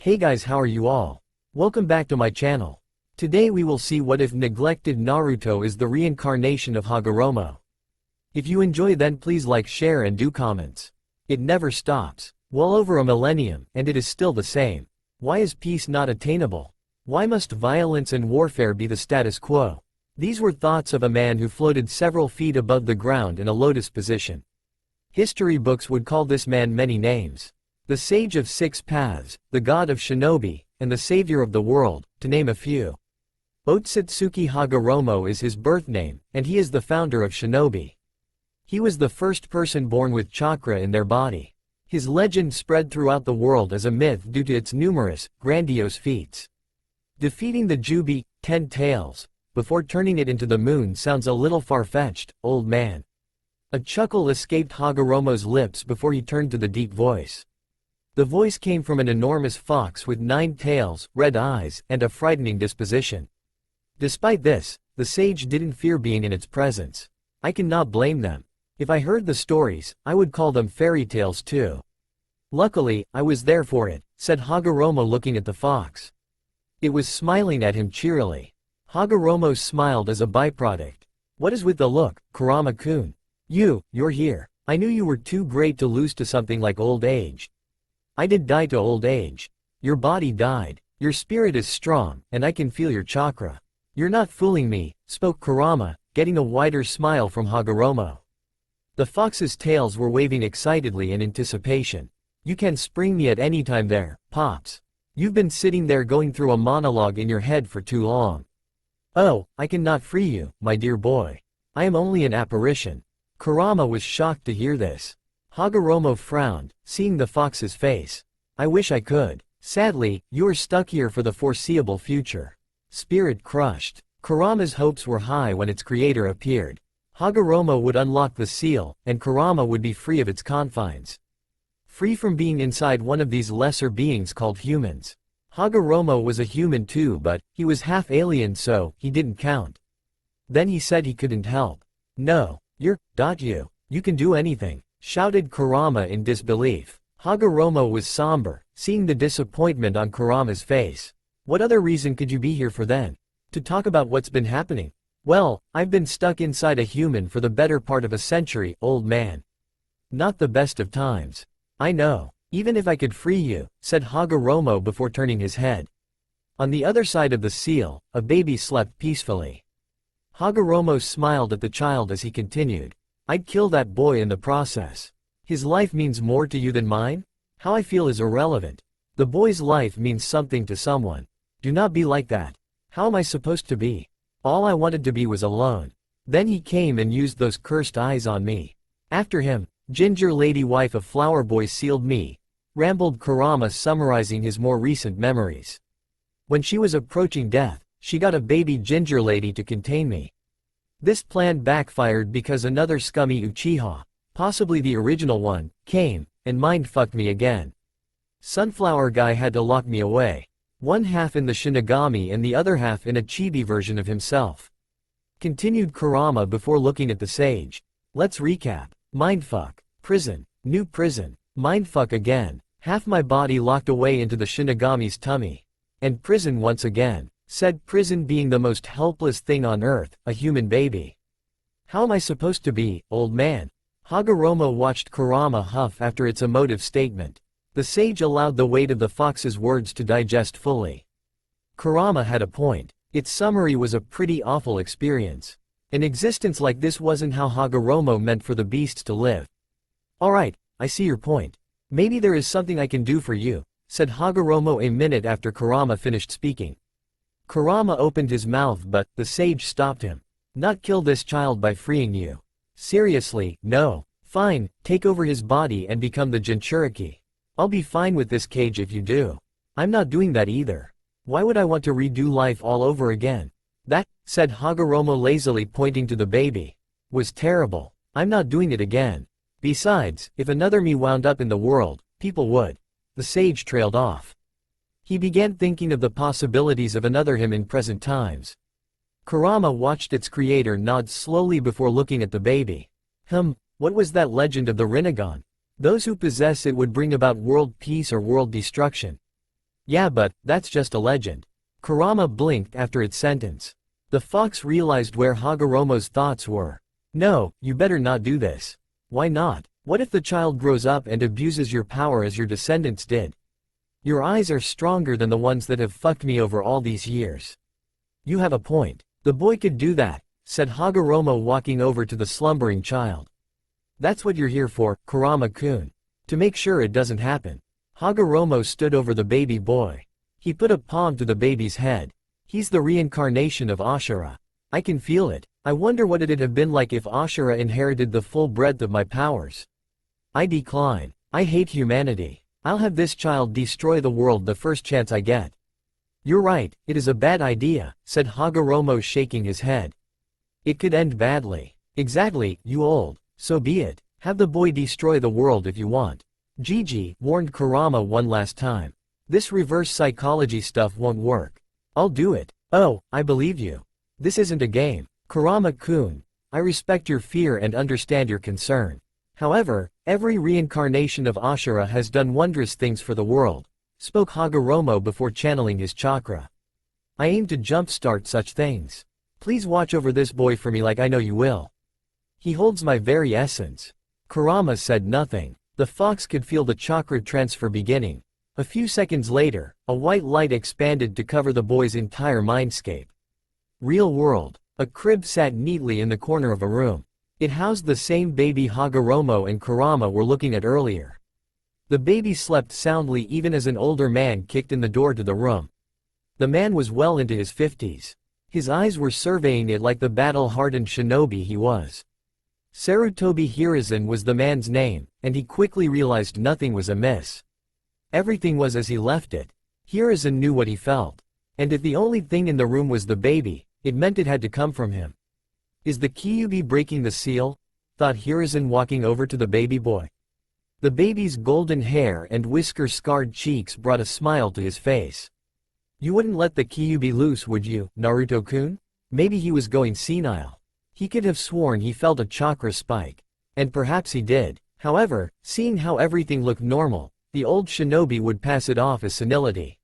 Hey guys, how are you all? Welcome back to my channel. Today we will see what if neglected Naruto is the reincarnation of Hagoromo. If you enjoy, then please like, share and do comments. It never stops. Well over a millennium, and it is still the same. Why is peace not attainable? Why must violence and warfare be the status quo? These were thoughts of a man who floated several feet above the ground in a lotus position. History books would call this man many names. The Sage of Six Paths, the God of Shinobi, and the Savior of the world, to name a few. Otsusuki Hagoromo is his birth name, and he is the founder of Shinobi. He was the first person born with chakra in their body. His legend spread throughout the world as a myth due to its numerous, grandiose feats. Defeating the Jubi, 10 tails, before turning it into the moon sounds a little far-fetched, old man. A chuckle escaped Hagoromo's lips before he turned to the deep voice. The voice came from an enormous fox with 9 tails, red eyes, and a frightening disposition. Despite this, the sage didn't fear being in its presence. I cannot blame them. If I heard the stories, I would call them fairy tales too. Luckily, I was there for it, said Hagoromo looking at the fox. It was smiling at him cheerily. Hagoromo smiled as a byproduct. What is with the look, Kurama-kun? You're here. I knew you were too great to lose to something like old age. I did die to old age. Your body died. Your spirit is strong, and I can feel your chakra. You're not fooling me, spoke Kurama, getting a wider smile from Hagoromo. The fox's tails were waving excitedly in anticipation. You can spring me at any time there, Pops. You've been sitting there going through a monologue in your head for too long. Oh, I cannot free you, my dear boy. I am only an apparition. Kurama was shocked to hear this. Hagoromo frowned, seeing the fox's face. I wish I could. Sadly, you are stuck here for the foreseeable future. Spirit crushed. Kurama's hopes were high when its creator appeared. Hagoromo would unlock the seal, and Kurama would be free of its confines. Free from being inside one of these lesser beings called humans. Hagoromo was a human too, but he was half alien, so he didn't count. Then he said he couldn't help. No, you can do anything, shouted Kurama in disbelief. Hagoromo was somber, seeing the disappointment on Kurama's face. What other reason could you be here for then? To talk about what's been happening? Well, I've been stuck inside a human for the better part of a century, old man. Not the best of times. I know. Even if I could free you, said Hagoromo before turning his head. On the other side of the seal, a baby slept peacefully. Hagoromo smiled at the child as he continued. I'd kill that boy in the process. His life means more to you than mine? How I feel is irrelevant. The boy's life means something to someone. Do not be like that. How am I supposed to be? All I wanted to be was alone. Then he came and used those cursed eyes on me. After him, Ginger Lady wife of Flower Boy sealed me, rambled Kurama, summarizing his more recent memories. When she was approaching death, she got a baby Ginger Lady to contain me. This plan backfired because another scummy Uchiha, possibly the original one, came, and mind-fucked me again. Sunflower Guy had to lock me away. One half in the Shinigami and the other half in a chibi version of himself. Continued Kurama before looking at the sage. Let's recap. Mindfuck. Prison. New prison. Mindfuck again. Half my body locked away into the Shinigami's tummy. And prison once again. Said prison being the most helpless thing on earth, a human baby. How am I supposed to be, old man? Hagoromo watched Kurama huff after its emotive statement. The sage allowed the weight of the fox's words to digest fully. Kurama had a point. Its summary was a pretty awful experience. An existence like this wasn't how Hagoromo meant for the beasts to live. Alright, I see your point. Maybe there is something I can do for you, said Hagoromo a minute after Kurama finished speaking. Kurama opened his mouth, but the sage stopped him. Not kill this child by freeing you. Seriously, no. Fine, take over his body and become the Jinchuriki. I'll be fine with this cage if you do. I'm not doing that either. Why would I want to redo life all over again? That, said Hagoromo lazily pointing to the baby, was terrible. I'm not doing it again. Besides, if another me wound up in the world, people would. The sage trailed off. He began thinking of the possibilities of another him in present times. Kurama watched its creator nod slowly before looking at the baby. What was that legend of the Rinnegan? Those who possess it would bring about world peace or world destruction. Yeah, but that's just a legend. Kurama blinked after its sentence. The fox realized where Hagoromo's thoughts were. No, you better not do this. Why not? What if the child grows up and abuses your power as your descendants did? Your eyes are stronger than the ones that have fucked me over all these years. You have a point. The boy could do that, said Hagoromo, walking over to the slumbering child. That's what you're here for, Kurama-kun. To make sure it doesn't happen. Hagoromo stood over the baby boy. He put a palm to the baby's head. He's the reincarnation of Ashura. I can feel it. I wonder what it'd have been like if Ashura inherited the full breadth of my powers. I decline. I hate humanity. I'll have this child destroy the world the first chance I get. You're right, it is a bad idea, said Hagoromo, shaking his head. It could end badly. Exactly, you old. So be it. Have the boy destroy the world if you want. Gigi, warned Kurama one last time. This reverse psychology stuff won't work. I'll do it. Oh, I believe you. This isn't a game. Kurama-kun, I respect your fear and understand your concern. However, every reincarnation of Ashura has done wondrous things for the world, spoke Hagoromo before channeling his chakra. I aim to jumpstart such things. Please watch over this boy for me like I know you will. He holds my very essence. Kurama said nothing. The fox could feel the chakra transfer beginning. A few seconds later, a white light expanded to cover the boy's entire mindscape. Real world. A crib sat neatly in the corner of a room. It housed the same baby Hagoromo and Kurama were looking at earlier. The baby slept soundly even as an older man kicked in the door to the room. The man was well into his 50s. His eyes were surveying it like the battle-hardened shinobi he was. Sarutobi Hiruzen was the man's name, and he quickly realized nothing was amiss. Everything was as he left it. Hiruzen knew what he felt. And if the only thing in the room was the baby, it meant it had to come from him. Is the Kyuubi breaking the seal? Thought Hiruzen, walking over to the baby boy. The baby's golden hair and whisker-scarred cheeks brought a smile to his face. You wouldn't let the Kyuubi loose, would you, Naruto-kun? Maybe he was going senile. He could have sworn he felt a chakra spike. And perhaps he did. However, seeing how everything looked normal, the old shinobi would pass it off as senility.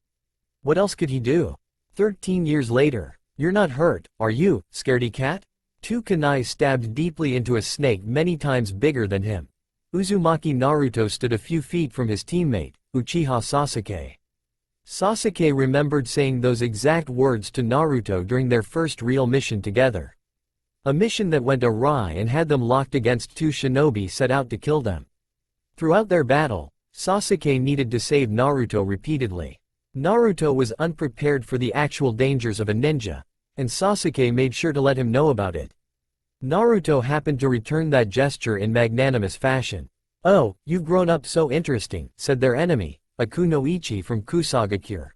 What else could he do? 13 years later. You're not hurt, are you, scaredy cat? Two kunai stabbed deeply into a snake many times bigger than him. Uzumaki Naruto stood a few feet from his teammate, Uchiha Sasuke. Sasuke remembered saying those exact words to Naruto during their first real mission together. A mission that went awry and had them locked against two shinobi set out to kill them. Throughout their battle, Sasuke needed to save Naruto repeatedly. Naruto was unprepared for the actual dangers of a ninja, and Sasuke made sure to let him know about it. Naruto happened to return that gesture in magnanimous fashion. Oh, you've grown up so interesting, said their enemy, a kunoichi from Kusagakure.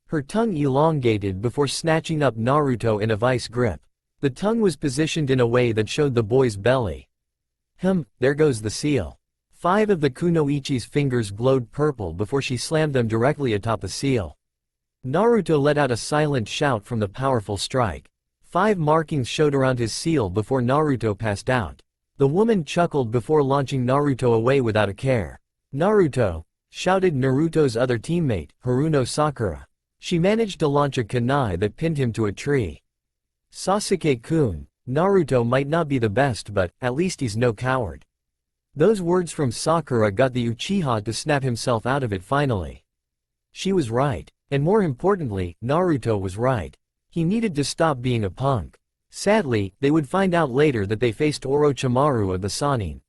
Her tongue elongated before snatching up Naruto in a vice grip. The tongue was positioned in a way that showed the boy's belly. There goes the seal. 5 of the kunoichi's fingers glowed purple before she slammed them directly atop the seal. Naruto let out a silent shout from the powerful strike. 5 markings showed around his seal before Naruto passed out. The woman chuckled before launching Naruto away without a care. Naruto! Shouted Naruto's other teammate, Haruno Sakura. She managed to launch a kunai that pinned him to a tree. Sasuke-kun, Naruto might not be the best, but at least he's no coward. Those words from Sakura got the Uchiha to snap himself out of it finally. She was right. And more importantly, Naruto was right. He needed to stop being a punk. Sadly, they would find out later that they faced Orochimaru of the Sannin.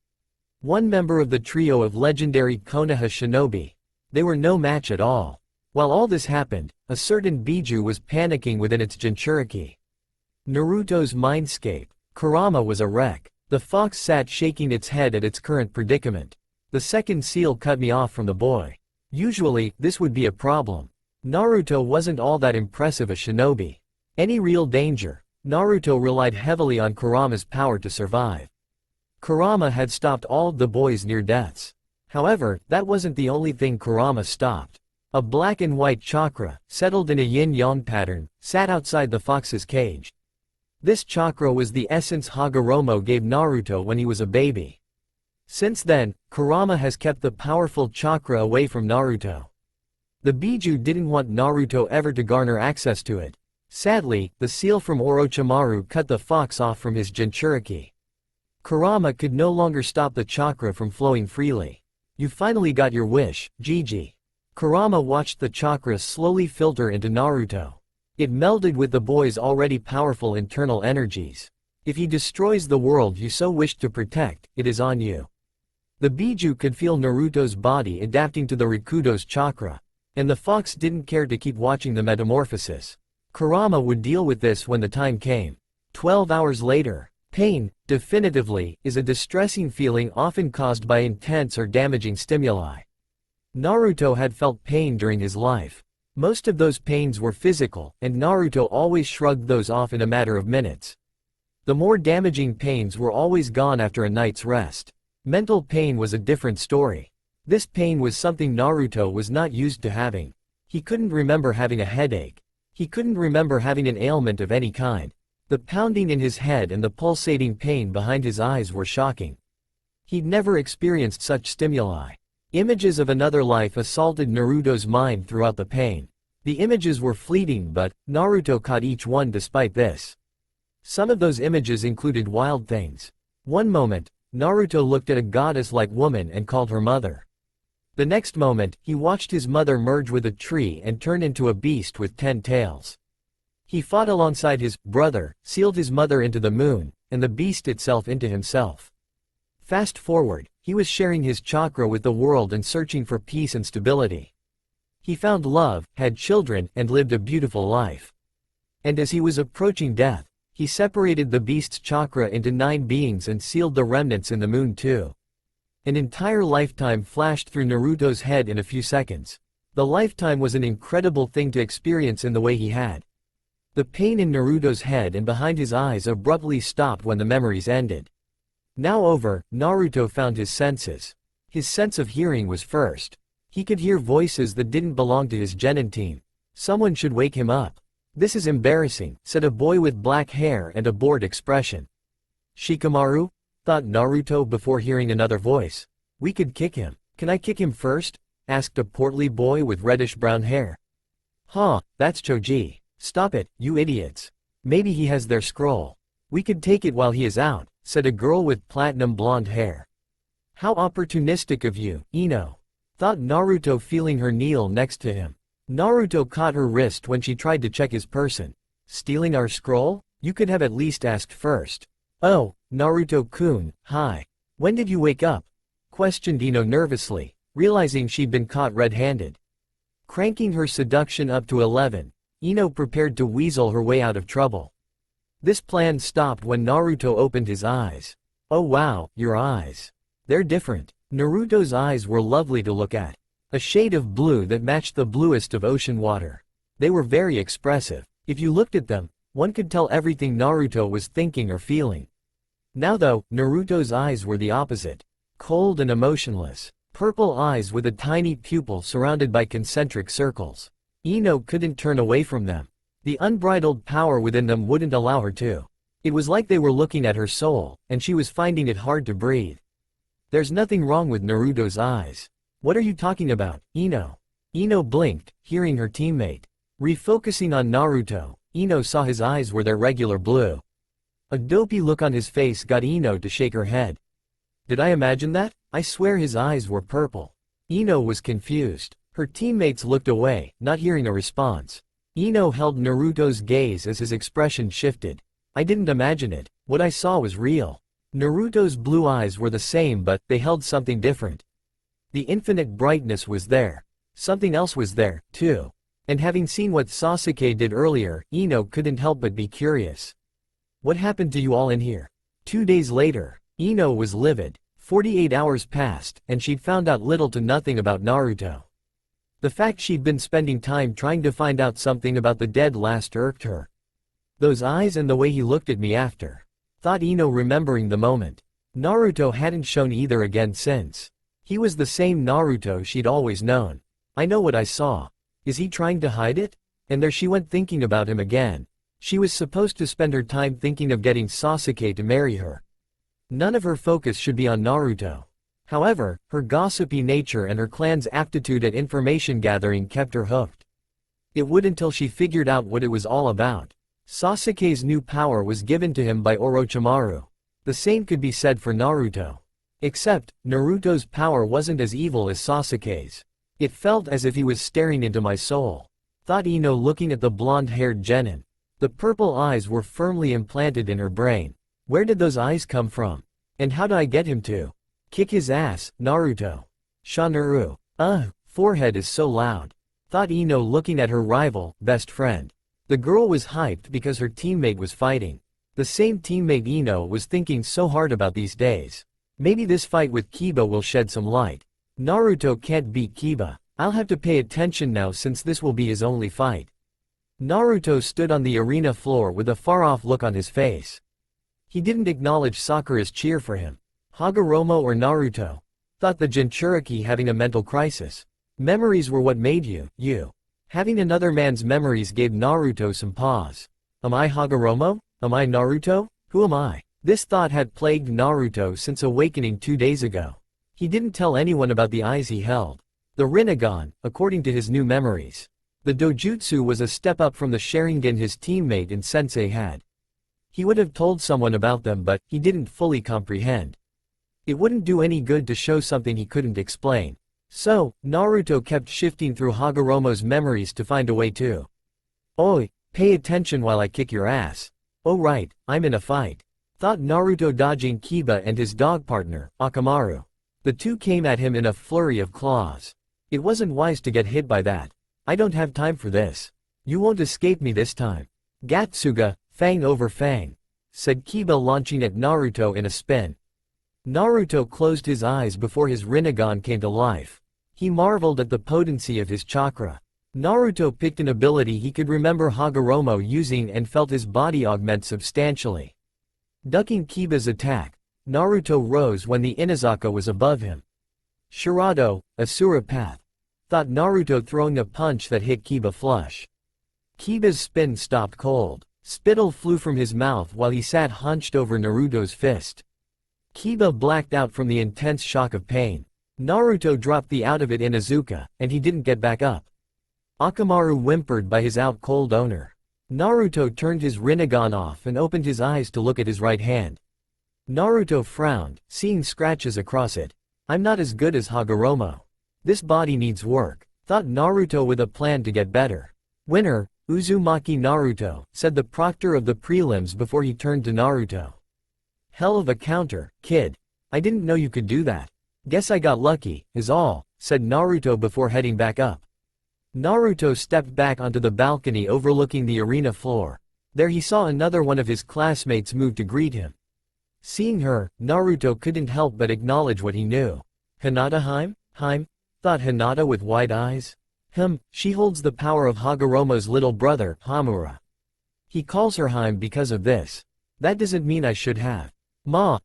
One member of the trio of legendary Konoha shinobi. They were no match at all. While all this happened, a certain Biju was panicking within its Jinchuriki. Naruto's mindscape. Kurama was a wreck. The fox sat shaking its head at its current predicament. The second seal cut me off from the boy. Usually, this would be a problem. Naruto wasn't all that impressive a shinobi. Any real danger, Naruto relied heavily on Kurama's power to survive. Kurama had stopped all of the boy's near deaths. However, that wasn't the only thing Kurama stopped. A black and white chakra, settled in a yin-yang pattern, sat outside the fox's cage. This chakra was the essence Hagoromo gave Naruto when he was a baby. Since then, Kurama has kept the powerful chakra away from Naruto. The Biju didn't want Naruto ever to garner access to it. Sadly, the seal from Orochimaru cut the fox off from his Jinchuriki. Kurama could no longer stop the chakra from flowing freely. You finally got your wish, Gigi. Kurama watched the chakra slowly filter into Naruto. It melded with the boy's already powerful internal energies. If he destroys the world you so wish to protect, it is on you. The Biju could feel Naruto's body adapting to the Rikudo's chakra. And the fox didn't care to keep watching the metamorphosis. Kurama would deal with this when the time came. 12 hours later. Pain, definitively, is a distressing feeling often caused by intense or damaging stimuli. Naruto had felt pain during his life. Most of those pains were physical, and Naruto always shrugged those off in a matter of minutes. The more damaging pains were always gone after a night's rest. Mental pain was a different story. This pain was something Naruto was not used to having. He couldn't remember having a headache. He couldn't remember having an ailment of any kind. The pounding in his head and the pulsating pain behind his eyes were shocking. He'd never experienced such stimuli. Images of another life assaulted Naruto's mind throughout the pain. The images were fleeting but Naruto caught each one despite this. Some of those images included wild things. One moment, Naruto looked at a goddess-like woman and called her mother. The next moment, he watched his mother merge with a tree and turn into a beast with 10 tails. He fought alongside his brother, sealed his mother into the moon, and the beast itself into himself. Fast forward, he was sharing his chakra with the world and searching for peace and stability. He found love, had children, and lived a beautiful life. And as he was approaching death, he separated the beast's chakra into 9 beings and sealed the remnants in the moon too. An entire lifetime flashed through Naruto's head in a few seconds. The lifetime was an incredible thing to experience in the way he had. The pain in Naruto's head and behind his eyes abruptly stopped when the memories ended. Now over, Naruto found his senses. His sense of hearing was first. He could hear voices that didn't belong to his genin team. Someone should wake him up. This is embarrassing, said a boy with black hair and a bored expression. Shikamaru? Thought Naruto before hearing another voice. We could kick him. Can I kick him first? Asked a portly boy with reddish-brown hair. Huh, that's Choji. Stop it, you idiots. Maybe he has their scroll. We could take it while he is out, said a girl with platinum blonde hair. How opportunistic of you, Ino. Thought Naruto feeling her kneel next to him. Naruto caught her wrist when she tried to check his person. Stealing our scroll? You could have at least asked first. Oh, Naruto-kun, hi. When did you wake up? Questioned Ino nervously, realizing she'd been caught red-handed. Cranking her seduction up to 11, Ino prepared to weasel her way out of trouble. This plan stopped when Naruto opened his eyes. Oh wow, your eyes. They're different. Naruto's eyes were lovely to look at. A shade of blue that matched the bluest of ocean water. They were very expressive. If you looked at them, one could tell everything Naruto was thinking or feeling. Now though, Naruto's eyes were the opposite. Cold and emotionless. Purple eyes with a tiny pupil surrounded by concentric circles. Ino couldn't turn away from them. The unbridled power within them wouldn't allow her to. It was like they were looking at her soul, and she was finding it hard to breathe. There's nothing wrong with Naruto's eyes. What are you talking about, Ino? Ino blinked, hearing her teammate. Refocusing on Naruto, Ino saw his eyes were their regular blue. A dopey look on his face got Ino to shake her head. Did I imagine that? I swear his eyes were purple. Ino was confused. Her teammates looked away, not hearing a response. Ino held Naruto's gaze as his expression shifted. I didn't imagine it. What I saw was real. Naruto's blue eyes were the same but they held something different. The infinite brightness was there. Something else was there, too. And having seen what Sasuke did earlier, Ino couldn't help but be curious. What happened to you all in here? 2 days later, Ino was livid. 48 hours passed, and she'd found out little to nothing about Naruto. The fact she'd been spending time trying to find out something about the dead last irked her. Those eyes and the way he looked at me after. Thought Ino, remembering the moment. Naruto hadn't shown either again since. He was the same Naruto she'd always known. I know what I saw. Is he trying to hide it? And there she went thinking about him again. She was supposed to spend her time thinking of getting Sasuke to marry her. None of her focus should be on Naruto. However, her gossipy nature and her clan's aptitude at information gathering kept her hooked. It would until she figured out what it was all about. Sasuke's new power was given to him by Orochimaru. The same could be said for Naruto. Except, Naruto's power wasn't as evil as Sasuke's. It felt as if he was staring into my soul, thought Ino looking at the blonde-haired genin. The purple eyes were firmly implanted in her brain. Where did those eyes come from? And how do I get him to kick his ass, Naruto? Shanuru. Forehead is so loud, thought Ino looking at her rival, best friend. The girl was hyped because her teammate was fighting. The same teammate Ino was thinking so hard about these days. Maybe this fight with Kiba will shed some light. Naruto can't beat Kiba. I'll have to pay attention now since this will be his only fight. Naruto stood on the arena floor with a far-off look on his face. He didn't acknowledge Sakura's cheer for him. Hagoromo or Naruto? Thought the Jinchuriki having a mental crisis. Memories were what made you. Having another man's memories gave Naruto some pause. Am I Hagoromo? Am I Naruto? Who am I? This thought had plagued Naruto since awakening 2 days ago. He didn't tell anyone about the eyes he held. The Rinnegan, according to his new memories. The dojutsu was a step up from the Sharingan his teammate and sensei had. He would have told someone about them but he didn't fully comprehend. It wouldn't do any good to show something he couldn't explain. So, Naruto kept shifting through Hagoromo's memories to find a way to. Oi, pay attention while I kick your ass. Oh right, I'm in a fight. Thought Naruto dodging Kiba and his dog partner, Akamaru. The two came at him in a flurry of claws. It wasn't wise to get hit by that. I don't have time for this. You won't escape me this time. Gatsuga, fang over fang, said Kiba launching at Naruto in a spin. Naruto closed his eyes before his Rinnegan came to life. He marveled at the potency of his chakra. Naruto picked an ability he could remember Hagoromo using and felt his body augment substantially. Ducking Kiba's attack, Naruto rose when the Inazaka was above him. Shirado, Asura Path, thought Naruto throwing a punch that hit Kiba flush. Kiba's spin stopped cold. Spittle flew from his mouth while he sat hunched over Naruto's fist. Kiba blacked out from the intense shock of pain. Naruto dropped the out of it Inuzuka, and he didn't get back up. Akamaru whimpered by his out-cold owner. Naruto turned his Rinnegan off and opened his eyes to look at his right hand. Naruto frowned, seeing scratches across it. I'm not as good as Hagoromo. This body needs work, thought Naruto with a plan to get better. Winner, Uzumaki Naruto, said the proctor of the prelims before he turned to Naruto. Hell of a counter, kid. I didn't know you could do that. Guess I got lucky, is all, said Naruto before heading back up. Naruto stepped back onto the balcony overlooking the arena floor. There he saw another one of his classmates move to greet him. Seeing her, Naruto couldn't help but acknowledge what he knew. Hinata Heim? Thought Hinata with wide eyes. She holds the power of Hagoromo's little brother, Hamura. He calls her Heim because of this. That doesn't mean I should have.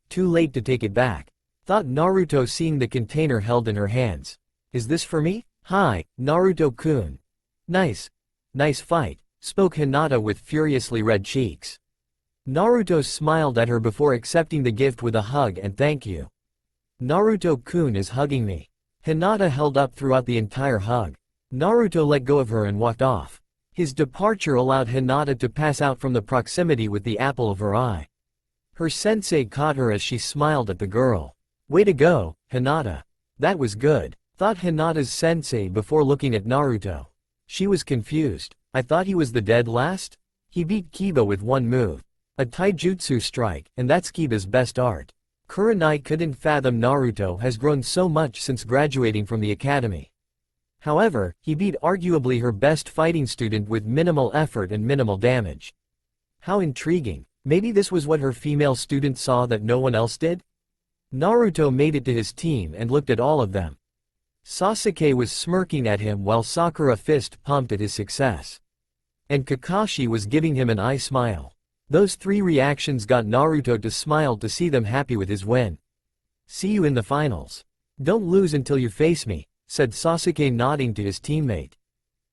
Too late to take it back. Thought Naruto seeing the container held in her hands. Is this for me? Hi, Naruto-kun. Nice fight, spoke Hinata with furiously red cheeks. Naruto smiled at her before accepting the gift with a hug and thank you. Naruto-kun is hugging me. Hinata held up throughout the entire hug. Naruto let go of her and walked off. His departure allowed Hinata to pass out from the proximity with the apple of her eye. Her sensei caught her as she smiled at the girl. Way to go, Hinata. That was good, thought Hinata's sensei before looking at Naruto. She was confused. I thought he was the dead last? He beat Kiba with one move. A taijutsu strike, and that's Kiba's best art. Kurenai couldn't fathom Naruto has grown so much since graduating from the academy. However, he beat arguably her best fighting student with minimal effort and minimal damage. How intriguing. Maybe this was what her female student saw that no one else did? Naruto made it to his team and looked at all of them. Sasuke was smirking at him while Sakura fist pumped at his success. And Kakashi was giving him an eye smile. Those three reactions got Naruto to smile to see them happy with his win. See you in the finals. Don't lose until you face me, said Sasuke nodding to his teammate.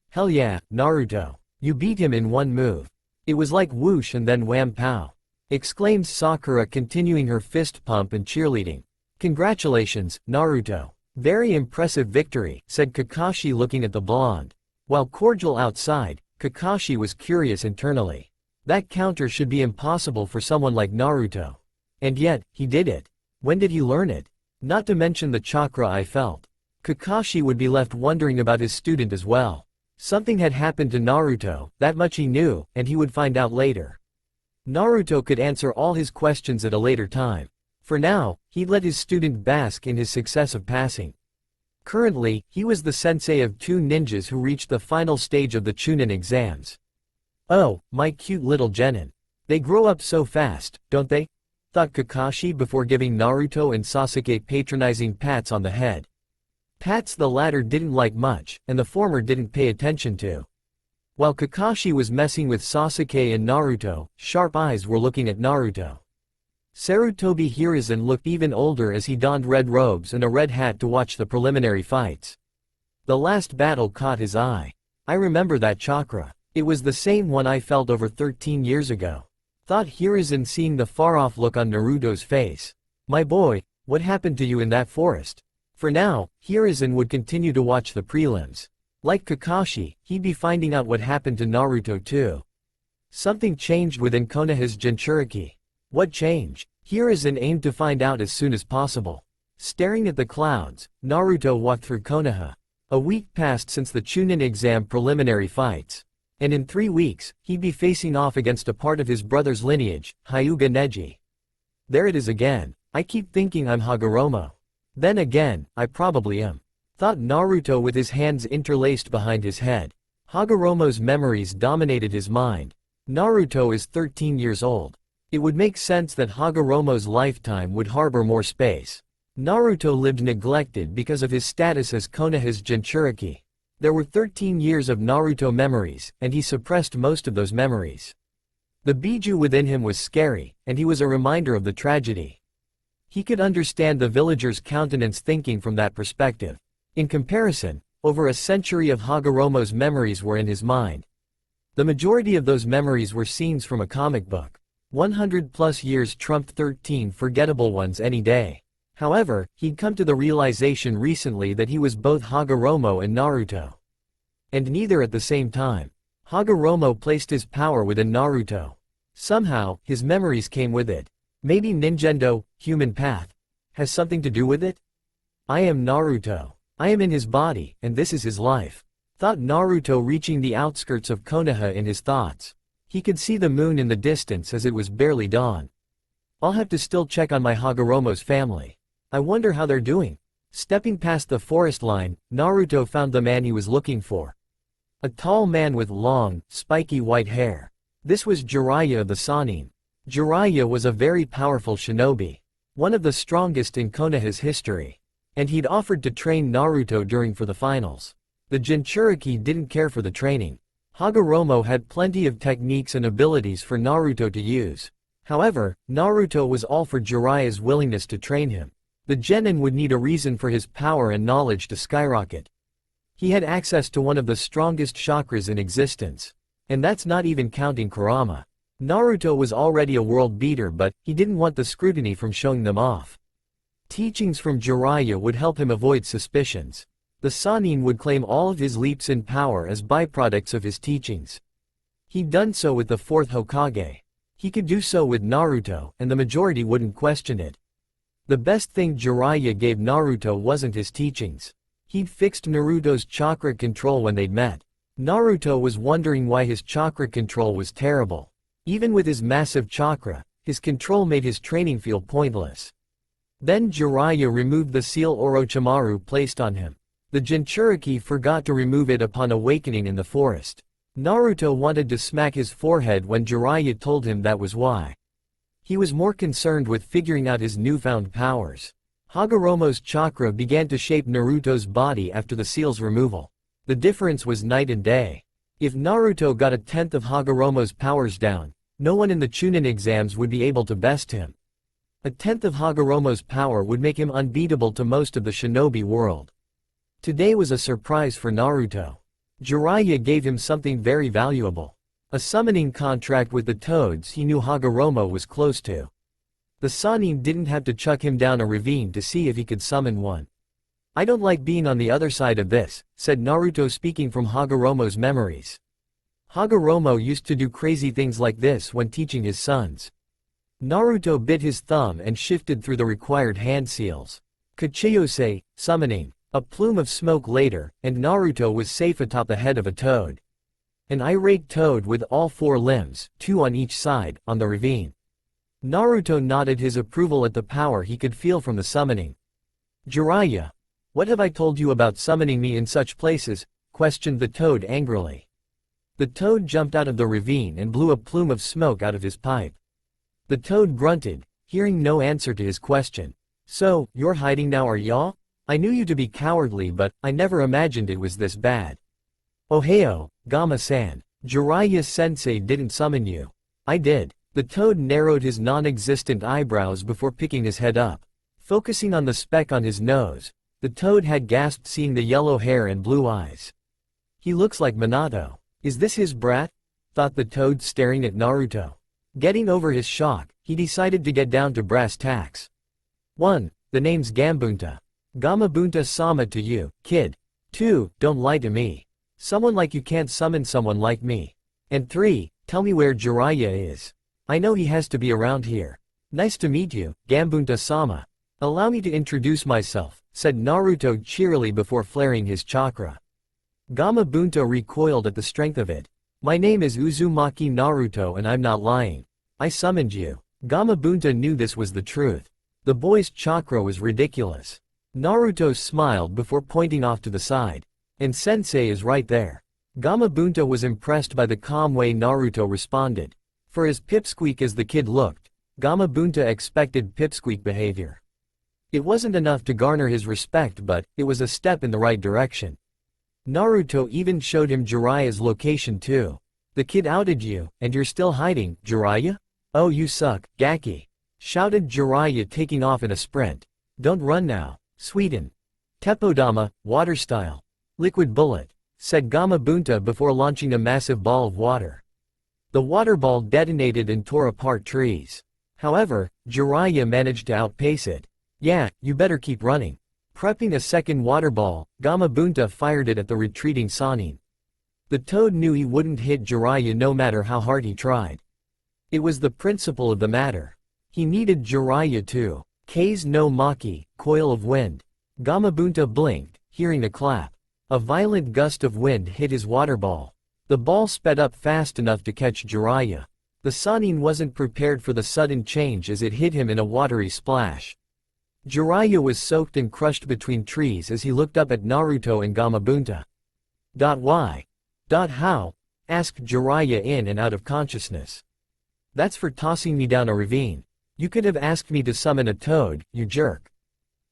Hell yeah, Naruto. You beat him in one move. It was like whoosh and then wham pow, exclaimed Sakura continuing her fist pump and cheerleading. Congratulations, Naruto. Very impressive victory, said Kakashi looking at the blonde. While cordial outside, Kakashi was curious internally. That counter should be impossible for someone like Naruto. And yet, he did it. When did he learn it? Not to mention the chakra I felt. Kakashi would be left wondering about his student as well. Something had happened to Naruto, that much he knew, and he would find out later. Naruto could answer all his questions at a later time. For now, he'd let his student bask in his success of passing. Currently, he was the sensei of 2 ninjas who reached the final stage of the chunin exams. Oh, my cute little genin. They grow up so fast, don't they? Thought Kakashi before giving Naruto and Sasuke patronizing pats on the head. Pats the latter didn't like much, and the former didn't pay attention to. While Kakashi was messing with Sasuke and Naruto, sharp eyes were looking at Naruto. Sarutobi Hiruzen looked even older as he donned red robes and a red hat to watch the preliminary fights. The last battle caught his eye. I remember that chakra. It was the same one I felt over 13 years ago. Thought Hiruzen seeing the far-off look on Naruto's face. My boy, what happened to you in that forest? For now, Hiruzen would continue to watch the prelims. Like Kakashi, he'd be finding out what happened to Naruto too. Something changed within Konoha's Jinchuriki. What change? Hiruzen aimed to find out as soon as possible. Staring at the clouds, Naruto walked through Konoha. A week passed since the Chunin exam preliminary fights. And in 3 weeks, he'd be facing off against a part of his brother's lineage, Hyuga Neji. There it is again. I keep thinking I'm Hagoromo. Then again, I probably am. Thought Naruto with his hands interlaced behind his head. Hagoromo's memories dominated his mind. Naruto is 13 years old. It would make sense that Hagoromo's lifetime would harbor more space. Naruto lived neglected because of his status as Konoha's Jinchuriki. There were 13 years of Naruto memories, and he suppressed most of those memories. The Biju within him was scary, and he was a reminder of the tragedy. He could understand the villager's countenance thinking from that perspective. In comparison, over a century of Hagoromo's memories were in his mind. The majority of those memories were scenes from a comic book. 100+ years trumped 13 forgettable ones any day. However, he'd come to the realization recently that he was both Hagoromo and Naruto. And neither at the same time. Hagoromo placed his power within Naruto. Somehow, his memories came with it. Maybe Ninjendo, human path, has something to do with it? I am Naruto. I am in his body, and this is his life. Thought Naruto reaching the outskirts of Konoha in his thoughts. He could see the moon in the distance as it was barely dawn. I'll have to still check on my Hagoromo's family. I wonder how they're doing. Stepping past the forest line, Naruto found the man he was looking for. A tall man with long, spiky white hair. This was Jiraiya of the Sannin. Jiraiya was a very powerful shinobi. One of the strongest in Konoha's history. And he'd offered to train Naruto during for the finals. The Jinchuriki didn't care for the training. Hagoromo had plenty of techniques and abilities for Naruto to use. However, Naruto was all for Jiraiya's willingness to train him. The genin would need a reason for his power and knowledge to skyrocket. He had access to one of the strongest chakras in existence. And that's not even counting Kurama. Naruto was already a world beater, but he didn't want the scrutiny from showing them off. Teachings from Jiraiya would help him avoid suspicions. The Sannin would claim all of his leaps in power as byproducts of his teachings. He'd done so with the 4th Hokage. He could do so with Naruto, and the majority wouldn't question it. The best thing Jiraiya gave Naruto wasn't his teachings. He'd fixed Naruto's chakra control when they'd met. Naruto was wondering why his chakra control was terrible. Even with his massive chakra, his control made his training feel pointless. Then Jiraiya removed the seal Orochimaru placed on him. The Jinchuriki forgot to remove it upon awakening in the forest. Naruto wanted to smack his forehead when Jiraiya told him that was why. He was more concerned with figuring out his newfound powers. Hagoromo's chakra began to shape Naruto's body after the seal's removal. The difference was night and day. If Naruto got a tenth of Hagoromo's powers down, no one in the Chunin exams would be able to best him. A tenth of Hagoromo's power would make him unbeatable to most of the shinobi world. Today was a surprise for Naruto. Jiraiya gave him something very valuable. A summoning contract with the toads he knew Hagoromo was close to. The Sannin didn't have to chuck him down a ravine to see if he could summon one. "I don't like being on the other side of this," said Naruto, speaking from Hagoromo's memories. Hagoromo used to do crazy things like this when teaching his sons. Naruto bit his thumb and shifted through the required hand seals. Kachiyose, summoning. A plume of smoke later, and Naruto was safe atop the head of a toad. An irate toad with all 4 limbs, 2 on each side, on the ravine. Naruto nodded his approval at the power he could feel from the summoning. "Jiraiya, what have I told you about summoning me in such places?" questioned the toad angrily. The toad jumped out of the ravine and blew a plume of smoke out of his pipe. The toad grunted, hearing no answer to his question. "So, you're hiding now, are ya? I knew you to be cowardly, but I never imagined it was this bad." "Ohio, Gama-san. Jiraiya-sensei didn't summon you." "I did." The toad narrowed his non-existent eyebrows before picking his head up. Focusing on the speck on his nose, the toad had gasped, seeing the yellow hair and blue eyes. "He looks like Minato. Is this his brat?" thought the toad, staring at Naruto. Getting over his shock, he decided to get down to brass tacks. 1. The name's Gambunta. Gamabunta-sama to you, kid. 2. Don't lie to me. Someone like you can't summon someone like me. And 3. Tell me where Jiraiya is. I know he has to be around here. Nice to meet you, Gambunta-sama. Allow me to introduce myself, said Naruto cheerily before flaring his chakra. Gamabunta recoiled at the strength of it. My name is Uzumaki Naruto and I'm not lying. I summoned you. Gamabunta knew this was the truth. The boy's chakra was ridiculous. Naruto smiled before pointing off to the side. And sensei is right there. Gamabunta was impressed by the calm way Naruto responded. For as pipsqueak as the kid looked, Gamabunta expected pipsqueak behavior. It wasn't enough to garner his respect, but it was a step in the right direction. Naruto even showed him Jiraiya's location too. The kid outed you, and you're still hiding, Jiraiya? Oh, you suck, Gaki! Shouted Jiraiya, taking off in a sprint. Don't run now, Sweeten. Teppodama, water style. Liquid bullet, said Gamabunta before launching a massive ball of water. The water ball detonated and tore apart trees. However, Jiraiya managed to outpace it. Yeah, you better keep running. Prepping a second water ball, Gamabunta fired it at the retreating Sannin. The toad knew he wouldn't hit Jiraiya no matter how hard he tried. It was the principle of the matter. He needed Jiraiya too. K's no Maki, coil of wind. Gamabunta blinked, hearing a clap. A violent gust of wind hit his water ball. The ball sped up fast enough to catch Jiraiya. The Sannin wasn't prepared for the sudden change as it hit him in a watery splash. Jiraiya was soaked and crushed between trees as he looked up at Naruto and Gamabunta. Why? How? Asked Jiraiya in and out of consciousness. That's for tossing me down a ravine. You could have asked me to summon a toad, you jerk.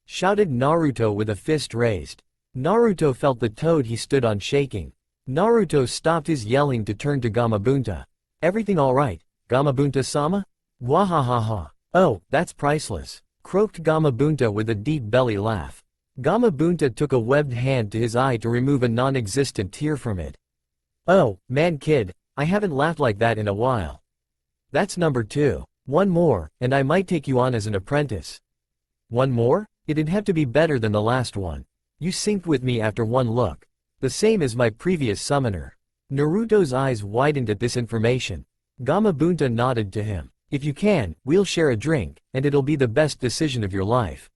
Shouted Naruto with a fist raised. Naruto felt the toad he stood on shaking. Naruto stopped his yelling to turn to Gamabunta. Everything alright, Gamabunta-sama? Wahahaha. Oh, that's priceless. Croaked Gamabunta with a deep belly laugh. Gamabunta took a webbed hand to his eye to remove a non-existent tear from it. Oh, man kid, I haven't laughed like that in a while. That's number 2. One more, and I might take you on as an apprentice. One more? It'd have to be better than the last one. You synced with me after one look. The same as my previous summoner. Naruto's eyes widened at this information. Gamabunta nodded to him. If you can, we'll share a drink, and it'll be the best decision of your life.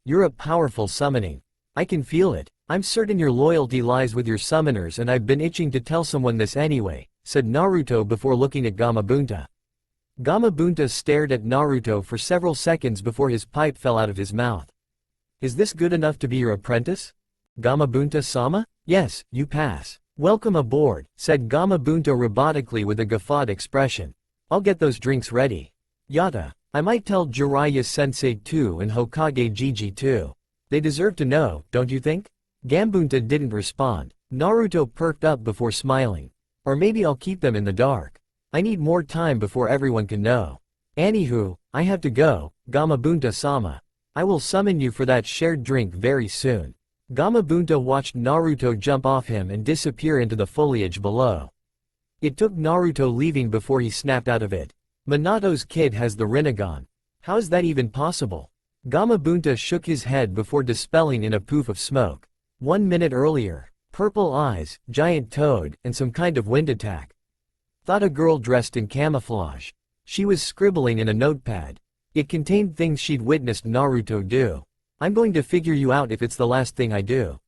You're a powerful summoning. I can feel it. I'm certain your loyalty lies with your summoners, and I've been itching to tell someone this anyway, said Naruto before looking at Gamabunta. Gamabunta stared at Naruto for several seconds before his pipe fell out of his mouth. Is this good enough to be your apprentice? Gamabunta-sama? Yes, you pass. Welcome aboard, said Gamabunta robotically with a guffawed expression. I'll get those drinks ready. Yata. I might tell Jiraiya-sensei too and Hokage Gigi too. They deserve to know, don't you think? Gambunta didn't respond. Naruto perked up before smiling. Or maybe I'll keep them in the dark. I need more time before everyone can know. Anywho, I have to go, Gamabunta-sama. I will summon you for that shared drink very soon. Gamabunta watched Naruto jump off him and disappear into the foliage below. It took Naruto leaving before he snapped out of it. Minato's kid has the Rinnegan. How is that even possible? Gamabunta shook his head before dispelling in a poof of smoke. 1 minute earlier. Purple eyes, giant toad, and some kind of wind attack. Thought a girl dressed in camouflage. She was scribbling in a notepad. It contained things she'd witnessed Naruto do. I'm going to figure you out if it's the last thing I do.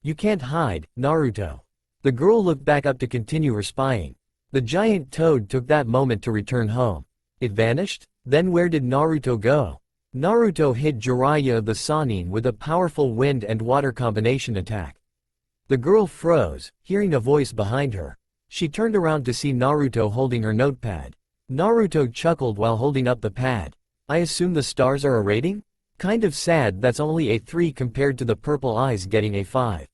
You can't hide, Naruto. The girl looked back up to continue her spying. The giant toad took that moment to return home. It vanished? Then where did Naruto go? Naruto hit Jiraiya of the Sannin with a powerful wind and water combination attack. The girl froze, hearing a voice behind her. She turned around to see Naruto holding her notepad. Naruto chuckled while holding up the pad. I assume the stars are a rating? Kind of sad that's only a 3 compared to the purple eyes getting a 5.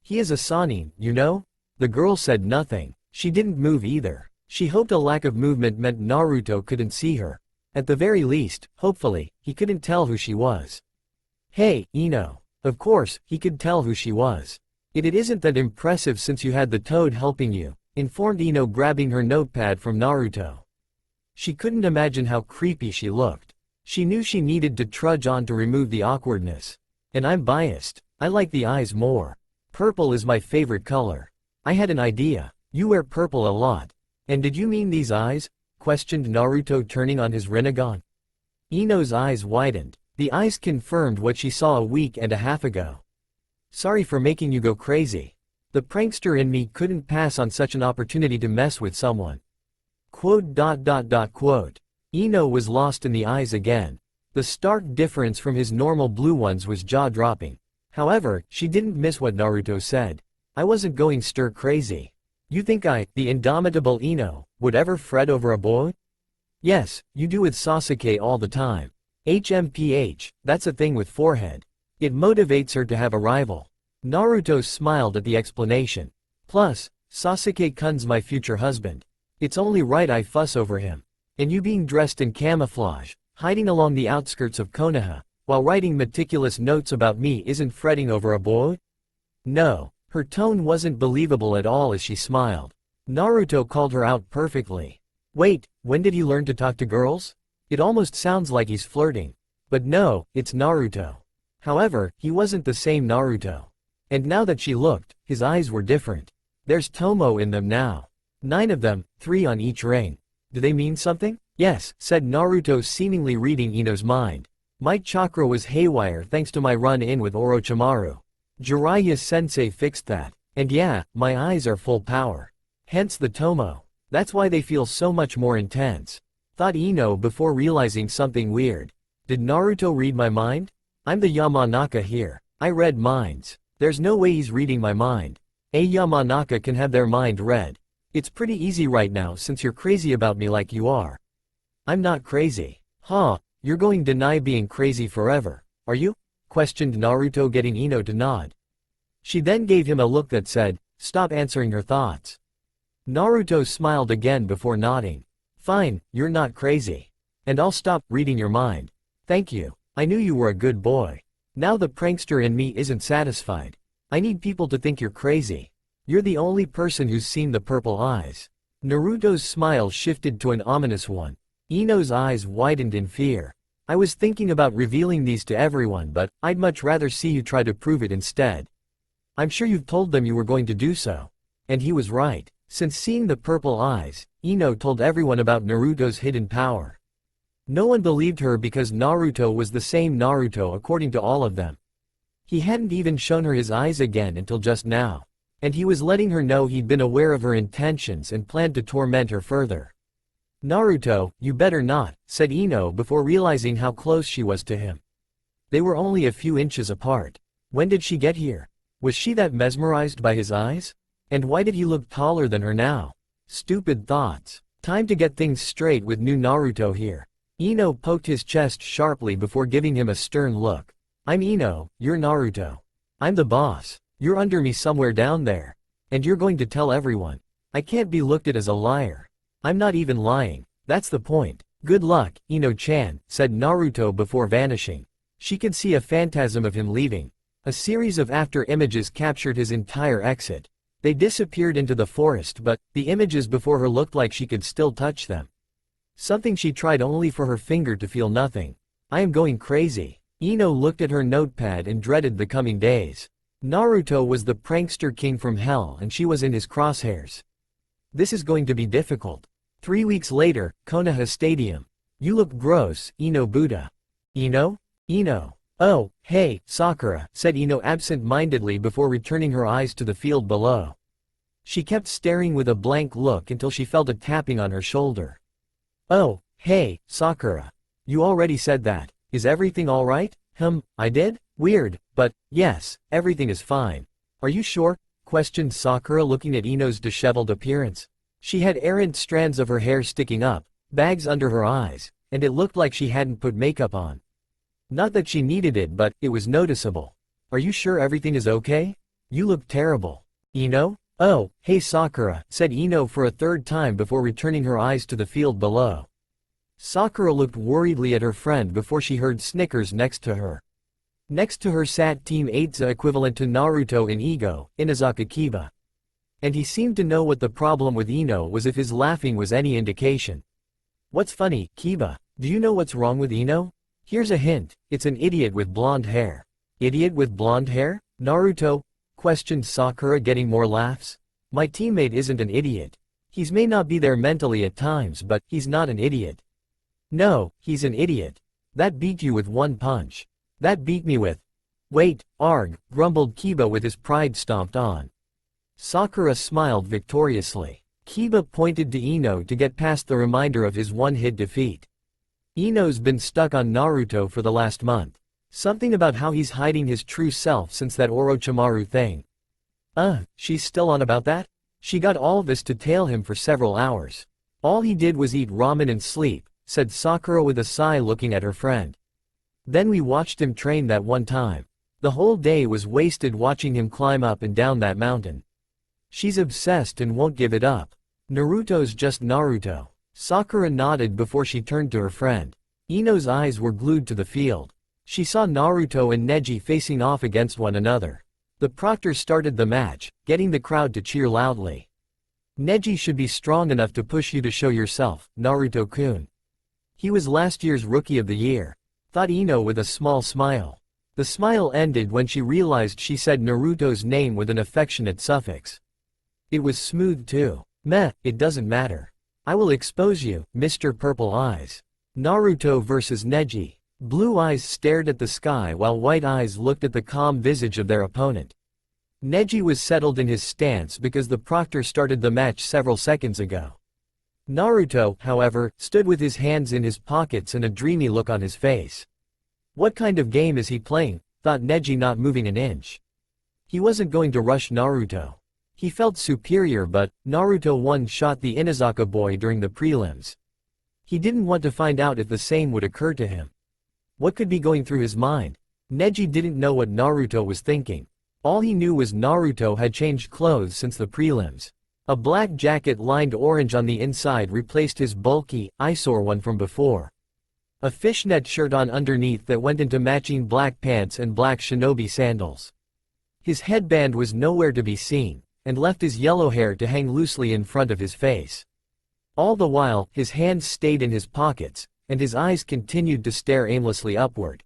He is a Sannin, you know? The girl said nothing. She didn't move either. She hoped a lack of movement meant Naruto couldn't see her. At the very least, hopefully, he couldn't tell who she was. Hey, Ino. Of course, he could tell who she was. It isn't that impressive since you had the toad helping you, informed Ino, grabbing her notepad from Naruto. She couldn't imagine how creepy she looked. She knew she needed to trudge on to remove the awkwardness. And I'm biased. I like the eyes more. Purple is my favorite color. I had an idea. You wear purple a lot. And did you mean these eyes? Questioned Naruto, turning on his Rinnegan. Ino's eyes widened. The eyes confirmed what she saw a week and a half ago. Sorry for making you go crazy. The prankster in me couldn't pass on such an opportunity to mess with someone. Quote. Ino was lost in the eyes again. The stark difference from his normal blue ones was jaw-dropping. However, she didn't miss what Naruto said. I wasn't going stir-crazy. You think I, the indomitable Ino, would ever fret over a boy? Yes, you do with Sasuke all the time. HMPH, that's a thing with forehead. It motivates her to have a rival. Naruto smiled at the explanation. Plus, Sasuke-kun's my future husband. It's only right I fuss over him. And you being dressed in camouflage, hiding along the outskirts of Konoha, while writing meticulous notes about me isn't fretting over a boy? No. Her tone wasn't believable at all as she smiled. Naruto called her out perfectly. Wait, when did he learn to talk to girls? It almost sounds like he's flirting. But no, it's Naruto. However, he wasn't the same Naruto. And now that she looked, his eyes were different. There's Tomo in them now. 9 of them, 3 on each ring. Do they mean something? Yes, said Naruto, seemingly reading Ino's mind. My chakra was haywire thanks to my run-in with Orochimaru. Jiraiya-sensei fixed that. And yeah, my eyes are full power. Hence the Tomo. That's why they feel so much more intense. Thought Ino before realizing something weird. Did Naruto read my mind? I'm the Yamanaka here. I read minds. There's no way he's reading my mind. A Yamanaka can have their mind read. It's pretty easy right now since you're crazy about me like you are. I'm not crazy. Huh, you're going to deny being crazy forever, are you? Questioned Naruto, getting Ino to nod. She then gave him a look that said, stop answering her thoughts. Naruto smiled again before nodding. Fine, you're not crazy. And I'll stop reading your mind. Thank you. I knew you were a good boy. Now the prankster in me isn't satisfied. I need people to think you're crazy. You're the only person who's seen the purple eyes. Naruto's smile shifted to an ominous one. Ino's eyes widened in fear. I was thinking about revealing these to everyone, but I'd much rather see you try to prove it instead. I'm sure you've told them you were going to do so. And he was right. Since seeing the purple eyes, Ino told everyone about Naruto's hidden power. No one believed her because Naruto was the same Naruto according to all of them. He hadn't even shown her his eyes again until just now. And he was letting her know he'd been aware of her intentions and planned to torment her further. Naruto, you better not, said Ino before realizing how close she was to him. They were only a few inches apart. When did she get here? Was she that mesmerized by his eyes? And why did he look taller than her now? Stupid thoughts. Time to get things straight with new Naruto here. Ino poked his chest sharply before giving him a stern look. I'm Ino, you're Naruto. I'm the boss. You're under me somewhere down there. And you're going to tell everyone. I can't be looked at as a liar. I'm not even lying. That's the point. Good luck, Ino-chan, said Naruto before vanishing. She could see a phantasm of him leaving. A series of after images captured his entire exit. They disappeared into the forest, but the images before her looked like she could still touch them. Something she tried only for her finger to feel nothing. I am going crazy. Ino looked at her notepad and dreaded the coming days. Naruto was the prankster king from hell and she was in his crosshairs. This is going to be difficult. 3 weeks later, Konoha Stadium. You look gross, Ino Buddha. Ino? Ino. Oh, hey, Sakura, said Ino absent-mindedly before returning her eyes to the field below. She kept staring with a blank look until she felt a tapping on her shoulder. Oh, hey, Sakura. You already said that. Is everything alright? I did? Weird, but, yes, everything is fine. Are you sure? Questioned Sakura looking at Ino's disheveled appearance. She had errant strands of her hair sticking up, bags under her eyes, and it looked like she hadn't put makeup on. Not that she needed it, but it was noticeable. Are you sure everything is okay? You look terrible. Ino? Oh, hey Sakura, said Ino for a third time before returning her eyes to the field below. Sakura looked worriedly at her friend before she heard snickers next to her. Next to her sat Team 8's equivalent to Naruto in ego, Inazaka Kiba. And he seemed to know what the problem with Ino was if his laughing was any indication. What's funny, Kiba? Do you know what's wrong with Ino? Here's a hint, it's an idiot with blonde hair. Idiot with blonde hair? Naruto? Questioned Sakura, getting more laughs. My teammate isn't an idiot. He's may not be there mentally at times, but he's not an idiot. No, he's an idiot. That beat you with one punch. That beat me with. Wait, arg, grumbled Kiba with his pride stomped on. Sakura smiled victoriously. Kiba pointed to Ino to get past the reminder of his one-hit defeat. Ino's been stuck on Naruto for the last month. Something about how he's hiding his true self since that Orochimaru thing. She's still on about that? She got all this to tail him for several hours. All he did was eat ramen and sleep, said Sakura with a sigh looking at her friend. Then we watched him train that one time. The whole day was wasted watching him climb up and down that mountain. She's obsessed and won't give it up. Naruto's just Naruto. Sakura nodded before she turned to her friend. Ino's eyes were glued to the field. She saw Naruto and Neji facing off against one another. The proctor started the match, getting the crowd to cheer loudly. Neji should be strong enough to push you to show yourself, Naruto-kun. He was last year's Rookie of the Year, thought Ino with a small smile. The smile ended when she realized she said Naruto's name with an affectionate suffix. It was smooth too. Meh, it doesn't matter. I will expose you, Mr. Purple Eyes. Naruto versus Neji. Blue eyes stared at the sky while white eyes looked at the calm visage of their opponent. Neji was settled in his stance because the proctor started the match several seconds ago. Naruto, however, stood with his hands in his pockets and a dreamy look on his face. What kind of game is he playing? Thought Neji, not moving an inch. He wasn't going to rush Naruto. He felt superior, but Naruto one-shot the Inazaka boy during the prelims. He didn't want to find out if the same would occur to him. What could be going through his mind? Neji didn't know what Naruto was thinking. All he knew was Naruto had changed clothes since the prelims. A black jacket lined orange on the inside replaced his bulky, eyesore one from before. A fishnet shirt on underneath that went into matching black pants and black shinobi sandals. His headband was nowhere to be seen, and left his yellow hair to hang loosely in front of his face. All the while, his hands stayed in his pockets, and his eyes continued to stare aimlessly upward.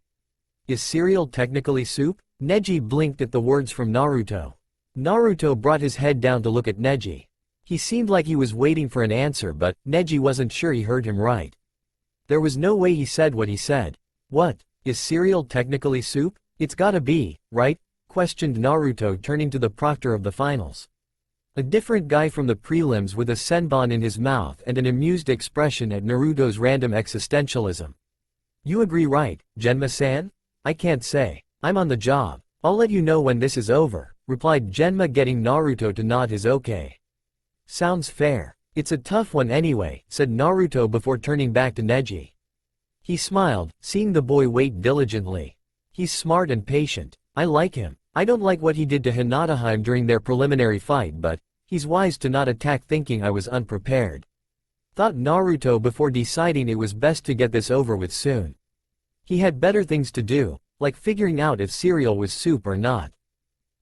Is cereal technically soup? Neji blinked at the words from Naruto. Naruto brought his head down to look at Neji. He seemed like he was waiting for an answer, but Neji wasn't sure he heard him right. There was no way he said what he said. What? Is cereal technically soup? It's gotta be, right? Questioned Naruto, turning to the proctor of the finals. A different guy from the prelims with a senbon in his mouth and an amused expression at Naruto's random existentialism. You agree, right, Genma-san? I can't say. I'm on the job. I'll let you know when this is over, replied Genma, getting Naruto to nod his okay. Sounds fair. It's a tough one anyway, said Naruto before turning back to Neji. He smiled, seeing the boy wait diligently. He's smart and patient. I like him. I don't like what he did to Hinataheim during their preliminary fight, but he's wise to not attack thinking I was unprepared. Thought Naruto before deciding it was best to get this over with soon. He had better things to do, like figuring out if cereal was soup or not.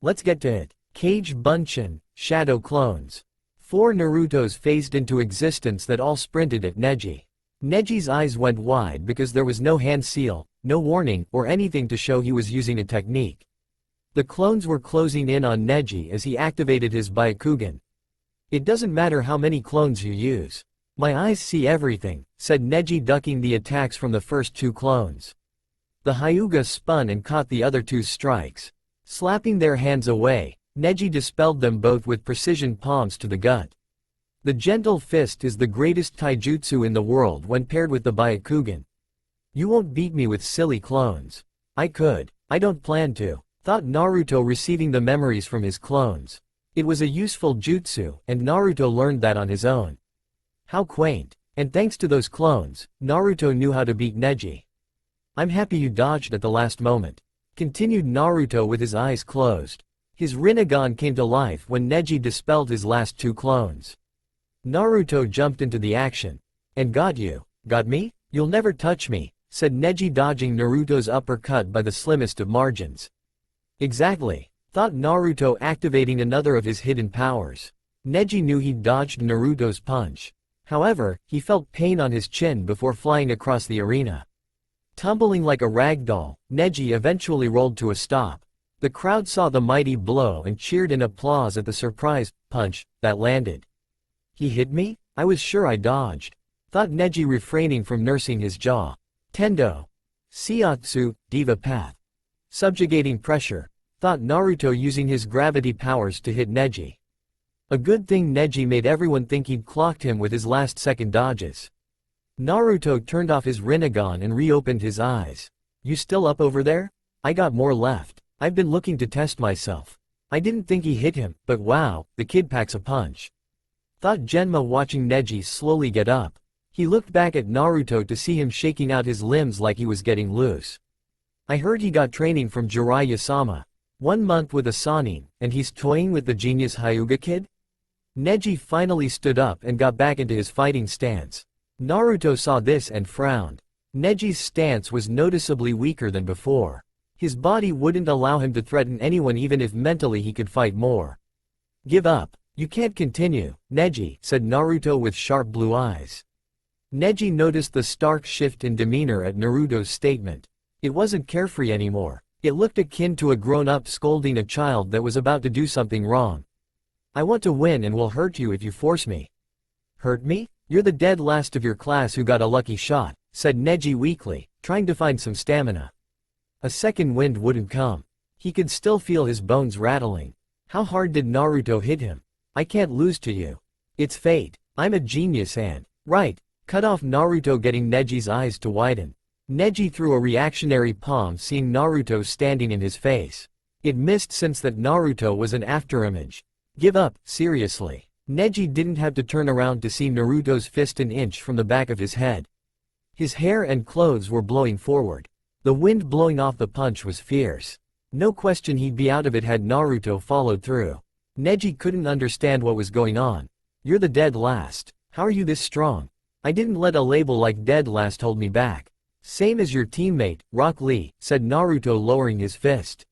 Let's get to it. Kage Bunshin, Shadow Clones. 4 Narutos phased into existence that all sprinted at Neji. Neji's eyes went wide because there was no hand seal, no warning, or anything to show he was using a technique. The clones were closing in on Neji as he activated his Byakugan. "It doesn't matter how many clones you use. My eyes see everything," said Neji, ducking the attacks from the first two clones. The Hyuga spun and caught the other two's strikes. Slapping their hands away, Neji dispelled them both with precision palms to the gut. The gentle fist is the greatest taijutsu in the world when paired with the Byakugan. "You won't beat me with silly clones." "I could. I don't plan to," thought Naruto, receiving the memories from his clones. It was a useful jutsu, and Naruto learned that on his own. How quaint. And thanks to those clones, Naruto knew how to beat Neji. "I'm happy you dodged at the last moment," continued Naruto with his eyes closed. His Rinnegan came to life when Neji dispelled his last two clones. Naruto jumped into the action. "And got you. Got me? You'll never touch me," said Neji, dodging Naruto's uppercut by the slimmest of margins. "Exactly," thought Naruto, activating another of his hidden powers. Neji knew he'd dodged Naruto's punch. However, he felt pain on his chin before flying across the arena. Tumbling like a rag doll, Neji eventually rolled to a stop. The crowd saw the mighty blow and cheered in applause at the surprise punch that landed. "He hit me? I was sure I dodged," thought Neji, refraining from nursing his jaw. Tendo. Seiatsu, Diva Path. Subjugating pressure, thought Naruto, using his gravity powers to hit Neji. A good thing Neji made everyone think he'd clocked him with his last-second dodges. Naruto turned off his Rinnegan and reopened his eyes. "You still up over there? I got more left. I've been looking to test myself." I didn't think he hit him, but wow, the kid packs a punch, thought Genma, watching Neji slowly get up. He looked back at Naruto to see him shaking out his limbs like he was getting loose. "I heard he got training from Jiraiya-sama. 1 month with a Sannin, and he's toying with the genius Hyuga kid?" Neji finally stood up and got back into his fighting stance. Naruto saw this and frowned. Neji's stance was noticeably weaker than before. His body wouldn't allow him to threaten anyone even if mentally he could fight more. "Give up. You can't continue, Neji," said Naruto with sharp blue eyes. Neji noticed the stark shift in demeanor at Naruto's statement. It wasn't carefree anymore. It looked akin to a grown-up scolding a child that was about to do something wrong. "I want to win and will hurt you if you force me." "Hurt me? You're the dead last of your class who got a lucky shot," said Neji weakly, trying to find some stamina. A second wind wouldn't come. He could still feel his bones rattling. How hard did Naruto hit him? "I can't lose to you. It's fate. I'm a genius and..." "Right," cut off Naruto, getting Neji's eyes to widen. Neji threw a reactionary palm, seeing Naruto standing in his face. It missed, since that Naruto was an afterimage. "Give up, seriously." Neji didn't have to turn around to see Naruto's fist an inch from the back of his head. His hair and clothes were blowing forward. The wind blowing off the punch was fierce. No question he'd be out of it had Naruto followed through. Neji couldn't understand what was going on. "You're the dead last. How are you this strong?" "I didn't let a label like dead last hold me back." "Same as your teammate, Rock Lee," said Naruto, lowering his fist.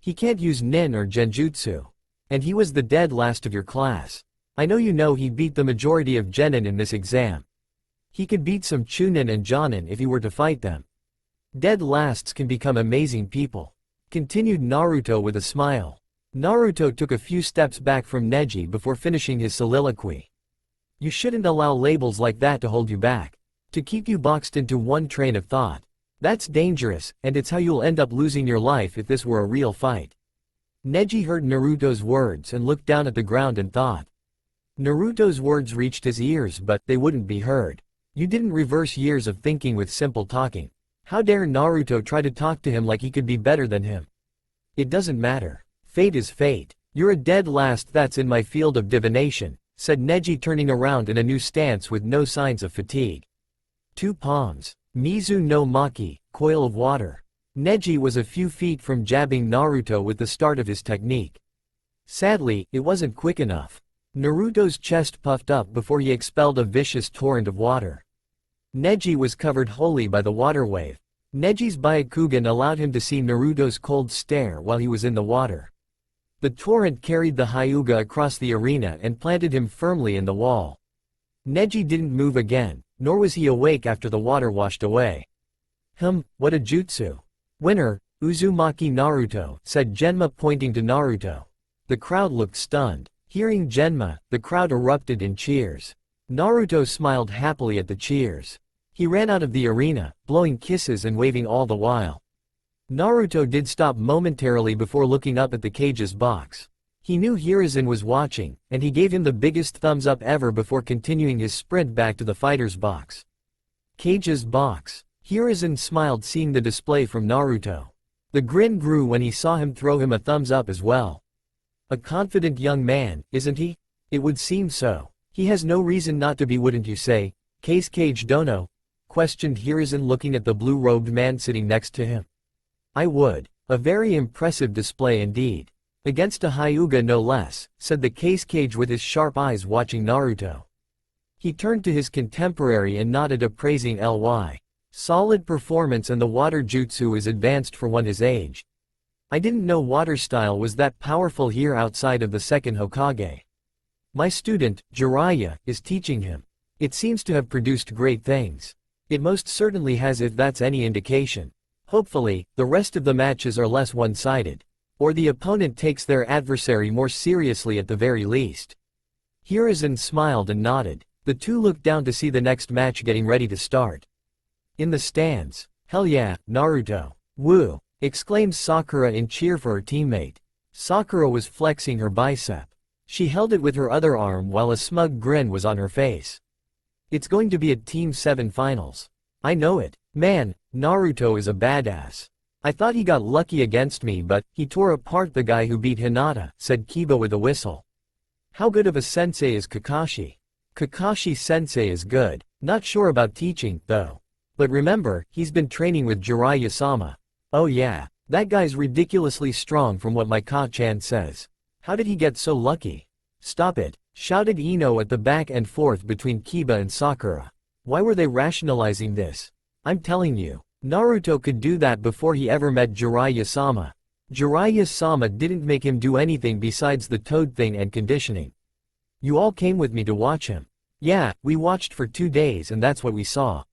"He can't use nin or genjutsu. And he was the dead last of your class. I know you know he beat the majority of genin in this exam. He could beat some chunin and jonin if he were to fight them. Dead lasts can become amazing people," continued Naruto with a smile. Naruto took a few steps back from Neji before finishing his soliloquy. "You shouldn't allow labels like that to hold you back. To keep you boxed into one train of thought. That's dangerous, and it's how you'll end up losing your life if this were a real fight." Neji heard Naruto's words and looked down at the ground and thought. Naruto's words reached his ears, but they wouldn't be heard. You didn't reverse years of thinking with simple talking. How dare Naruto try to talk to him like he could be better than him? "It doesn't matter. Fate is fate. You're a dead last that's in my field of divination," said Neji, turning around in a new stance with no signs of fatigue. 2 palms. Mizu no Maki, coil of water. Neji was a few feet from jabbing Naruto with the start of his technique. Sadly, it wasn't quick enough. Naruto's chest puffed up before he expelled a vicious torrent of water. Neji was covered wholly by the water wave. Neji's Byakugan allowed him to see Naruto's cold stare while he was in the water. The torrent carried the Hyuga across the arena and planted him firmly in the wall. Neji didn't move again, nor was he awake after the water washed away. What a jutsu. Winner, Uzumaki Naruto, said Genma pointing to Naruto. The crowd looked stunned. Hearing Genma, the crowd erupted in cheers. Naruto smiled happily at the cheers. He ran out of the arena, blowing kisses and waving all the while. Naruto did stop momentarily before looking up at the cage's box. He knew Hiruzen was watching, and he gave him the biggest thumbs up ever before continuing his sprint back to the fighter's box. Cage's box. Hiruzen smiled seeing the display from Naruto. The grin grew when he saw him throw him a thumbs up as well. A confident young man, isn't he? It would seem so. He has no reason not to be, wouldn't you say? Case Cage Dono? Questioned Hiruzen looking at the blue-robed man sitting next to him. I would. A very impressive display indeed. Against a Hyuga no less, said the Case Cage with his sharp eyes watching Naruto. He turned to his contemporary and nodded appraising Ly. Solid performance, and the water jutsu is advanced for one his age. I didn't know water style was that powerful here outside of the second Hokage. My student, Jiraiya, is teaching him. It seems to have produced great things. It most certainly has, if that's any indication. Hopefully, the rest of the matches are less one-sided. Or the opponent takes their adversary more seriously at the very least. Hiruzen smiled and nodded. The two looked down to see the next match getting ready to start. In the stands. Hell yeah, Naruto. Woo! Exclaimed Sakura in cheer for her teammate. Sakura was flexing her bicep. She held it with her other arm while a smug grin was on her face. It's going to be a Team 7 finals. I know it. Man, Naruto is a badass. I thought he got lucky against me, but he tore apart the guy who beat Hinata, said Kiba with a whistle. How good of a sensei is Kakashi? Kakashi sensei is good. Not sure about teaching, though. But remember, he's been training with Jiraiya-sama. Oh yeah, that guy's ridiculously strong from what my Ka-chan says. How did he get so lucky? Stop it, shouted Ino at the back and forth between Kiba and Sakura. Why were they rationalizing this? I'm telling you, Naruto could do that before he ever met Jiraiya-sama. Jiraiya-sama didn't make him do anything besides the toad thing and conditioning. You all came with me to watch him. Yeah, we watched for 2 days and that's what we saw.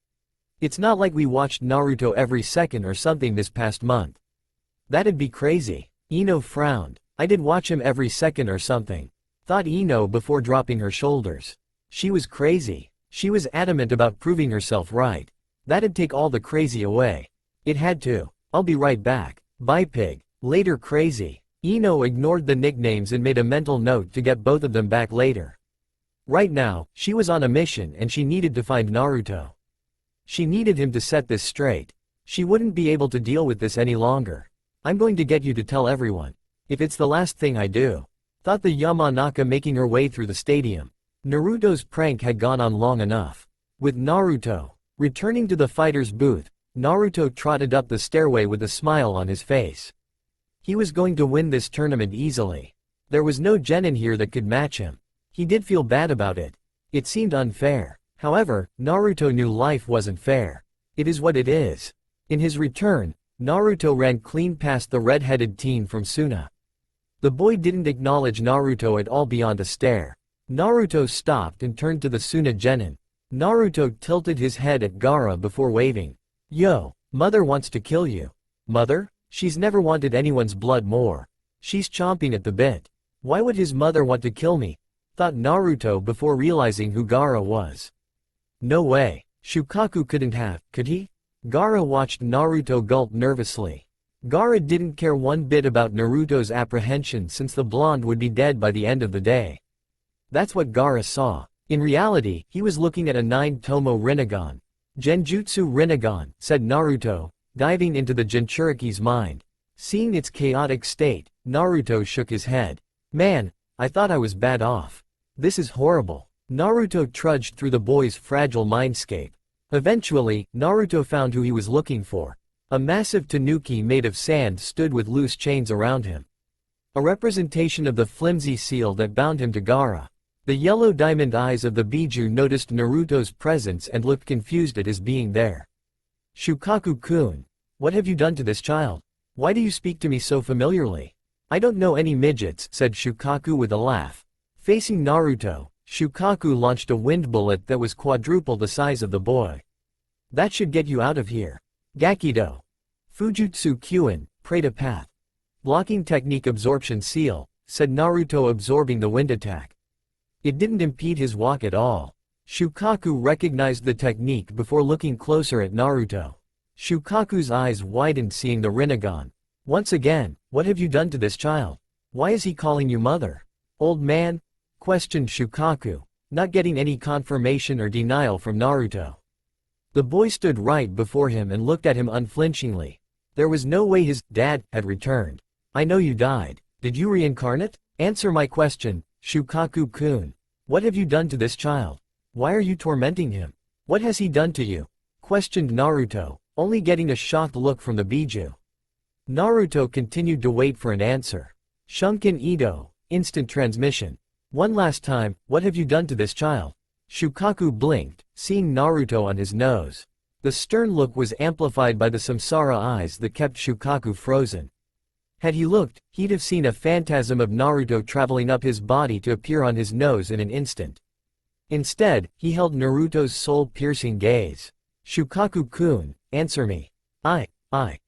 It's not like we watched Naruto every second or something this past month. That'd be crazy. Ino frowned. I did watch him every second or something. Thought Ino before dropping her shoulders. She was crazy. She was adamant about proving herself right. That'd take all the crazy away. It had to. I'll be right back. Bye pig. Later crazy. Ino ignored the nicknames and made a mental note to get both of them back later. Right now, she was on a mission and she needed to find Naruto. She needed him to set this straight. She wouldn't be able to deal with this any longer. I'm going to get you to tell everyone. If it's the last thing I do. Thought the Yamanaka making her way through the stadium. Naruto's prank had gone on long enough. With Naruto returning to the fighter's booth, Naruto trotted up the stairway with a smile on his face. He was going to win this tournament easily. There was no genin here that could match him. He did feel bad about it. It seemed unfair. However, Naruto knew life wasn't fair. It is what it is. In his return, Naruto ran clean past the red-headed teen from Suna. The boy didn't acknowledge Naruto at all beyond a stare. Naruto stopped and turned to the Suna genin. Naruto tilted his head at Gaara before waving. Yo, mother wants to kill you. Mother? She's never wanted anyone's blood more. She's chomping at the bit. Why would his mother want to kill me? Thought Naruto before realizing who Gaara was. No way. Shukaku couldn't have, could he? Gaara watched Naruto gulp nervously. Gaara didn't care one bit about Naruto's apprehension since the blonde would be dead by the end of the day. That's what Gaara saw. In reality, he was looking at a 9-tomo Rinnegan. Genjutsu Rinnegan, said Naruto, diving into the Jinchuriki's mind. Seeing its chaotic state, Naruto shook his head. Man, I thought I was bad off. This is horrible. Naruto trudged through the boy's fragile mindscape. Eventually, Naruto found who he was looking for. A massive tanuki made of sand stood with loose chains around him. A representation of the flimsy seal that bound him to Gaara. The yellow diamond eyes of the Biju noticed Naruto's presence and looked confused at his being there. Shukaku-kun, what have you done to this child? Why do you speak to me so familiarly? I don't know any midgets, said Shukaku with a laugh. Facing Naruto, Shukaku launched a wind bullet that was quadruple the size of the boy. That should get you out of here. Gakido. Fujutsu Kyuin, Preta Path. Blocking technique absorption seal, said Naruto, absorbing the wind attack. It didn't impede his walk at all. Shukaku recognized the technique before looking closer at Naruto. Shukaku's eyes widened, seeing the Rinnegan. Once again, what have you done to this child? Why is he calling you mother? Old man? Questioned Shukaku, not getting any confirmation or denial from Naruto. The boy stood right before him and looked at him unflinchingly. There was no way his dad had returned. I know you died. Did you reincarnate? Answer my question, Shukaku-kun. What have you done to this child? Why are you tormenting him? What has he done to you? Questioned Naruto, only getting a shocked look from the Biju. Naruto continued to wait for an answer. Shunkin Ito, instant transmission. One last time, what have you done to this child? Shukaku blinked, seeing Naruto on his nose. The stern look was amplified by the samsara eyes that kept Shukaku frozen. Had he looked, he'd have seen a phantasm of Naruto traveling up his body to appear on his nose in an instant. Instead, he held Naruto's soul-piercing gaze. Shukaku-kun, answer me. I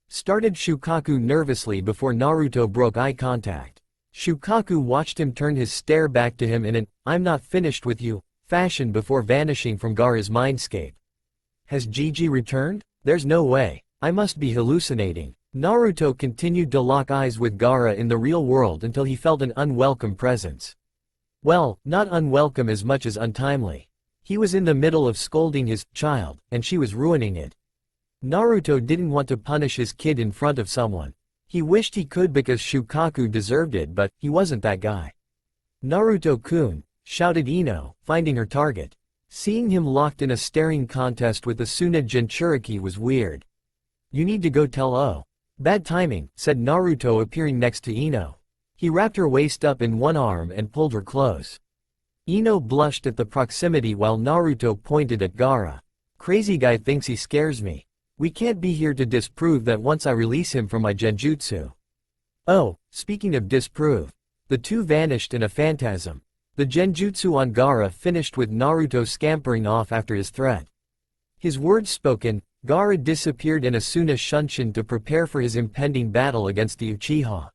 started Shukaku nervously before Naruto broke eye contact. Shukaku watched him turn his stare back to him in an "I'm not finished with you" fashion before vanishing from Gaara's mindscape. Has Gigi returned? There's no way. I must be hallucinating. Naruto continued to lock eyes with Gaara in the real world until he felt an unwelcome presence. Well, not unwelcome as much as untimely. He was in the middle of scolding his child, and she was ruining it. Naruto didn't want to punish his kid in front of someone. He wished he could because Shukaku deserved it, but he wasn't that guy. Naruto-kun, shouted Ino, finding her target. Seeing him locked in a staring contest with the Tsunade Jinchuriki was weird. You need to go tell O. Bad timing, said Naruto, appearing next to Ino. He wrapped her waist up in one arm and pulled her close. Ino blushed at the proximity while Naruto pointed at Gaara. Crazy guy thinks he scares me. We can't be here to disprove that once I release him from my genjutsu. Oh, speaking of disprove. The two vanished in a phantasm. The genjutsu on Gaara finished with Naruto scampering off after his threat. His words spoken, Gaara disappeared in Asuna Shunshin to prepare for his impending battle against the Uchiha.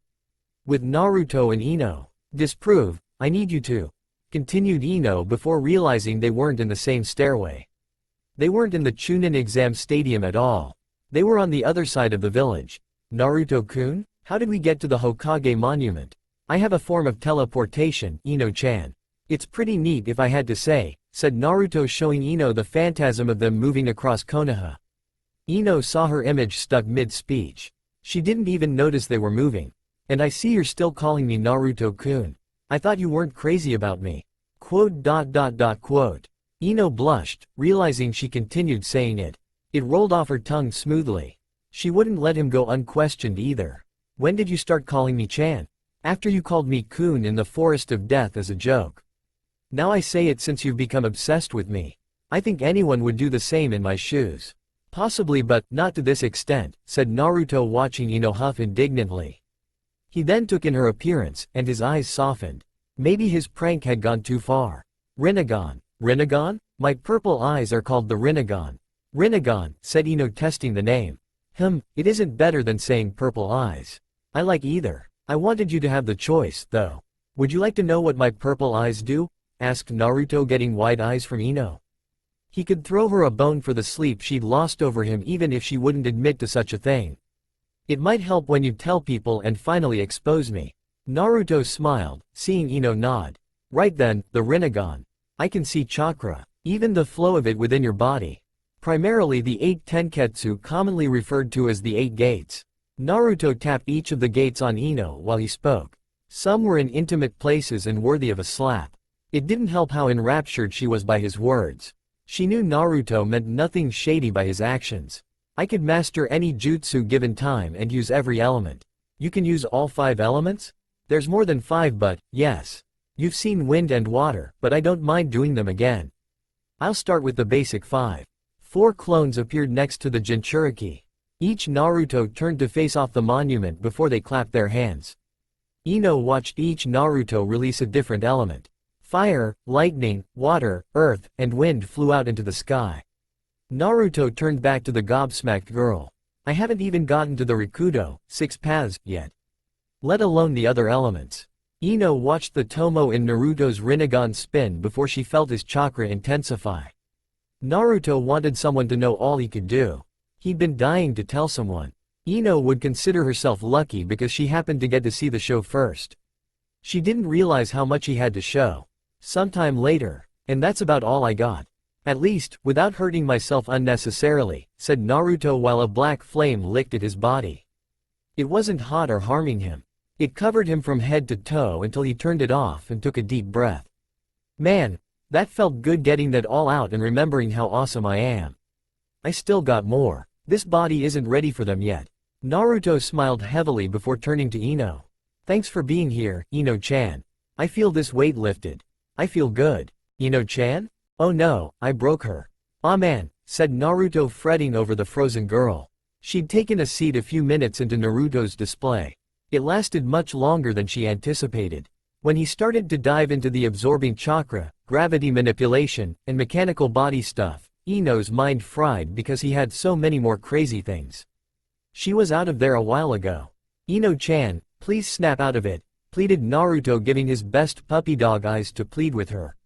With Naruto and Ino. Disprove, I need you to. Continued Ino before realizing they weren't in the same stairway. They weren't in the Chunin exam stadium at all. They were on the other side of the village. Naruto-kun, how did we get to the Hokage monument? I have a form of teleportation, Ino-chan. It's pretty neat if I had to say, said Naruto, showing Ino the phantasm of them moving across Konoha. Ino saw her image stuck mid-speech. She didn't even notice they were moving. And I see you're still calling me Naruto-kun. I thought you weren't crazy about me. Quote. Ino blushed, realizing she continued saying it. It rolled off her tongue smoothly. She wouldn't let him go unquestioned either. When did you start calling me Chan? After you called me Kun in the Forest of Death as a joke. Now I say it since you've become obsessed with me. I think anyone would do the same in my shoes. Possibly, but not to this extent, said Naruto, watching Ino huff indignantly. He then took in her appearance, and his eyes softened. Maybe his prank had gone too far. Rinnegan. Rinnegan? My purple eyes are called the Rinnegan. Rinnegan, said Ino, testing the name. It isn't better than saying purple eyes. I like either. I wanted you to have the choice, though. Would you like to know what my purple eyes do? Asked Naruto, getting wide eyes from Ino. He could throw her a bone for the sleep she'd lost over him, even if she wouldn't admit to such a thing. It might help when you tell people and finally expose me. Naruto smiled, seeing Ino nod. Right then, the Rinnegan. I can see chakra, even the flow of it within your body. Primarily the 8 tenketsu, commonly referred to as the 8 gates. Naruto tapped each of the gates on Ino while he spoke. Some were in intimate places and worthy of a slap. It didn't help how enraptured she was by his words. She knew Naruto meant nothing shady by his actions. I could master any jutsu given time and use every element. You can use all 5 elements? There's more than 5, but, yes. You've seen wind and water, but I don't mind doing them again. I'll start with the basic 5. 4 clones appeared next to the Jinchuriki. Each Naruto turned to face off the monument before they clapped their hands. Ino watched each Naruto release a different element. Fire, lightning, water, earth, and wind flew out into the sky. Naruto turned back to the gobsmacked girl. I haven't even gotten to the Rikudo, 6 paths, yet. Let alone the other elements. Ino watched the Tomo in Naruto's Rinnegan spin before she felt his chakra intensify. Naruto wanted someone to know all he could do. He'd been dying to tell someone. Ino would consider herself lucky because she happened to get to see the show first. She didn't realize how much he had to show. Sometime later. And that's about all I got. At least, without hurting myself unnecessarily, said Naruto while a black flame licked at his body. It wasn't hot or harming him. It covered him from head to toe until he turned it off and took a deep breath. Man, that felt good, getting that all out and remembering how awesome I am. I still got more. This body isn't ready for them yet. Naruto smiled heavily before turning to Ino. Thanks for being here, Ino-chan. I feel this weight lifted. I feel good. Ino-chan? Oh no, I broke her. Aw man, said Naruto, fretting over the frozen girl. She'd taken a seat a few minutes into Naruto's display. It lasted much longer than she anticipated. When he started to dive into the absorbing chakra, gravity manipulation, and mechanical body stuff, Ino's mind fried because he had so many more crazy things. She was out of there a while ago. Ino-chan, please snap out of it, pleaded Naruto, giving his best puppy dog eyes to plead with her.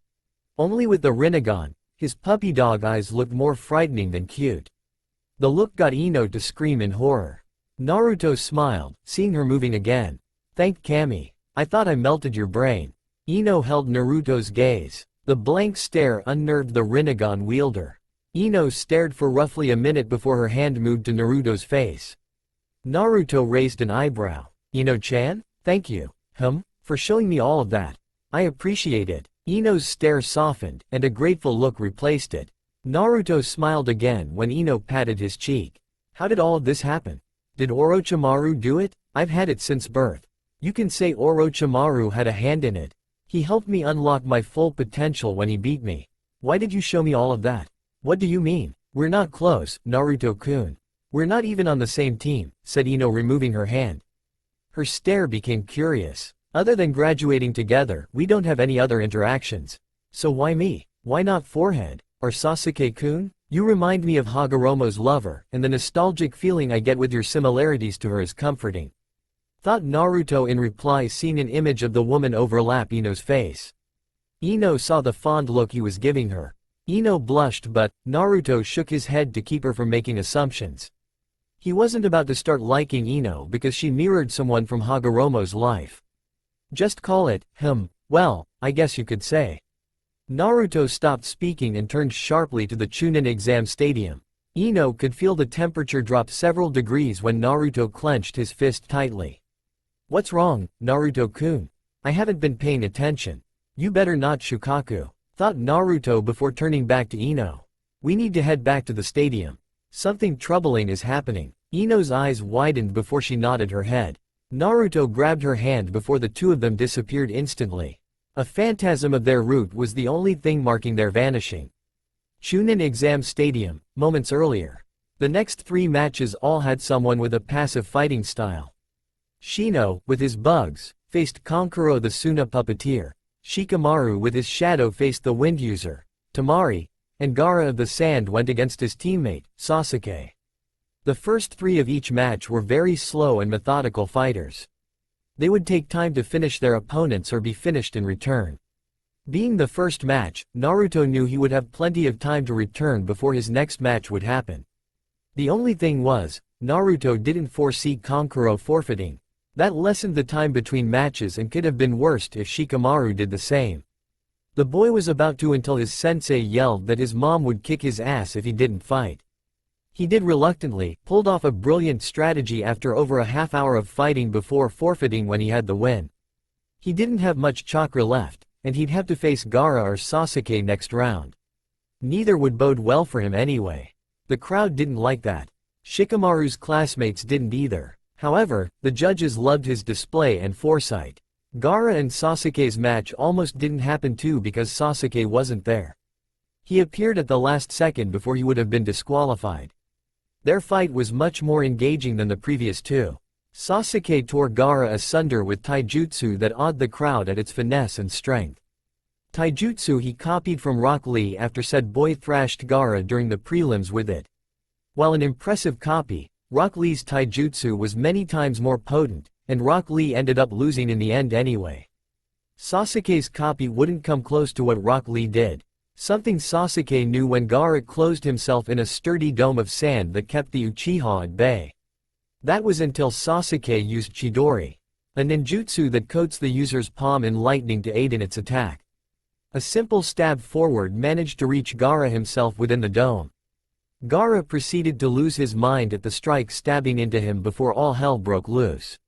Only with the Rinnegan, his puppy dog eyes looked more frightening than cute. The look got Ino to scream in horror. Naruto smiled, seeing her moving again. Thank Kami. I thought I melted your brain. Ino held Naruto's gaze. The blank stare unnerved the Rinnegan wielder. Ino stared for roughly a minute before her hand moved to Naruto's face. Naruto raised an eyebrow. Ino-chan? Thank you. For showing me all of that. I appreciate it. Ino's stare softened, and a grateful look replaced it. Naruto smiled again when Ino patted his cheek. How did all of this happen? Did Orochimaru do it? I've had it since birth. You can say Orochimaru had a hand in it. He helped me unlock my full potential when he beat me. Why did you show me all of that? What do you mean? We're not close, Naruto-kun. We're not even on the same team, said Ino, removing her hand. Her stare became curious. Other than graduating together, we don't have any other interactions. So why me? Why not Forehead? Or Sasuke-kun? You remind me of Hagoromo's lover, and the nostalgic feeling I get with your similarities to her is comforting. Thought Naruto in reply, seeing an image of the woman overlap Ino's face. Ino saw the fond look he was giving her. Ino blushed, but Naruto shook his head to keep her from making assumptions. He wasn't about to start liking Ino because she mirrored someone from Hagoromo's life. Just call it, well, I guess you could say. Naruto stopped speaking and turned sharply to the Chunin exam stadium. Ino could feel the temperature drop several degrees when Naruto clenched his fist tightly. What's wrong, Naruto-kun? I haven't been paying attention. You better not, Shukaku, thought Naruto before turning back to Ino. We need to head back to the stadium. Something troubling is happening. Ino's eyes widened before she nodded her head. Naruto grabbed her hand before the two of them disappeared instantly. A phantasm of their route was the only thing marking their vanishing. Chunin exam stadium, moments earlier. The next 3 matches all had someone with a passive fighting style. Shino, with his bugs, faced Kankuro the Suna puppeteer. Shikamaru with his shadow faced the wind user, Temari, and Gaara of the sand went against his teammate, Sasuke. The first 3 of each match were very slow and methodical fighters. They would take time to finish their opponents or be finished in return. Being the first match, Naruto knew he would have plenty of time to return before his next match would happen. The only thing was, Naruto didn't foresee Kankuro forfeiting. That lessened the time between matches and could have been worse if Shikamaru did the same. The boy was about to until his sensei yelled that his mom would kick his ass if he didn't fight. He did reluctantly, pulled off a brilliant strategy after over a half hour of fighting before forfeiting when he had the win. He didn't have much chakra left, and he'd have to face Gaara or Sasuke next round. Neither would bode well for him anyway. The crowd didn't like that. Shikamaru's classmates didn't either. However, the judges loved his display and foresight. Gaara and Sasuke's match almost didn't happen too because Sasuke wasn't there. He appeared at the last second before he would have been disqualified. Their fight was much more engaging than the previous 2. Sasuke tore Gaara asunder with taijutsu that awed the crowd at its finesse and strength. Taijutsu he copied from Rock Lee after said boy thrashed Gaara during the prelims with it. While an impressive copy, Rock Lee's taijutsu was many times more potent, and Rock Lee ended up losing in the end anyway. Sasuke's copy wouldn't come close to what Rock Lee did. Something Sasuke knew when Gaara closed himself in a sturdy dome of sand that kept the Uchiha at bay. That was until Sasuke used Chidori, a ninjutsu that coats the user's palm in lightning to aid in its attack. A simple stab forward managed to reach Gaara himself within the dome. Gaara proceeded to lose his mind at the strike stabbing into him before all hell broke loose.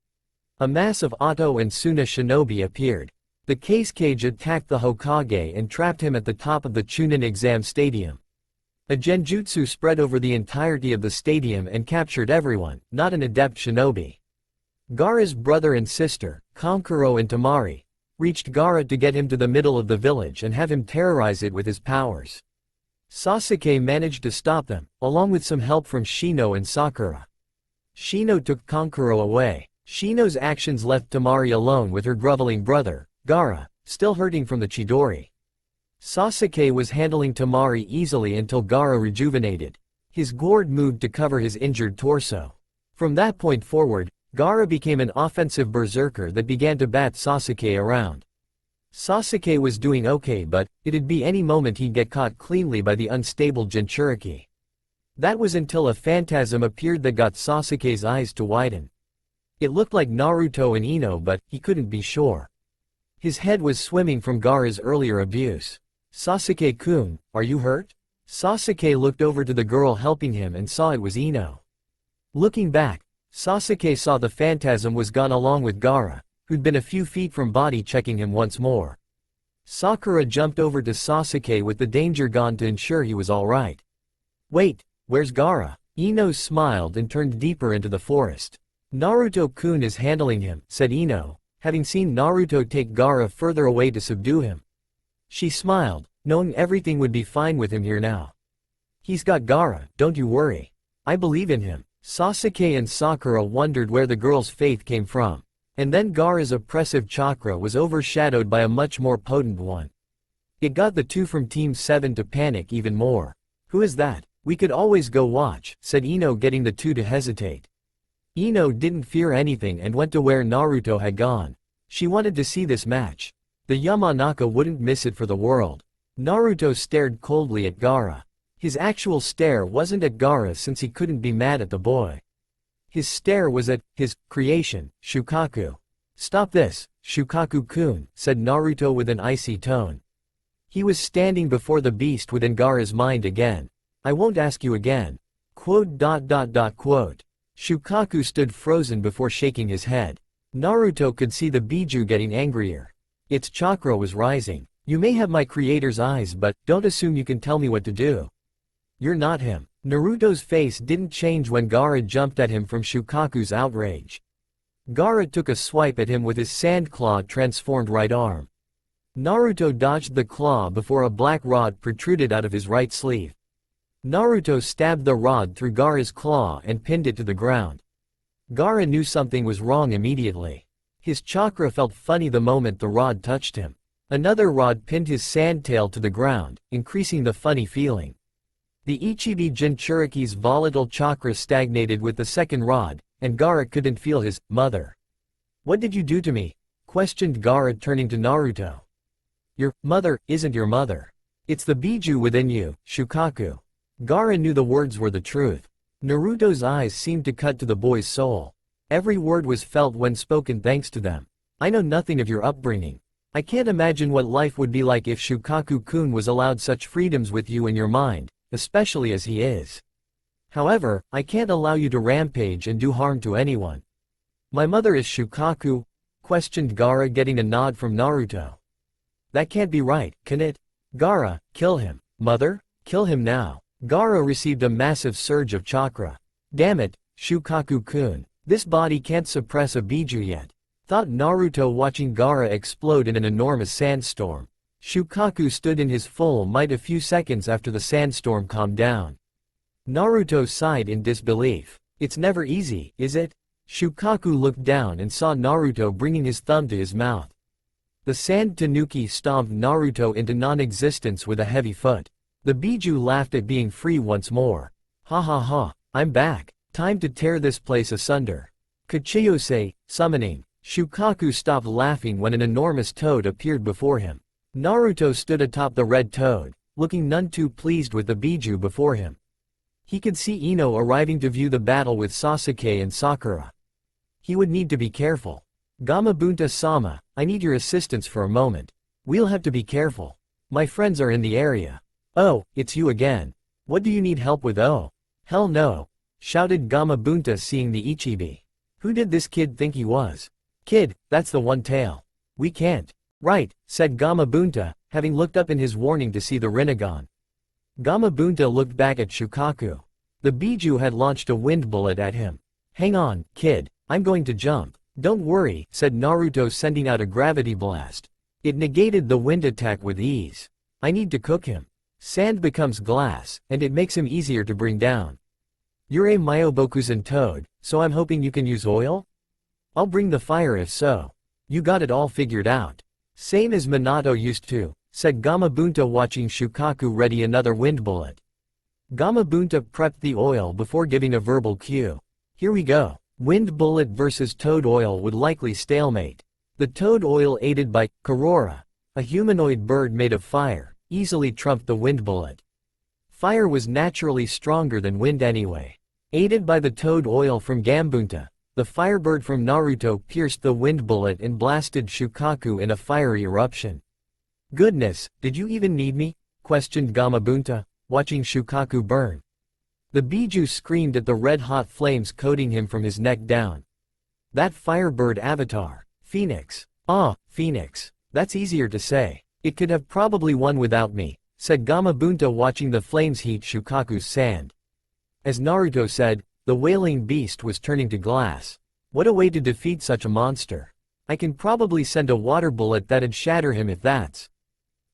A mass of Oto and Suna shinobi appeared. The cage attacked the Hokage and trapped him at the top of the Chunin exam stadium. A genjutsu spread over the entirety of the stadium and captured everyone, not an adept shinobi. Gaara's brother and sister, Kankuro and Temari, reached Gaara to get him to the middle of the village and have him terrorize it with his powers. Sasuke managed to stop them, along with some help from Shino and Sakura. Shino took Kankuro away. Shino's actions left Temari alone with her groveling brother, Gaara, still hurting from the Chidori. Sasuke was handling Temari easily until Gaara rejuvenated. His gourd moved to cover his injured torso. From that point forward, Gaara became an offensive berserker that began to bat Sasuke around. Sasuke was doing okay, but it'd be any moment he'd get caught cleanly by the unstable Jinchuriki. That was until a phantasm appeared that got Sasuke's eyes to widen. It looked like Naruto and Ino, but he couldn't be sure. His head was swimming from Gaara's earlier abuse. "Sasuke-kun, are you hurt?" Sasuke looked over to the girl helping him and saw it was Ino. Looking back, Sasuke saw the phantasm was gone along with Gaara, who'd been a few feet from body checking him once more. Sakura jumped over to Sasuke with the danger gone to ensure he was alright. "Wait, where's Gaara?" Ino smiled and turned deeper into the forest. "Naruto-kun is handling him," said Ino, having seen Naruto take Gaara further away to subdue him. She smiled, knowing everything would be fine with him here now. "He's got Gaara, don't you worry. I believe in him." Sasuke and Sakura wondered where the girl's faith came from. And then Gaara's oppressive chakra was overshadowed by a much more potent one. It got the two from Team 7 to panic even more. "Who is that? We could always go watch," said Ino, getting the two to hesitate. Ino didn't fear anything and went to where Naruto had gone. She wanted to see this match. The Yamanaka wouldn't miss it for the world. Naruto stared coldly at Gaara. His actual stare wasn't at Gaara since he couldn't be mad at the boy. His stare was at his creation, Shukaku. "Stop this, Shukaku-kun," said Naruto with an icy tone. He was standing before the beast within Gaara's mind again. "I won't ask you again." Shukaku stood frozen before shaking his head. Naruto could see the Biju getting angrier. Its chakra was rising. "You may have my creator's eyes, but don't assume you can tell me what to do. You're not him." Naruto's face didn't change when Gaara jumped at him from Shukaku's outrage. Gaara took a swipe at him with his sand claw transformed right arm. Naruto dodged the claw before a black rod protruded out of his right sleeve. Naruto stabbed the rod through Gaara's claw and pinned it to the ground. Gaara knew something was wrong immediately. His chakra felt funny the moment the rod touched him. Another rod pinned his sand tail to the ground, increasing the funny feeling. The Ichibi Jinchuriki's volatile chakra stagnated with the second rod, and Gaara couldn't feel his mother. "What did you do to me?" questioned Gaara, turning to Naruto. "Your mother isn't your mother. It's the Biju within you, Shukaku." Gaara knew the words were the truth. Naruto's eyes seemed to cut to the boy's soul. Every word was felt when spoken thanks to them. "I know nothing of your upbringing. I can't imagine what life would be like if Shukaku-kun was allowed such freedoms with you in your mind, especially as he is. However, I can't allow you to rampage and do harm to anyone." "My mother is Shukaku?" questioned Gaara, getting a nod from Naruto. "That can't be right, can it? Gaara, kill him." "Mother? Kill him now." Gaara received a massive surge of chakra. "Damn it, Shukaku-kun. This body can't suppress a Biju yet," thought Naruto, watching Gaara explode in an enormous sandstorm. Shukaku stood in his full might a few seconds after the sandstorm calmed down. Naruto sighed in disbelief. "It's never easy, is it?" Shukaku looked down and saw Naruto bringing his thumb to his mouth. The sand tanuki stomped Naruto into non-existence with a heavy foot. The Biju laughed at being free once more. Ha ha ha, I'm back. Time to tear this place asunder. Kachiyose, summoning. Shukaku stopped laughing when an enormous toad appeared before him. Naruto stood atop the red toad, looking none too pleased with the Biju before him. He could see Ino arriving to view the battle with Sasuke and Sakura. He would need to be careful. Gamabunta-sama, I need your assistance for a moment. We'll have to be careful. My friends are in the area. Oh, it's you again. What do you need help with? Oh. Hell no, shouted Gamabunta, seeing the Ichibi. Who did this kid think he was? Kid, that's the one tail. We can't. Right, said Gamabunta, having looked up in his warning to see the Rinnegan. Gamabunta looked back at Shukaku. The Biju had launched a wind bullet at him. Hang on, kid, I'm going to jump. Don't worry, said Naruto, sending out a gravity blast. It negated the wind attack with ease. I need to cook him. Sand becomes glass, and it makes him easier to bring down. You're a Myobokuzen toad, so I'm hoping you can use oil? I'll bring the fire if so. You got it all figured out. Same as Minato used to, said Gamabunta, watching Shukaku ready another wind bullet. Gamabunta prepped the oil before giving a verbal cue. Here we go. Wind bullet versus toad oil would likely stalemate. The toad oil, aided by Korora, a humanoid bird made of fire, easily trumped the wind bullet. Fire was naturally stronger than wind anyway. Aided by the toad oil from Gambunta, the firebird from Naruto pierced the wind bullet and blasted Shukaku in a fiery eruption. Goodness, did you even need me? Questioned Gamabunta, watching Shukaku burn. The Biju screamed at the red-hot flames coating him from his neck down. That firebird avatar. Phoenix. Ah, Phoenix. That's easier to say. It could have probably won without me, said Gamabunta, watching the flames heat Shukaku's sand. As Naruto said, the wailing beast was turning to glass. What a way to defeat such a monster. I can probably send a water bullet that'd shatter him if that's.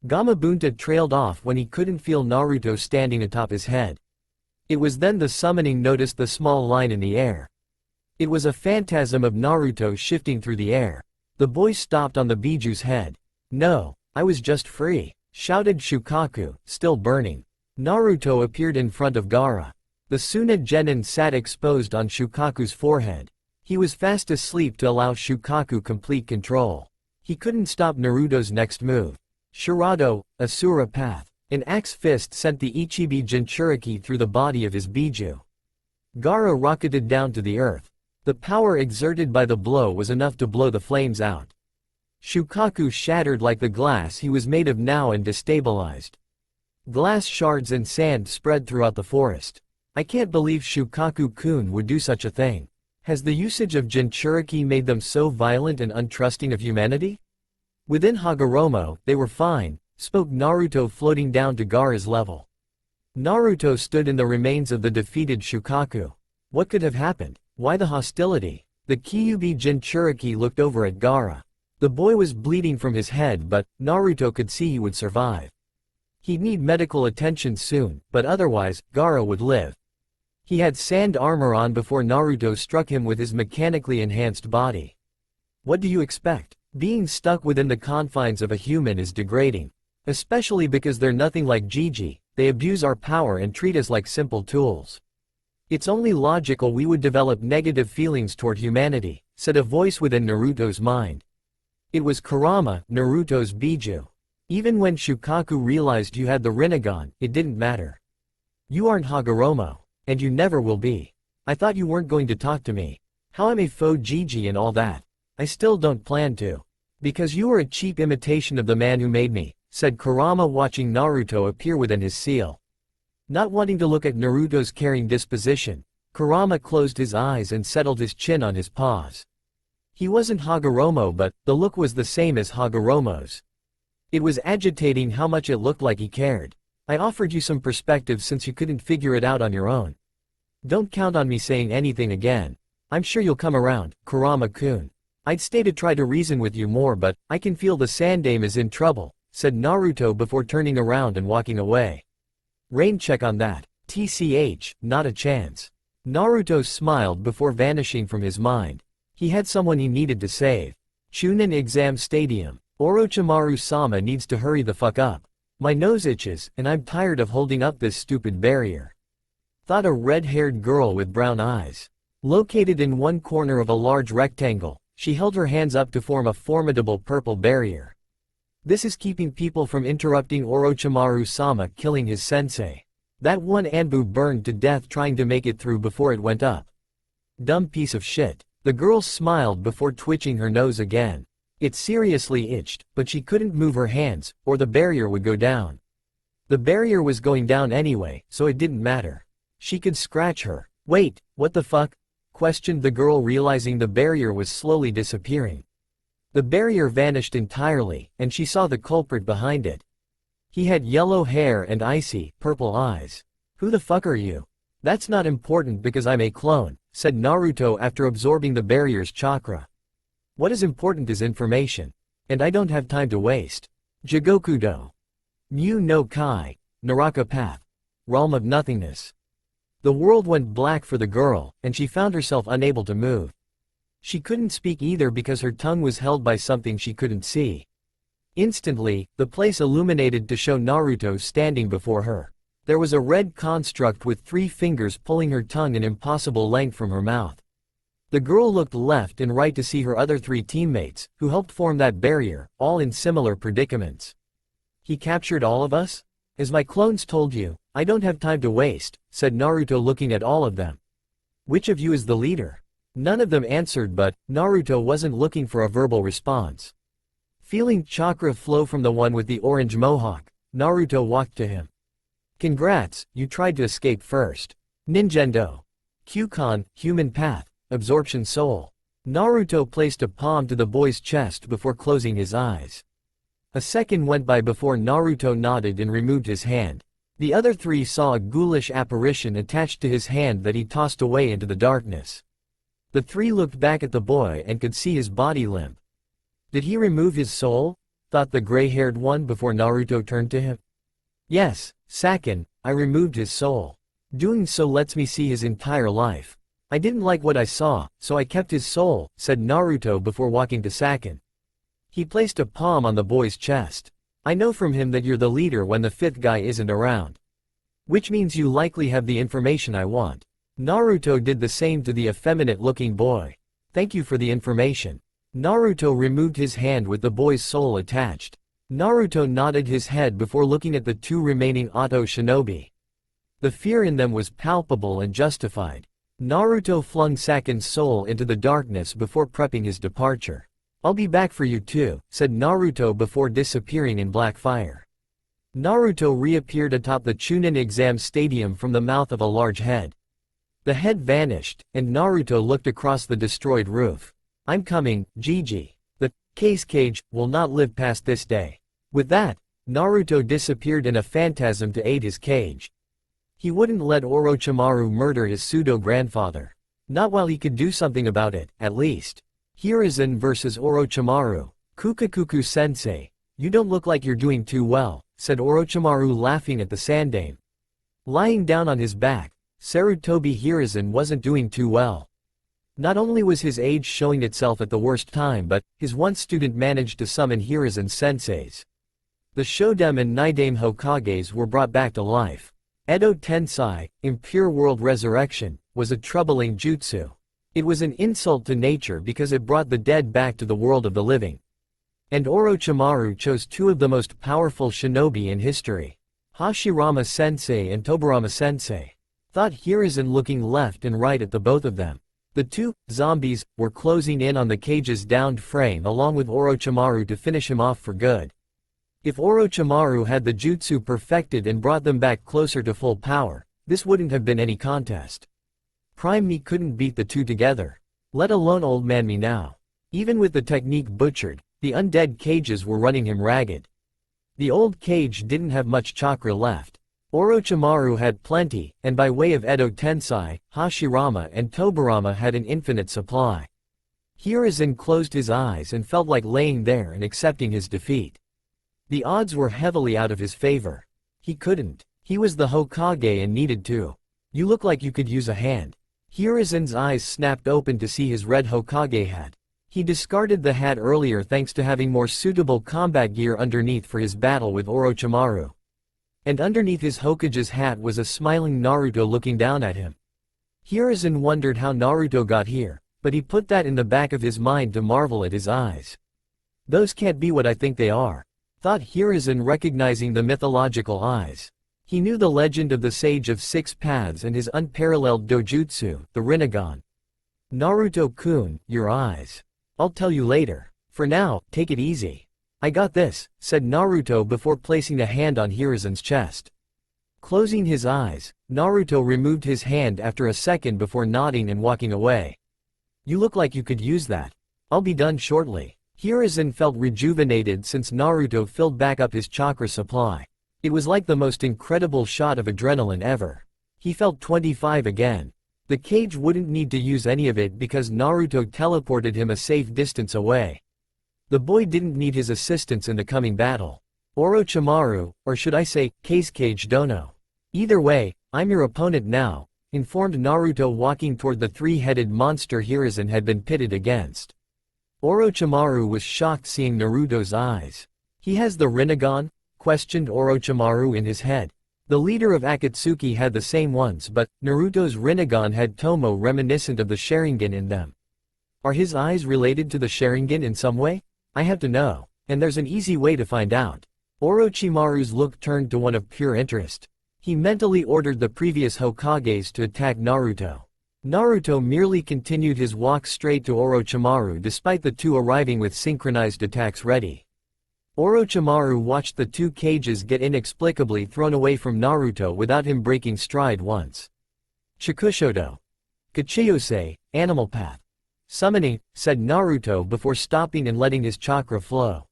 Gamabunta trailed off when he couldn't feel Naruto standing atop his head. It was then the summoning noticed the small line in the air. It was a phantasm of Naruto shifting through the air. The boy stopped on the Biju's head. No, I was just free, shouted Shukaku, still burning. Naruto appeared in front of Gaara. The Tsunade genin sat exposed on Shukaku's forehead. He was fast asleep to allow Shukaku complete control. He couldn't stop Naruto's next move. Shirado, Asura Path. An axe fist sent the Ichibi Jinchuriki through the body of his Biju. Gaara rocketed down to the earth. The power exerted by the blow was enough to blow the flames out. Shukaku shattered like the glass he was made of now and destabilized. Glass shards and sand spread throughout the forest. I can't believe Shukaku-kun would do such a thing. Has the usage of Jinchuriki made them so violent and untrusting of humanity? Within Hagoromo, they were fine, spoke Naruto, floating down to Gaara's level. Naruto stood in the remains of the defeated Shukaku. What could have happened? Why the hostility? The Kyuubi Jinchuriki looked over at Gaara. The boy was bleeding from his head, but Naruto could see he would survive. He'd need medical attention soon, but otherwise, Gaara would live. He had sand armor on before Naruto struck him with his mechanically enhanced body. What do you expect? Being stuck within the confines of a human is degrading. Especially because they're nothing like Gigi, they abuse our power and treat us like simple tools. It's only logical we would develop negative feelings toward humanity, said a voice within Naruto's mind. It was Kurama, Naruto's Biju. Even when Shukaku realized you had the Rinnegan, it didn't matter. You aren't Hagoromo. And you never will be. I thought you weren't going to talk to me. How I'm a faux Gigi and all that. I still don't plan to. Because you are a cheap imitation of the man who made me, said Kurama, watching Naruto appear within his seal. Not wanting to look at Naruto's caring disposition, Kurama closed his eyes and settled his chin on his paws. He wasn't Hagoromo, but the look was the same as Hagoromo's. It was agitating how much it looked like he cared. I offered you some perspective since you couldn't figure it out on your own. Don't count on me saying anything again. I'm sure you'll come around, Kurama-kun. I'd stay to try to reason with you more, but I can feel the Sandaime is in trouble, said Naruto before turning around and walking away. Rain, check on that. TCH, not a chance. Naruto smiled before vanishing from his mind. He had someone he needed to save. Chunin Exam Stadium. Orochimaru-sama needs to hurry the fuck up. My nose itches, and I'm tired of holding up this stupid barrier. Thought a red-haired girl with brown eyes. Located in one corner of a large rectangle, she held her hands up to form a formidable purple barrier. This is keeping people from interrupting Orochimaru-sama killing his sensei. That one Anbu burned to death trying to make it through before it went up. Dumb piece of shit. The girl smiled before twitching her nose again. It seriously itched, but she couldn't move her hands, or the barrier would go down. The barrier was going down anyway, so it didn't matter. She could scratch her. Wait, what the fuck? Questioned the girl, realizing the barrier was slowly disappearing. The barrier vanished entirely, and she saw the culprit behind it. He had yellow hair and icy, purple eyes. Who the fuck are you? That's not important because I'm a clone, said Naruto after absorbing the barrier's chakra. What is important is information. And I don't have time to waste. Jigokudo. Mu no Kai. Naraka Path. Realm of Nothingness. The world went black for the girl, and she found herself unable to move. She couldn't speak either because her tongue was held by something she couldn't see. Instantly, the place illuminated to show Naruto standing before her. There was a red construct with 3 fingers pulling her tongue an impossible length from her mouth. The girl looked left and right to see her other 3 teammates, who helped form that barrier, all in similar predicaments. He captured all of us? As my clones told you, I don't have time to waste, said Naruto looking at all of them. Which of you is the leader? None of them answered, but Naruto wasn't looking for a verbal response. Feeling chakra flow from the one with the orange mohawk, Naruto walked to him. Congrats, you tried to escape first. Ninjendo. Kyukan, human path. Absorption soul. Naruto placed a palm to the boy's chest before closing his eyes. A second went by before Naruto nodded and removed his hand. The other 3 saw a ghoulish apparition attached to his hand that he tossed away into the darkness. The 3 looked back at the boy and could see his body limp. Did he remove his soul? Thought the gray-haired one before Naruto turned to him. Yes, Sakin, I removed his soul. Doing so lets me see his entire life. I didn't like what I saw, so I kept his soul, said Naruto before walking to Sakin. He placed a palm on the boy's chest. I know from him that you're the leader when the 5th guy isn't around. Which means you likely have the information I want. Naruto did the same to the effeminate-looking boy. Thank you for the information. Naruto removed his hand with the boy's soul attached. Naruto nodded his head before looking at the 2 remaining Oto shinobi. The fear in them was palpable and justified. Naruto flung Sakin's soul into the darkness before prepping his departure. I'll be back for you too, said Naruto before disappearing in black fire. Naruto reappeared atop the Chunin exam stadium from the mouth of a large head. The head vanished, and Naruto looked across the destroyed roof. I'm coming, Gigi. The cage will not live past this day. With that, Naruto disappeared in a phantasm to aid his cage. He wouldn't let Orochimaru murder his pseudo-grandfather. Not while he could do something about it, at least. Hiruzen vs Orochimaru. Kukakuku-sensei, you don't look like you're doing too well, said Orochimaru laughing at the Sandaime. Lying down on his back, Sarutobi Hiruzen wasn't doing too well. Not only was his age showing itself at the worst time, but his one student managed to summon Hiruzen's senseis. The Shodaime and Nidaime Hokages were brought back to life. Edo Tensei, Impure World Resurrection, was a troubling jutsu. It was an insult to nature because it brought the dead back to the world of the living. And Orochimaru chose 2 of the most powerful shinobi in history. Hashirama-sensei and Tobirama-sensei. Thought Hiruzen looking left and right at the both of them. The 2 zombies were closing in on the cage's downed frame along with Orochimaru to finish him off for good. If Orochimaru had the jutsu perfected and brought them back closer to full power, this wouldn't have been any contest. Prime Me couldn't beat the 2 together. Let alone Old Man Me now. Even with the technique butchered, the undead cages were running him ragged. The old cage didn't have much chakra left. Orochimaru had plenty, and by way of Edo Tensei, Hashirama and Tobirama had an infinite supply. Hiruzen closed his eyes and felt like laying there and accepting his defeat. The odds were heavily out of his favor. He couldn't. He was the Hokage and needed to. You look like you could use a hand. Hiruzen's eyes snapped open to see his red Hokage hat. He discarded the hat earlier thanks to having more suitable combat gear underneath for his battle with Orochimaru. And underneath his Hokage's hat was a smiling Naruto looking down at him. Hiruzen wondered how Naruto got here, but he put that in the back of his mind to marvel at his eyes. Those can't be what I think they are, thought Hiruzen, recognizing the mythological eyes. He knew the legend of the Sage of Six Paths and his unparalleled dojutsu, the Rinnegan. Naruto-kun, your eyes. I'll tell you later. For now, take it easy. I got this, said Naruto before placing a hand on Hiruzen's chest. Closing his eyes, Naruto removed his hand after a second before nodding and walking away. You look like you could use that. I'll be done shortly. Hiruzen felt rejuvenated since Naruto filled back up his chakra supply. It was like the most incredible shot of adrenaline ever. He felt 25 again. The cage wouldn't need to use any of it because Naruto teleported him a safe distance away. The boy didn't need his assistance in the coming battle. Orochimaru, or should I say, Kazekage Dono. Either way, I'm your opponent now, informed Naruto, walking toward the three-headed monster Hiruzen had been pitted against. Orochimaru was shocked seeing Naruto's eyes. He has the Rinnegan? Questioned Orochimaru in his head. The leader of Akatsuki had the same ones, but Naruto's Rinnegan had tomo reminiscent of the Sharingan in them. Are his eyes related to the Sharingan in some way? I have to know, and there's an easy way to find out. Orochimaru's look turned to one of pure interest. He mentally ordered the previous Hokages to attack Naruto. Naruto merely continued his walk straight to Orochimaru despite the two arriving with synchronized attacks ready. Orochimaru watched the two cages get inexplicably thrown away from Naruto without him breaking stride once. Chikushodo. Kachiyose, Animal Path. Summoning, said Naruto before stopping and letting his chakra flow.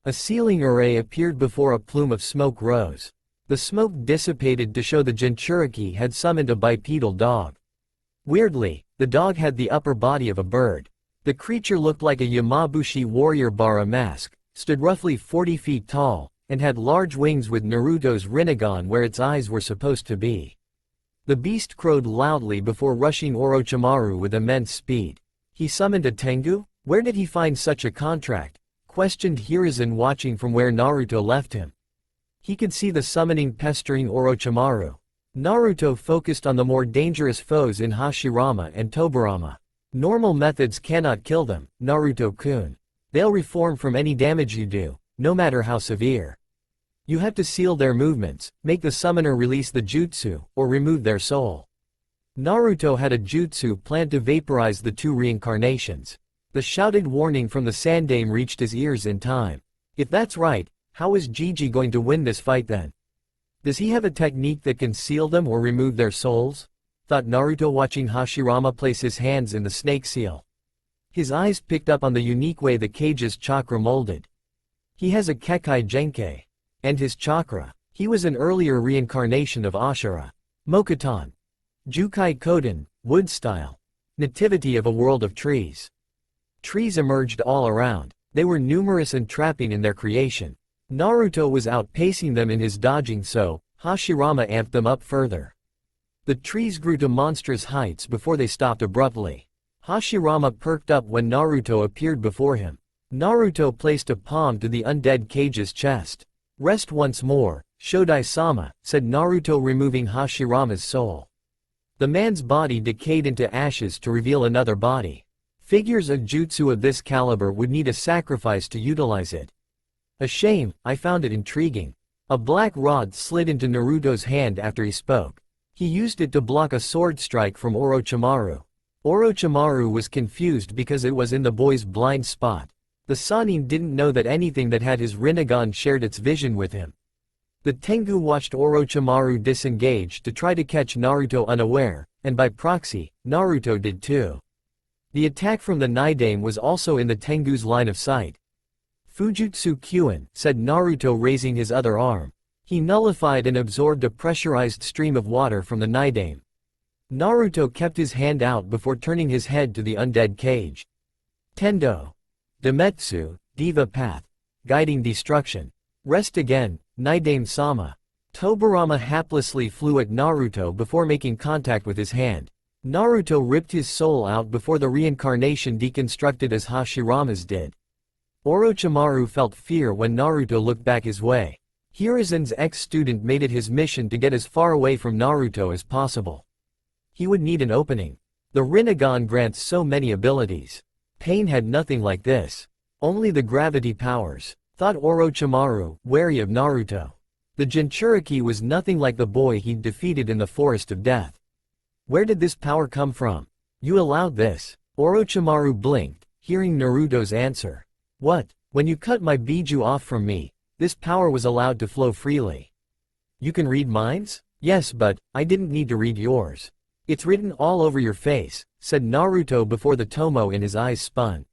A ceiling array appeared before a plume of smoke rose. The smoke dissipated to show the Jinchuriki had summoned a bipedal dog. Weirdly, the dog had the upper body of a bird. The creature looked like a Yamabushi warrior Bara mask, stood roughly 40 feet tall, and had large wings with Naruto's Rinnegan where its eyes were supposed to be. The beast crowed loudly before rushing Orochimaru with immense speed. He summoned a Tengu? Where did he find such a contract? Questioned Hiruzen, watching from where Naruto left him. He could see the summoning pestering Orochimaru. Naruto focused on the more dangerous foes in Hashirama and Tobirama. Normal methods cannot kill them, Naruto-kun. They'll reform from any damage you do, no matter how severe. You have to seal their movements, make the summoner release the jutsu, or remove their soul. Naruto had a jutsu planned to vaporize the two reincarnations. The shouted warning from the Sandaime reached his ears in time. If that's right, how is Gigi going to win this fight then? Does he have a technique that can seal them or remove their souls? Thought Naruto, watching Hashirama place his hands in the snake seal. His eyes picked up on the unique way the cage's chakra molded. He has a Kekkei Genkai. And his chakra. He was an earlier reincarnation of Ashura. Mokuton. Jukai Koden, wood style. Nativity of a world of trees. Trees emerged all around. They were numerous and trapping in their creation. Naruto was outpacing them in his dodging, so Hashirama amped them up further. The trees grew to monstrous heights before they stopped abruptly. Hashirama perked up when Naruto appeared before him. Naruto placed a palm to the undead cage's chest. Rest once more, Shodai-sama, said Naruto, removing Hashirama's soul. The man's body decayed into ashes to reveal another body. Figures of jutsu of this caliber would need a sacrifice to utilize it. A shame, I found it intriguing. A black rod slid into Naruto's hand after he spoke. He used it to block a sword strike from Orochimaru. Orochimaru was confused because it was in the boy's blind spot. The Sannin didn't know that anything that had his Rinnegan shared its vision with him. The Tengu watched Orochimaru disengage to try to catch Naruto unaware, and by proxy, Naruto did too. The attack from the Nidaime was also in the Tengu's line of sight. Fujutsu Kyuin, said Naruto, raising his other arm. He nullified and absorbed a pressurized stream of water from the Nidaime. Naruto kept his hand out before turning his head to the undead cage. Tendo. Demetsu, Diva Path. Guiding destruction. Rest again, Nidaime-sama. Tobirama haplessly flew at Naruto before making contact with his hand. Naruto ripped his soul out before the reincarnation deconstructed as Hashirama's did. Orochimaru felt fear when Naruto looked back his way. Hiruzen's ex-student made it his mission to get as far away from Naruto as possible. He would need an opening. The Rinnegan grants so many abilities. Pain had nothing like this. Only the gravity powers, thought Orochimaru, wary of Naruto. The Jinchuriki was nothing like the boy he'd defeated in the Forest of Death. Where did this power come from? You allowed this. Orochimaru blinked, hearing Naruto's answer. What? When you cut my biju off from me, this power was allowed to flow freely. You can read minds? Yes, but I didn't need to read yours. It's written all over your face, said Naruto before the tomo in his eyes spun.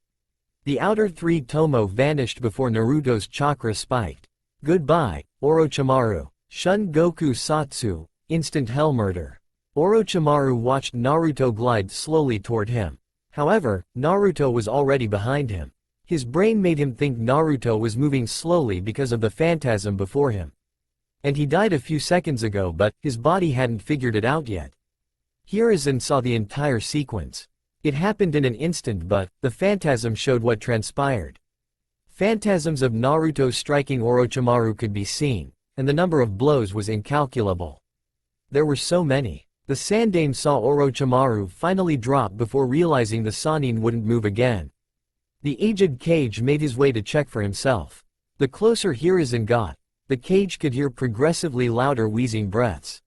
The outer three tomo vanished before Naruto's chakra spiked. Goodbye, Orochimaru. Shun Goku Satsu, instant hell murder. Orochimaru watched Naruto glide slowly toward him. However, Naruto was already behind him. His brain made him think Naruto was moving slowly because of the phantasm before him. And he died a few seconds ago, but his body hadn't figured it out yet. Hiruzen saw the entire sequence. It happened in an instant, but the phantasm showed what transpired. Phantasms of Naruto striking Orochimaru could be seen, and the number of blows was incalculable. There were so many. The Sandaime saw Orochimaru finally drop before realizing the Sannin wouldn't move again. The aged Kage made his way to check for himself. The closer Hiruzen got, the Kage could hear progressively louder wheezing breaths.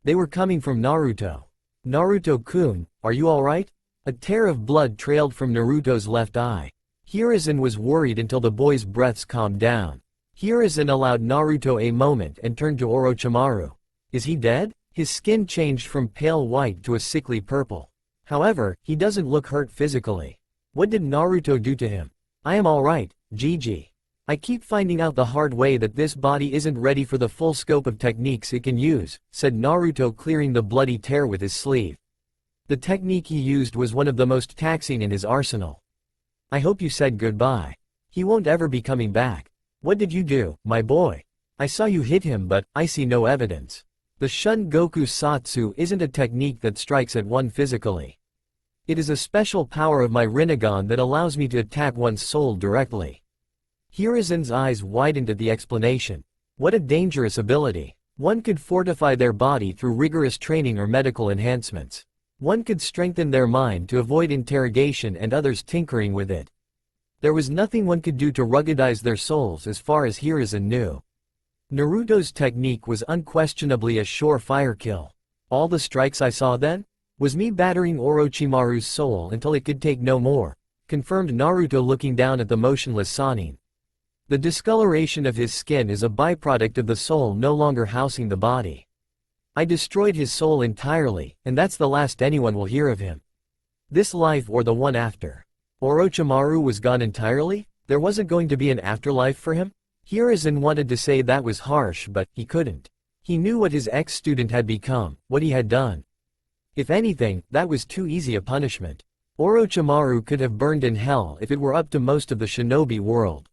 They were coming from Naruto. Naruto-kun, are you alright? A tear of blood trailed from Naruto's left eye. Hiruzen was worried until the boy's breaths calmed down. Hiruzen allowed Naruto a moment and turned to Orochimaru. Is he dead? His skin changed from pale white to a sickly purple. However, he doesn't look hurt physically. What did Naruto do to him? I am alright, Gigi. I keep finding out the hard way that this body isn't ready for the full scope of techniques it can use, said Naruto, clearing the bloody tear with his sleeve. The technique he used was one of the most taxing in his arsenal. I hope you said goodbye. He won't ever be coming back. What did you do, my boy? I saw you hit him, but I see no evidence. The Shun Goku Satsu isn't a technique that strikes at one physically. It is a special power of my Rinnegan that allows me to attack one's soul directly. Hiruzen's eyes widened at the explanation. What a dangerous ability. One could fortify their body through rigorous training or medical enhancements. One could strengthen their mind to avoid interrogation and others tinkering with it. There was nothing one could do to ruggedize their souls as far as Hiruzen knew. Naruto's technique was unquestionably a surefire kill. All the strikes I saw then? Was me battering Orochimaru's soul until it could take no more, confirmed Naruto, looking down at the motionless Sannin. The discoloration of his skin is a byproduct of the soul no longer housing the body. I destroyed his soul entirely, and that's the last anyone will hear of him. This life or the one after. Orochimaru was gone entirely? There wasn't going to be an afterlife for him? Hiruzen wanted to say that was harsh, but he couldn't. He knew what his ex-student had become, what he had done. If anything, that was too easy a punishment. Orochimaru could have burned in hell if it were up to most of the shinobi world.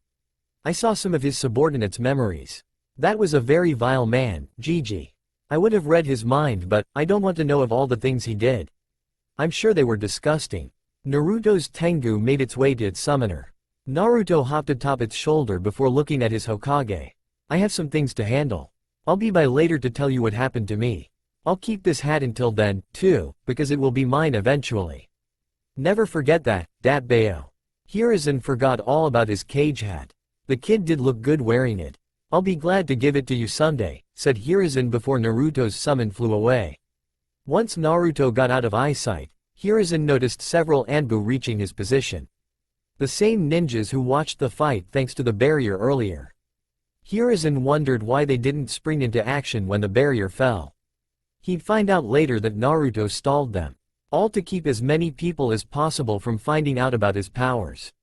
I saw some of his subordinates' memories. That was a very vile man, Gigi. I would have read his mind, but I don't want to know of all the things he did. I'm sure they were disgusting. Naruto's Tengu made its way to its summoner. Naruto hopped atop its shoulder before looking at his Hokage. I have some things to handle. I'll be by later to tell you what happened to me. I'll keep this hat until then, too, because it will be mine eventually. Never forget that, Datbeo. Hiruzen forgot all about his cage hat. The kid did look good wearing it. I'll be glad to give it to you someday, said Hiruzen before Naruto's summon flew away. Once Naruto got out of eyesight, Hiruzen noticed several Anbu reaching his position. The same ninjas who watched the fight thanks to the barrier earlier. Hiruzen wondered why they didn't spring into action when the barrier fell. He'd find out later that Naruto stalled them, all to keep as many people as possible from finding out about his powers.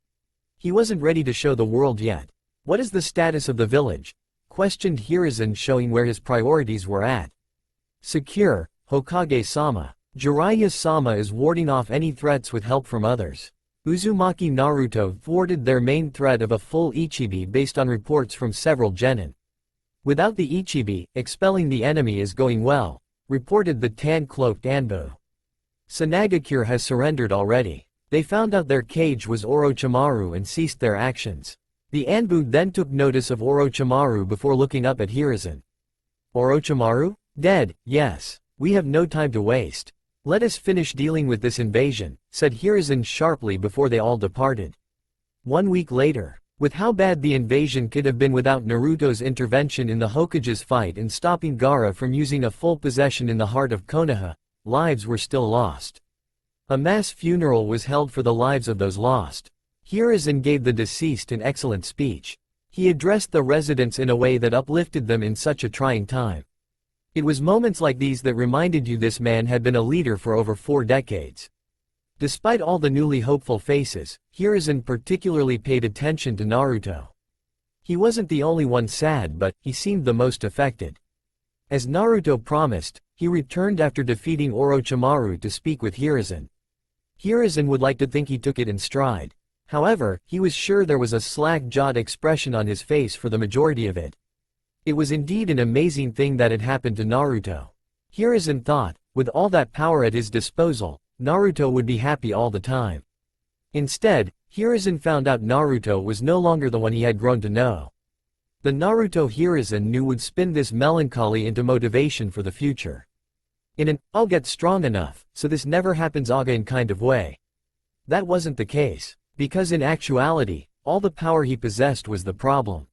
He wasn't ready to show the world yet. What is the status of the village? Questioned Hiruzen, showing where his priorities were at. Secure, Hokage-sama. Jiraiya-sama is warding off any threats with help from others. Uzumaki Naruto thwarted their main threat of a full Ichibi based on reports from several genin. Without the Ichibi, expelling the enemy is going well, reported the tan-cloaked Anbu. Tsunade has surrendered already. They found out their cage was Orochimaru and ceased their actions. The Anbu then took notice of Orochimaru before looking up at Hiruzen. Orochimaru? Dead, yes. We have no time to waste. Let us finish dealing with this invasion, said Hiruzen sharply before they all departed. 1 week later. With how bad the invasion could have been without Naruto's intervention in the Hokage's fight and stopping Gaara from using a full possession in the heart of Konoha, lives were still lost. A mass funeral was held for the lives of those lost. Hiruzen gave the deceased an excellent speech. He addressed the residents in a way that uplifted them in such a trying time. It was moments like these that reminded you this man had been a leader for over 4 decades. Despite all the newly hopeful faces, Hiruzen particularly paid attention to Naruto. He wasn't the only one sad, but he seemed the most affected. As Naruto promised, he returned after defeating Orochimaru to speak with Hiruzen. Hiruzen would like to think he took it in stride. However, he was sure there was a slack-jawed expression on his face for the majority of it. It was indeed an amazing thing that had happened to Naruto. Hiruzen thought, with all that power at his disposal, Naruto would be happy all the time. Instead, Hiruzen found out Naruto was no longer the one he had grown to know. The Naruto Hiruzen knew would spin this melancholy into motivation for the future. In an, I'll get strong enough, so this never happens again kind of way. That wasn't the case, because in actuality, all the power he possessed was the problem.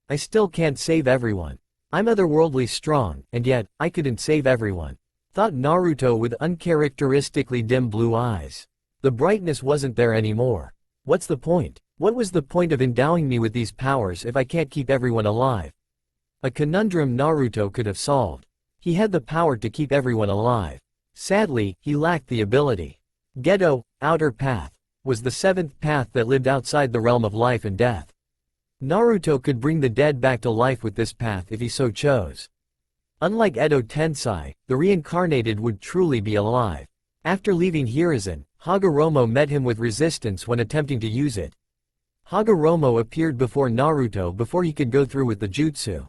I still can't save everyone. I'm otherworldly strong, and yet, I couldn't save everyone, thought Naruto with uncharacteristically dim blue eyes. The brightness wasn't there anymore. What's the point? What was the point of endowing me with these powers if I can't keep everyone alive? A conundrum Naruto could have solved. He had the power to keep everyone alive. Sadly, he lacked the ability. Geto, outer path, was the 7th path that lived outside the realm of life and death. Naruto could bring the dead back to life with this path if he so chose. Unlike Edo Tensei, the reincarnated would truly be alive. After leaving Hiruzen, Hagoromo met him with resistance when attempting to use it. Hagoromo appeared before Naruto before he could go through with the jutsu.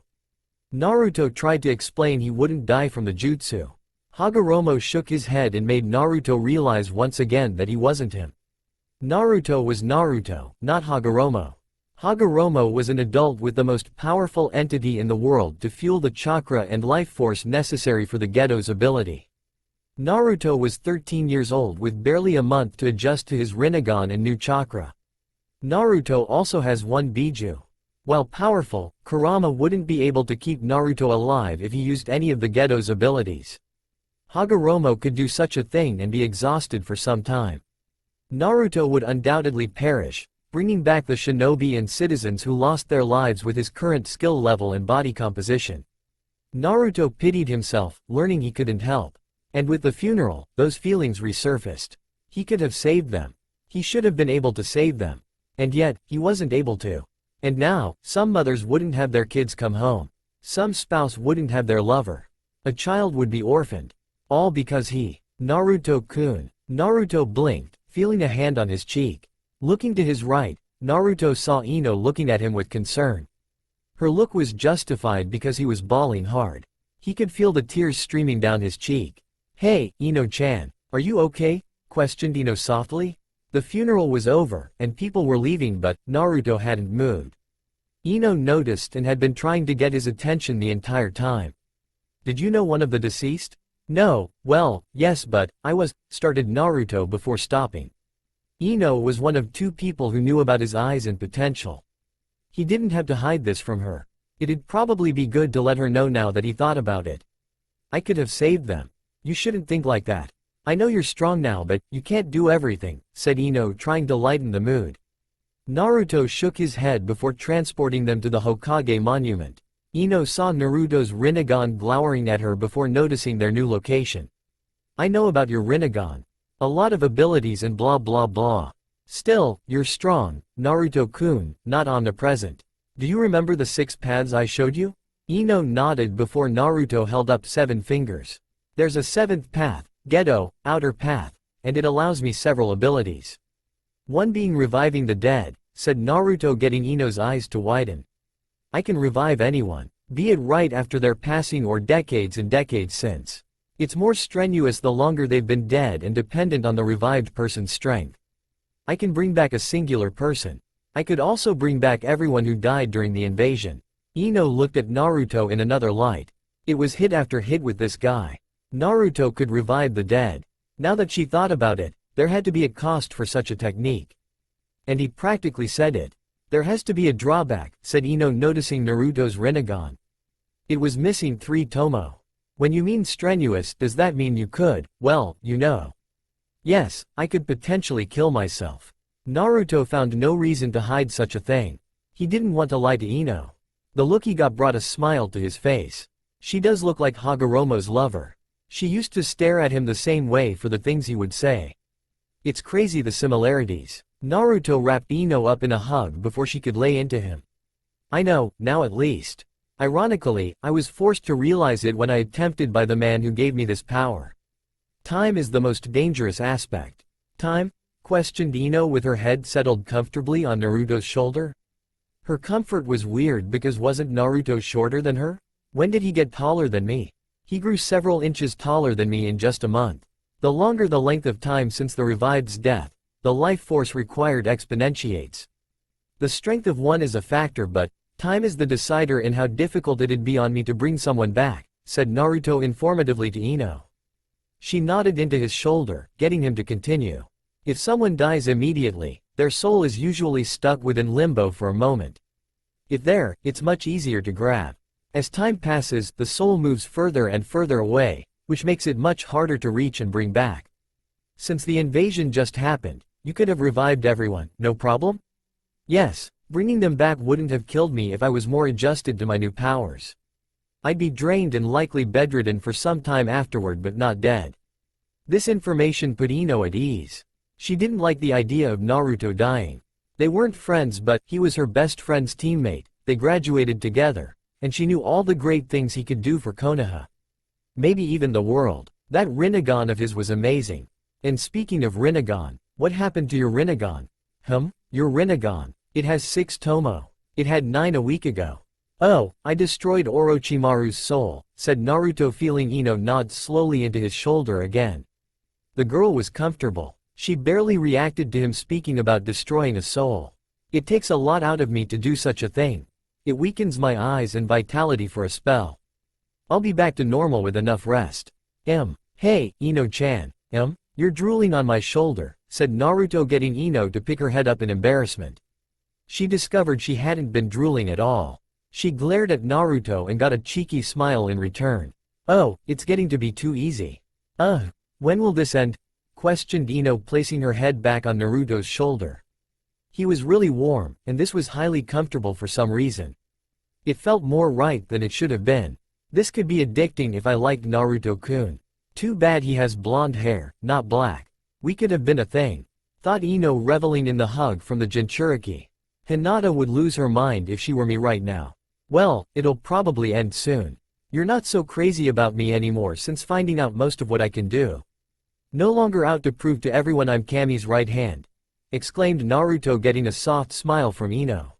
Naruto tried to explain he wouldn't die from the jutsu. Hagoromo shook his head and made Naruto realize once again that he wasn't him. Naruto was Naruto, not Hagoromo. Hagoromo was an adult with the most powerful entity in the world to fuel the chakra and life force necessary for the Geto's ability. Naruto was 13 years old with barely a month to adjust to his Rinnegan and new chakra. Naruto also has one Biju. While powerful, Kurama wouldn't be able to keep Naruto alive if he used any of the Geto's abilities. Hagoromo could do such a thing and be exhausted for some time. Naruto would undoubtedly perish, bringing back the shinobi and citizens who lost their lives with his current skill level and body composition. Naruto pitied himself, learning he couldn't help. And with the funeral, those feelings resurfaced. He could have saved them. He should have been able to save them. And yet, he wasn't able to. And now, some mothers wouldn't have their kids come home. Some spouse wouldn't have their lover. A child would be orphaned. All because he. Naruto-kun. Naruto blinked, feeling a hand on his cheek. Looking to his right, Naruto saw Ino looking at him with concern. Her look was justified because he was bawling hard. He could feel the tears streaming down his cheek. "Hey, Ino-chan, are you okay?" questioned Ino softly. The funeral was over, and people were leaving, but Naruto hadn't moved. Ino noticed and had been trying to get his attention the entire time. "Did you know one of the deceased?" "No, well, yes, but I was," started Naruto before stopping. Ino was one of 2 people who knew about his eyes and potential. He didn't have to hide this from her. It'd probably be good to let her know now that he thought about it. "I could have saved them. You shouldn't think like that. I know you're strong now, but you can't do everything," said Ino, trying to lighten the mood. Naruto shook his head before transporting them to the Hokage monument. Ino saw Naruto's Rinnegan glowering at her before noticing their new location. "I know about your Rinnegan. A lot of abilities and blah blah blah. Still, you're strong, Naruto-kun, not omnipresent. Do you remember the 6 paths I showed you?" Ino nodded before Naruto held up 7 fingers. "There's a 7th path, Geto, outer path, and it allows me several abilities. One being reviving the dead," said Naruto, getting Ino's eyes to widen. "I can revive anyone, be it right after their passing or decades and decades since. It's more strenuous the longer they've been dead and dependent on the revived person's strength. I can bring back a singular person. I could also bring back everyone who died during the invasion. Ino looked at Naruto in another light. It was hit after hit with this guy. Naruto could revive the dead. Now that she thought about it, there had to be a cost for such a technique. And he practically said it. There has to be a drawback, said Ino, noticing Naruto's Rinnegan. It was missing 3 tomo. When you mean strenuous, does that mean you could, well, you know. Yes, I could potentially kill myself. Naruto found no reason to hide such a thing. He didn't want to lie to Ino. The look he got brought a smile to his face. She does look like Hagoromo's lover. She used to stare at him the same way for the things he would say. It's crazy the similarities. Naruto wrapped Ino up in a hug before she could lay into him. I know, now at least. Ironically, I was forced to realize it when I was tempted by the man who gave me this power. Time is the most dangerous aspect. Time? Questioned Ino with her head settled comfortably on Naruto's shoulder. Her comfort was weird because wasn't Naruto shorter than her? When did he get taller than me? He grew several inches taller than me in just a month. The longer the length of time since the revived's death, the life force required exponentiates. The strength of one is a factor, but time is the decider in how difficult it'd be on me to bring someone back, said Naruto informatively to Ino. She nodded into his shoulder, getting him to continue. If someone dies immediately, their soul is usually stuck within limbo for a moment. If there, it's much easier to grab. As time passes, the soul moves further and further away, which makes it much harder to reach and bring back. Since the invasion just happened, you could have revived everyone, no problem? Yes, bringing them back wouldn't have killed me if I was more adjusted to my new powers. I'd be drained and likely bedridden for some time afterward, but not dead. This information put Ino at ease. She didn't like the idea of Naruto dying. They weren't friends, but he was her best friend's teammate, they graduated together, and she knew all the great things he could do for Konoha. Maybe even the world. That Rinnegan of his was amazing. And speaking of Rinnegan, what happened to your Rinnegan? Your Rinnegan. It has 6 tomo. It had 9 a week ago. Oh, I destroyed Orochimaru's soul, said Naruto, feeling Ino nod slowly into his shoulder again. The girl was comfortable. She barely reacted to him speaking about destroying a soul. It takes a lot out of me to do such a thing. It weakens my eyes and vitality for a spell. I'll be back to normal with enough rest. Hey, Ino-chan. You're drooling on my shoulder, said Naruto, getting Ino to pick her head up in embarrassment. She discovered she hadn't been drooling at all. She glared at Naruto and got a cheeky smile in return. Oh, it's getting to be too easy. When will this end? Questioned Ino, placing her head back on Naruto's shoulder. He was really warm, and this was highly comfortable for some reason. It felt more right than it should have been. This could be addicting if I liked Naruto-kun. Too bad he has blonde hair, not black. We could have been a thing. Thought Ino, reveling in the hug from the Jinchuriki. Hinata would lose her mind if she were me right now. Well, it'll probably end soon. You're not so crazy about me anymore since finding out most of what I can do. No longer out to prove to everyone I'm Kami's right hand, exclaimed Naruto, getting a soft smile from Ino.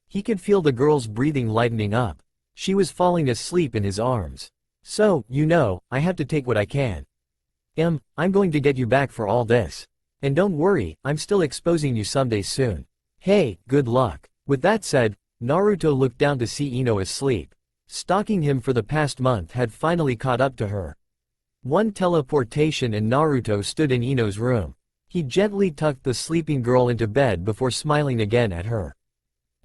He could feel the girl's breathing lightening up. She was falling asleep in his arms. So, you know, I have to take what I can. I'm going to get you back for all this. And don't worry, I'm still exposing you someday soon. Hey, good luck. With that said, Naruto looked down to see Ino asleep. Stalking him for the past month had finally caught up to her. One teleportation and Naruto stood in Ino's room. He gently tucked the sleeping girl into bed before smiling again at her.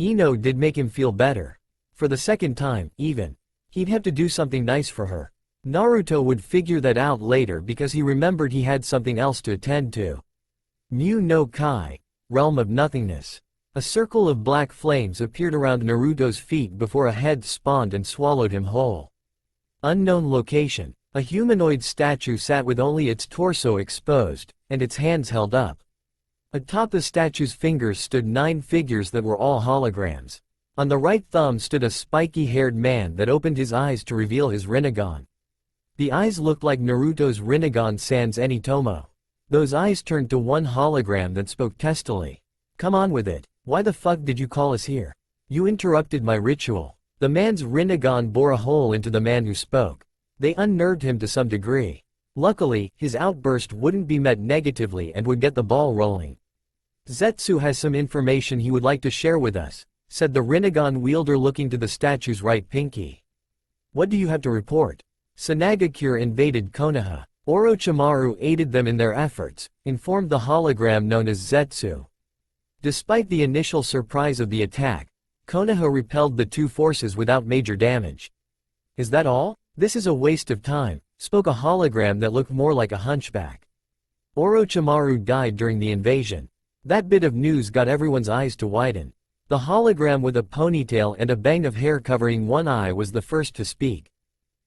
Ino did make him feel better. For the second time, even. He'd have to do something nice for her. Naruto would figure that out later because he remembered he had something else to attend to. Mu no Kai, realm of nothingness. A circle of black flames appeared around Naruto's feet before a head spawned and swallowed him whole. Unknown location. A humanoid statue sat with only its torso exposed, and its hands held up. Atop the statue's fingers stood 9 figures that were all holograms. On the right thumb stood a spiky-haired man that opened his eyes to reveal his Rinnegan. The eyes looked like Naruto's Rinnegan sans any tomo. Those eyes turned to one hologram that spoke testily. Come on with it. Why the fuck did you call us here? You interrupted my ritual. The man's Rinnegan bore a hole into the man who spoke. They unnerved him to some degree. Luckily, his outburst wouldn't be met negatively and would get the ball rolling. "Zetsu has some information he would like to share with us," said the Rinnegan wielder looking to the statue's right pinky. "What do you have to report?" Tsunade invaded Konoha. Orochimaru aided them in their efforts, informed the hologram known as Zetsu. Despite the initial surprise of the attack, Konoha repelled the two forces without major damage. "Is that all? This is a waste of time," spoke a hologram that looked more like a hunchback. Orochimaru died during the invasion. That bit of news got everyone's eyes to widen. The hologram with a ponytail and a bang of hair covering one eye was the first to speak.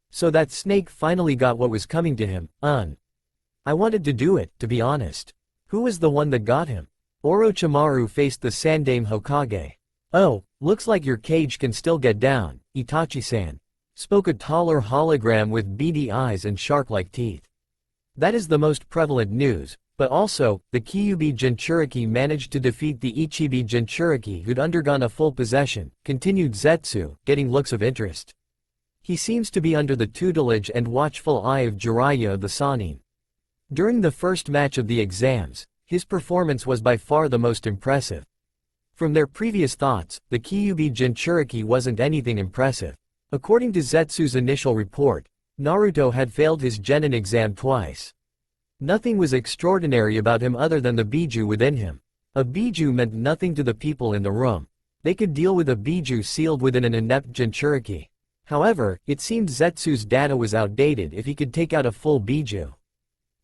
"So that snake finally got what was coming to him, I wanted to do it, to be honest." "Who was the one that got him?" Orochimaru faced the Sandaime Hokage. "Oh, looks like your cage can still get down, Itachi-san," spoke a taller hologram with beady eyes and shark-like teeth. "That is the most prevalent news, but also, the Kyuubi Jinchuriki managed to defeat the Ichibi Jinchuriki who'd undergone a full possession," continued Zetsu, getting looks of interest. "He seems to be under the tutelage and watchful eye of Jiraiya of the Sannin. During the first match of the exams, his performance was by far the most impressive. From their previous thoughts, the Kyuubi Jinchuriki wasn't anything impressive. According to Zetsu's initial report, Naruto had failed his genin exam twice. Nothing was extraordinary about him other than the biju within him. A biju meant nothing to the people in the room. They could deal with a biju sealed within an inept Jinchuriki. However, it seemed Zetsu's data was outdated if he could take out a full biju.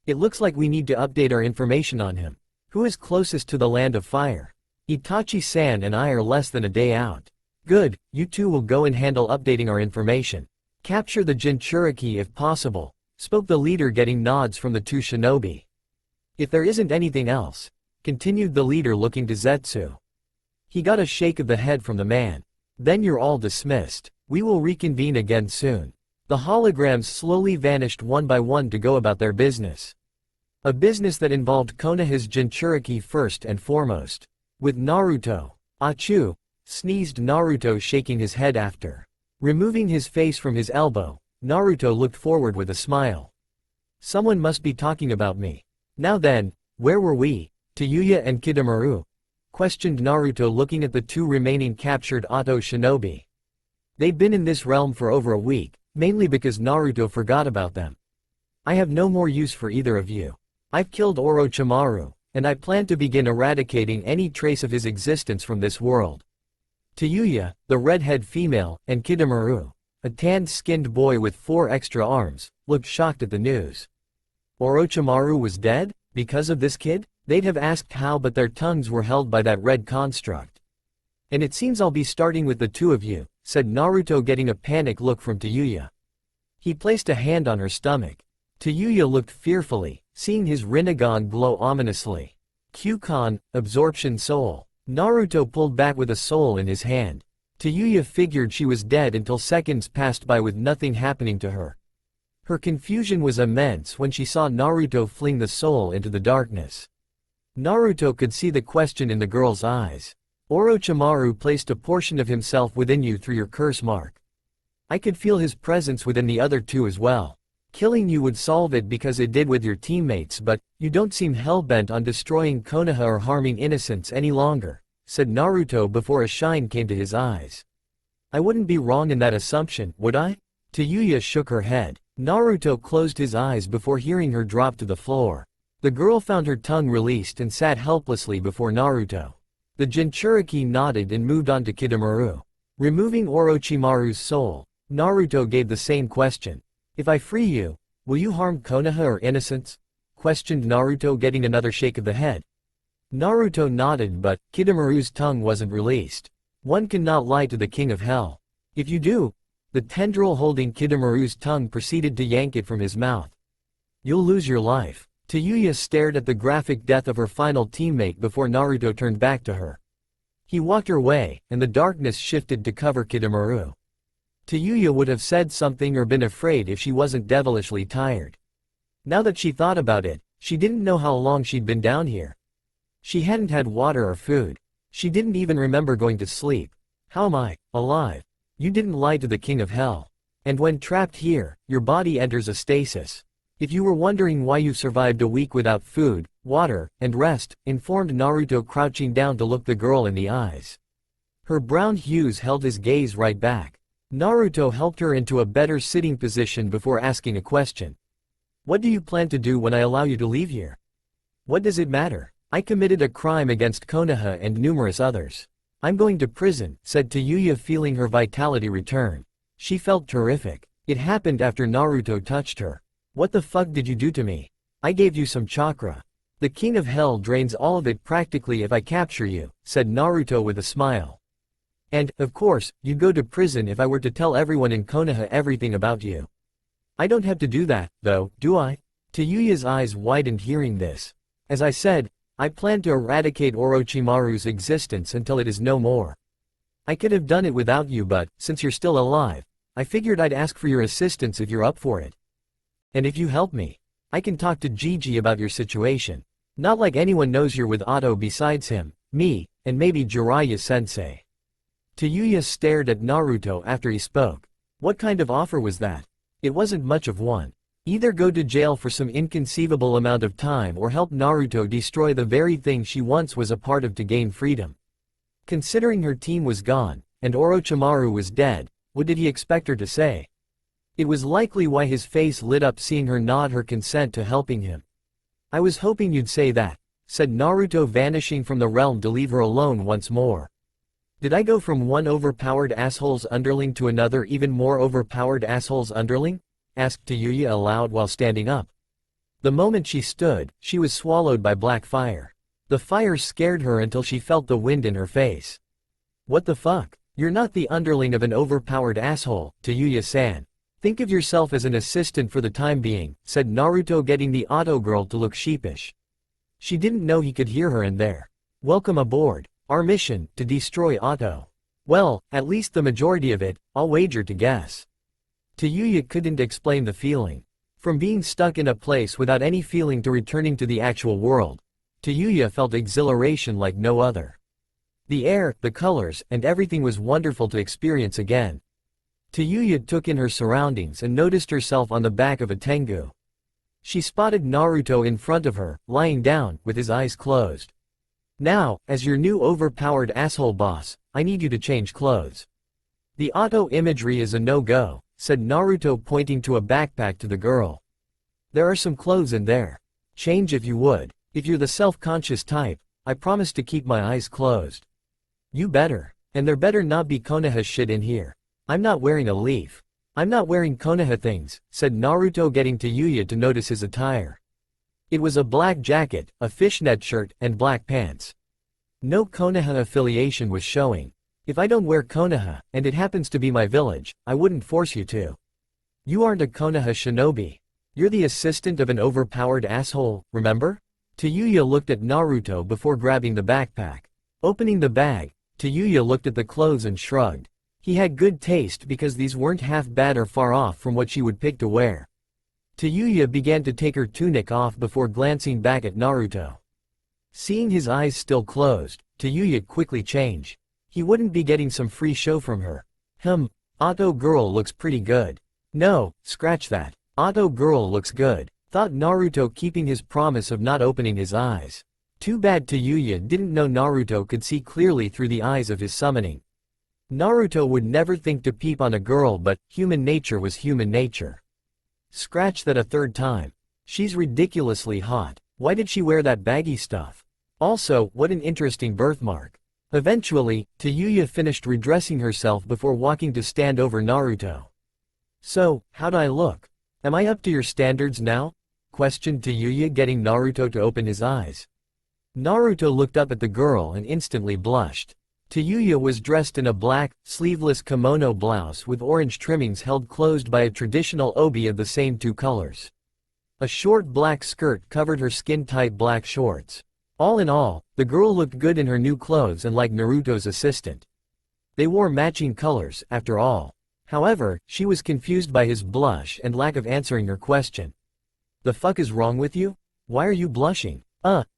"It looks like we need to update our information on him. Who is closest to the land of fire? Itachi-san and I are less than a day out." "Good, you two will go and handle updating our information. Capture the Jinchuriki if possible," spoke the leader, getting nods from the two shinobi. "If there isn't anything else," continued the leader looking to Zetsu. He got a shake of the head from the man. "Then you're all dismissed. We will reconvene again soon." The holograms slowly vanished one by one to go about their business. A business that involved Konoha's Jinchuriki first and foremost. With Naruto. "Achoo!" sneezed Naruto, shaking his head after. Removing his face from his elbow, Naruto looked forward with a smile. "Someone must be talking about me. Now then, where were we? Tayuya and Kidomaru?" questioned Naruto, looking at the two remaining captured Oto shinobi. They'd been in this realm for over a week, mainly because Naruto forgot about them. "I have no more use for either of you. I've killed Orochimaru, and I plan to begin eradicating any trace of his existence from this world." Tayuya, the redhead female, and Kidomaru, a tanned-skinned boy with 4 extra arms, looked shocked at the news. Orochimaru was dead? Because of this kid? They'd have asked how, but their tongues were held by that red construct. "And it seems I'll be starting with the two of you," said Naruto, getting a panic look from Tayuya. He placed a hand on her stomach. Tayuya looked fearfully, seeing his Rinnegan glow ominously. Kyukan, absorption soul. Naruto pulled back with a soul in his hand. Tayuya figured she was dead until seconds passed by with nothing happening to her. Her confusion was immense when she saw Naruto fling the soul into the darkness. Naruto could see the question in the girl's eyes. "Orochimaru placed a portion of himself within you through your curse mark. I could feel his presence within the other two as well. Killing you would solve it because it did with your teammates, but you don't seem hellbent on destroying Konoha or harming innocents any longer," said Naruto before a shine came to his eyes. "I wouldn't be wrong in that assumption, would I?" Tayuya shook her head. Naruto closed his eyes before hearing her drop to the floor. The girl found her tongue released and sat helplessly before Naruto. The Jinchuriki nodded and moved on to Kidomaru. Removing Orochimaru's soul, Naruto gave the same question. "If I free you, will you harm Konoha or innocents?" questioned Naruto, getting another shake of the head. Naruto nodded, but Kidomaru's tongue wasn't released. One cannot lie to the king of hell. "If you do," the tendril holding Kidomaru's tongue proceeded to yank it from his mouth. "You'll lose your life." Tayuya stared at the graphic death of her final teammate before Naruto turned back to her. He walked her way, and the darkness shifted to cover Kidomaru. Tayuya would have said something or been afraid if she wasn't devilishly tired. Now that she thought about it, she didn't know how long she'd been down here. She hadn't had water or food. She didn't even remember going to sleep. "How am I alive?" "You didn't lie to the king of hell." And when trapped here, your body enters a stasis. If you were wondering why you survived a week without food, water, and rest, informed Naruto, crouching down to look the girl in the eyes. Her brown hues held his gaze right back. Naruto helped her into a better sitting position before asking a question. What do you plan to do when I allow you to leave here? What does it matter? I committed a crime against Konoha and numerous others. I'm going to prison, said Tayuya, feeling her vitality return. She felt terrific. It happened after Naruto touched her. What the fuck did you do to me? I gave you some chakra. The king of hell drains all of it practically if I capture you, said Naruto with a smile. And, of course, you'd go to prison if I were to tell everyone in Konoha everything about you. I don't have to do that, though, do I? Tayuya's eyes widened hearing this. As I said, I plan to eradicate Orochimaru's existence until it is no more. I could have done it without you, but, since you're still alive, I figured I'd ask for your assistance if you're up for it. And if you help me, I can talk to Gigi about your situation. Not like anyone knows you're with Oto besides him, me, and maybe Jiraiya-sensei. Tayuya stared at Naruto after he spoke. What kind of offer was that? It wasn't much of one. Either go to jail for some inconceivable amount of time or help Naruto destroy the very thing she once was a part of to gain freedom. Considering her team was gone, and Orochimaru was dead, what did he expect her to say? It was likely why his face lit up seeing her nod her consent to helping him. I was hoping you'd say that, said Naruto, vanishing from the realm to leave her alone once more. Did I go from one overpowered asshole's underling to another even more overpowered asshole's underling? Asked Tayuya aloud while standing up. The moment she stood, she was swallowed by black fire. The fire scared her until she felt the wind in her face. What the fuck? You're not the underling of an overpowered asshole, Tayuya-san. Think of yourself as an assistant for the time being, said Naruto, getting the Oto girl to look sheepish. She didn't know he could hear her in there. Welcome aboard. Our mission, to destroy Oto. Well, at least the majority of it, I'll wager to guess. Tayuya couldn't explain the feeling. From being stuck in a place without any feeling to returning to the actual world, Tayuya felt exhilaration like no other. The air, the colors, and everything was wonderful to experience again. Tayuya took in her surroundings and noticed herself on the back of a tengu. She spotted Naruto in front of her, lying down, with his eyes closed. Now, as your new overpowered asshole boss, I need you to change clothes. The Oto imagery is a no-go, said Naruto, pointing to a backpack to the girl. There are some clothes in there. Change if you would. If you're the self-conscious type, I promise to keep my eyes closed. You better. And there better not be Konoha shit in here. I'm not wearing a leaf. I'm not wearing Konoha things, said Naruto, getting Tayuya to notice his attire. It was a black jacket, a fishnet shirt, and black pants. No Konoha affiliation was showing. If I don't wear Konoha, and it happens to be my village, I wouldn't force you to. You aren't a Konoha shinobi. You're the assistant of an overpowered asshole, remember? Tayuya looked at Naruto before grabbing the backpack. Opening the bag, Tayuya looked at the clothes and shrugged. He had good taste because these weren't half bad or far off from what she would pick to wear. Tayuya began to take her tunic off before glancing back at Naruto. Seeing his eyes still closed, Tayuya quickly changed. He wouldn't be getting some free show from her. Oto girl looks pretty good. No, scratch that. Oto girl looks good, thought Naruto, keeping his promise of not opening his eyes. Too bad Tayuya didn't know Naruto could see clearly through the eyes of his summoning. Naruto would never think to peep on a girl, but human nature was human nature. Scratch that a third time. She's ridiculously hot. Why did she wear that baggy stuff? Also, what an interesting birthmark. Eventually, Tayuya finished redressing herself before walking to stand over Naruto. So, how'd I look? Am I up to your standards now? Questioned Tayuya, getting Naruto to open his eyes. Naruto looked up at the girl and instantly blushed. Tayuya was dressed in a black, sleeveless kimono blouse with orange trimmings held closed by a traditional obi of the same two colors. A short black skirt covered her skin-tight black shorts. All in all, the girl looked good in her new clothes and like Naruto's assistant. They wore matching colors, after all. However, she was confused by his blush and lack of answering her question. The fuck is wrong with you? Why are you blushing?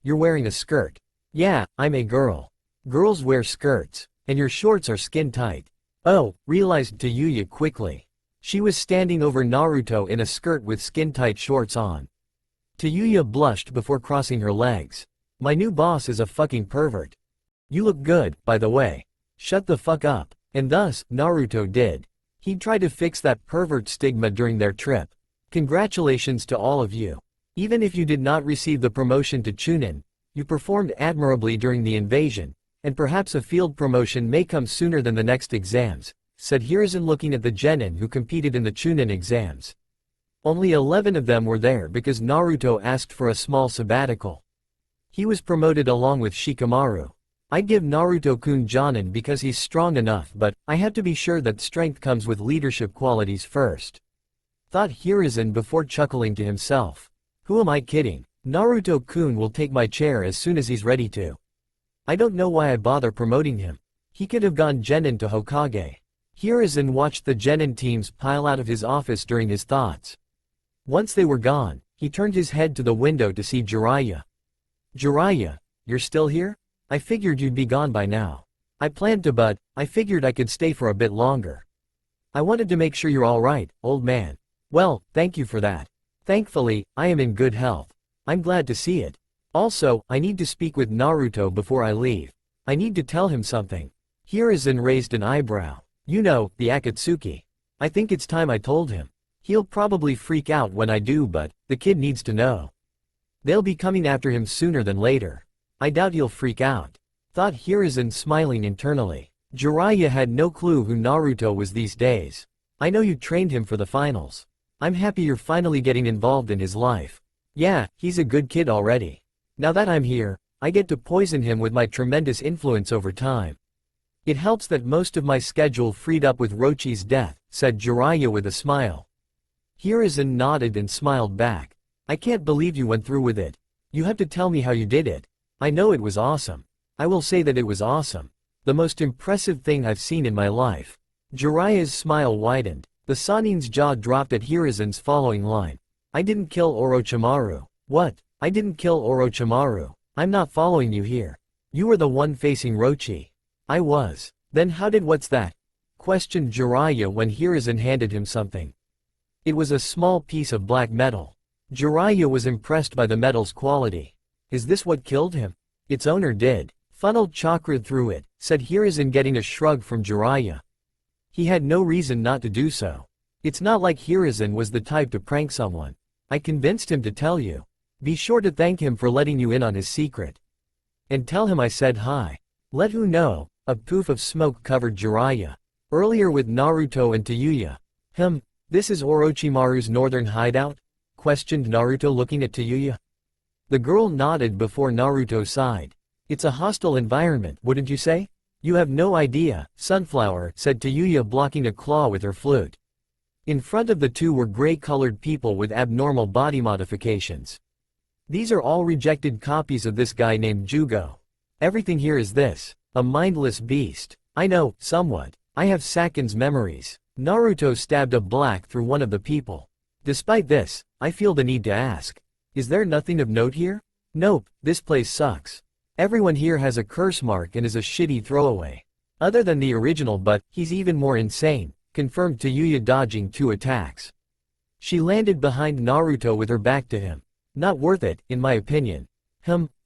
You're wearing a skirt. Yeah, I'm a girl. Girls wear skirts. And your shorts are skin tight. Oh, realized Tayuya quickly. She was standing over Naruto in a skirt with skin-tight shorts on. Tayuya blushed before crossing her legs. My new boss is a fucking pervert. You look good, by the way. Shut the fuck up. And thus, Naruto did. He'd try to fix that pervert stigma during their trip. Congratulations to all of you. Even if you did not receive the promotion to chunin, you performed admirably during the invasion, and perhaps a field promotion may come sooner than the next exams, said Hiruzen looking at the genin who competed in the chunin exams. Only 11 of them were there because Naruto asked for a small sabbatical. He was promoted along with Shikamaru. I'd give Naruto-kun Jonin because he's strong enough, but I have to be sure that strength comes with leadership qualities first. Thought Hiruzen before chuckling to himself. Who am I kidding? Naruto-kun will take my chair as soon as he's ready to. I don't know why I bother promoting him. He could have gone Genin to Hokage. Hiruzen watched the Genin teams pile out of his office during his thoughts. Once they were gone, he turned his head to the window to see Jiraiya. Jiraiya, you're still here? I figured you'd be gone by now. I planned to, but I figured I could stay for a bit longer. I wanted to make sure you're alright, old man. Well, thank you for that. Thankfully, I am in good health. I'm glad to see it. Also, I need to speak with Naruto before I leave. I need to tell him something. Hiruzen raised an eyebrow. You know, the Akatsuki. I think it's time I told him. He'll probably freak out when I do, but the kid needs to know. They'll be coming after him sooner than later. I doubt he'll freak out. Thought Hiruzen smiling internally. Jiraiya had no clue who Naruto was these days. I know you trained him for the finals. I'm happy you're finally getting involved in his life. Yeah, he's a good kid already. Now that I'm here, I get to poison him with my tremendous influence over time. It helps that most of my schedule freed up with Rochi's death, said Jiraiya with a smile. Hiruzen nodded and smiled back. I can't believe you went through with it. You have to tell me how you did it. I know it was awesome. I will say that it was awesome. The most impressive thing I've seen in my life. Jiraiya's smile widened. The Sannin's jaw dropped at Hiruzen's following line. I didn't kill Orochimaru. What? I didn't kill Orochimaru. I'm not following you here. You were the one facing Rochi. I was. Then how did what's that? Questioned Jiraiya when Hiruzen handed him something. It was a small piece of black metal. Jiraiya was impressed by the metal's quality. Is this what killed him? Its owner did. Funneled chakra through it, said Hiruzen getting a shrug from Jiraiya. He had no reason not to do so. It's not like Hiruzen was the type to prank someone. I convinced him to tell you. Be sure to thank him for letting you in on his secret. And tell him I said hi. Let who know? A poof of smoke covered Jiraiya. Earlier with Naruto and Tayuya. This is Orochimaru's northern hideout? Questioned Naruto looking at Tayuya. The girl nodded before Naruto sighed. It's a hostile environment, wouldn't you say? You have no idea, Sunflower, said Tayuya blocking a claw with her flute. In front of the two were gray-colored people with abnormal body modifications. These are all rejected copies of this guy named Jugo. Everything here is this. A mindless beast. I know, somewhat. I have Sakin's memories. Naruto stabbed a black through one of the people. Despite this, I feel the need to ask. Is there nothing of note here? Nope, this place sucks. Everyone here has a curse mark and is a shitty throwaway. Other than the original, but he's even more insane, confirmed Tayuya dodging 2 attacks. She landed behind Naruto with her back to him. Not worth it, in my opinion.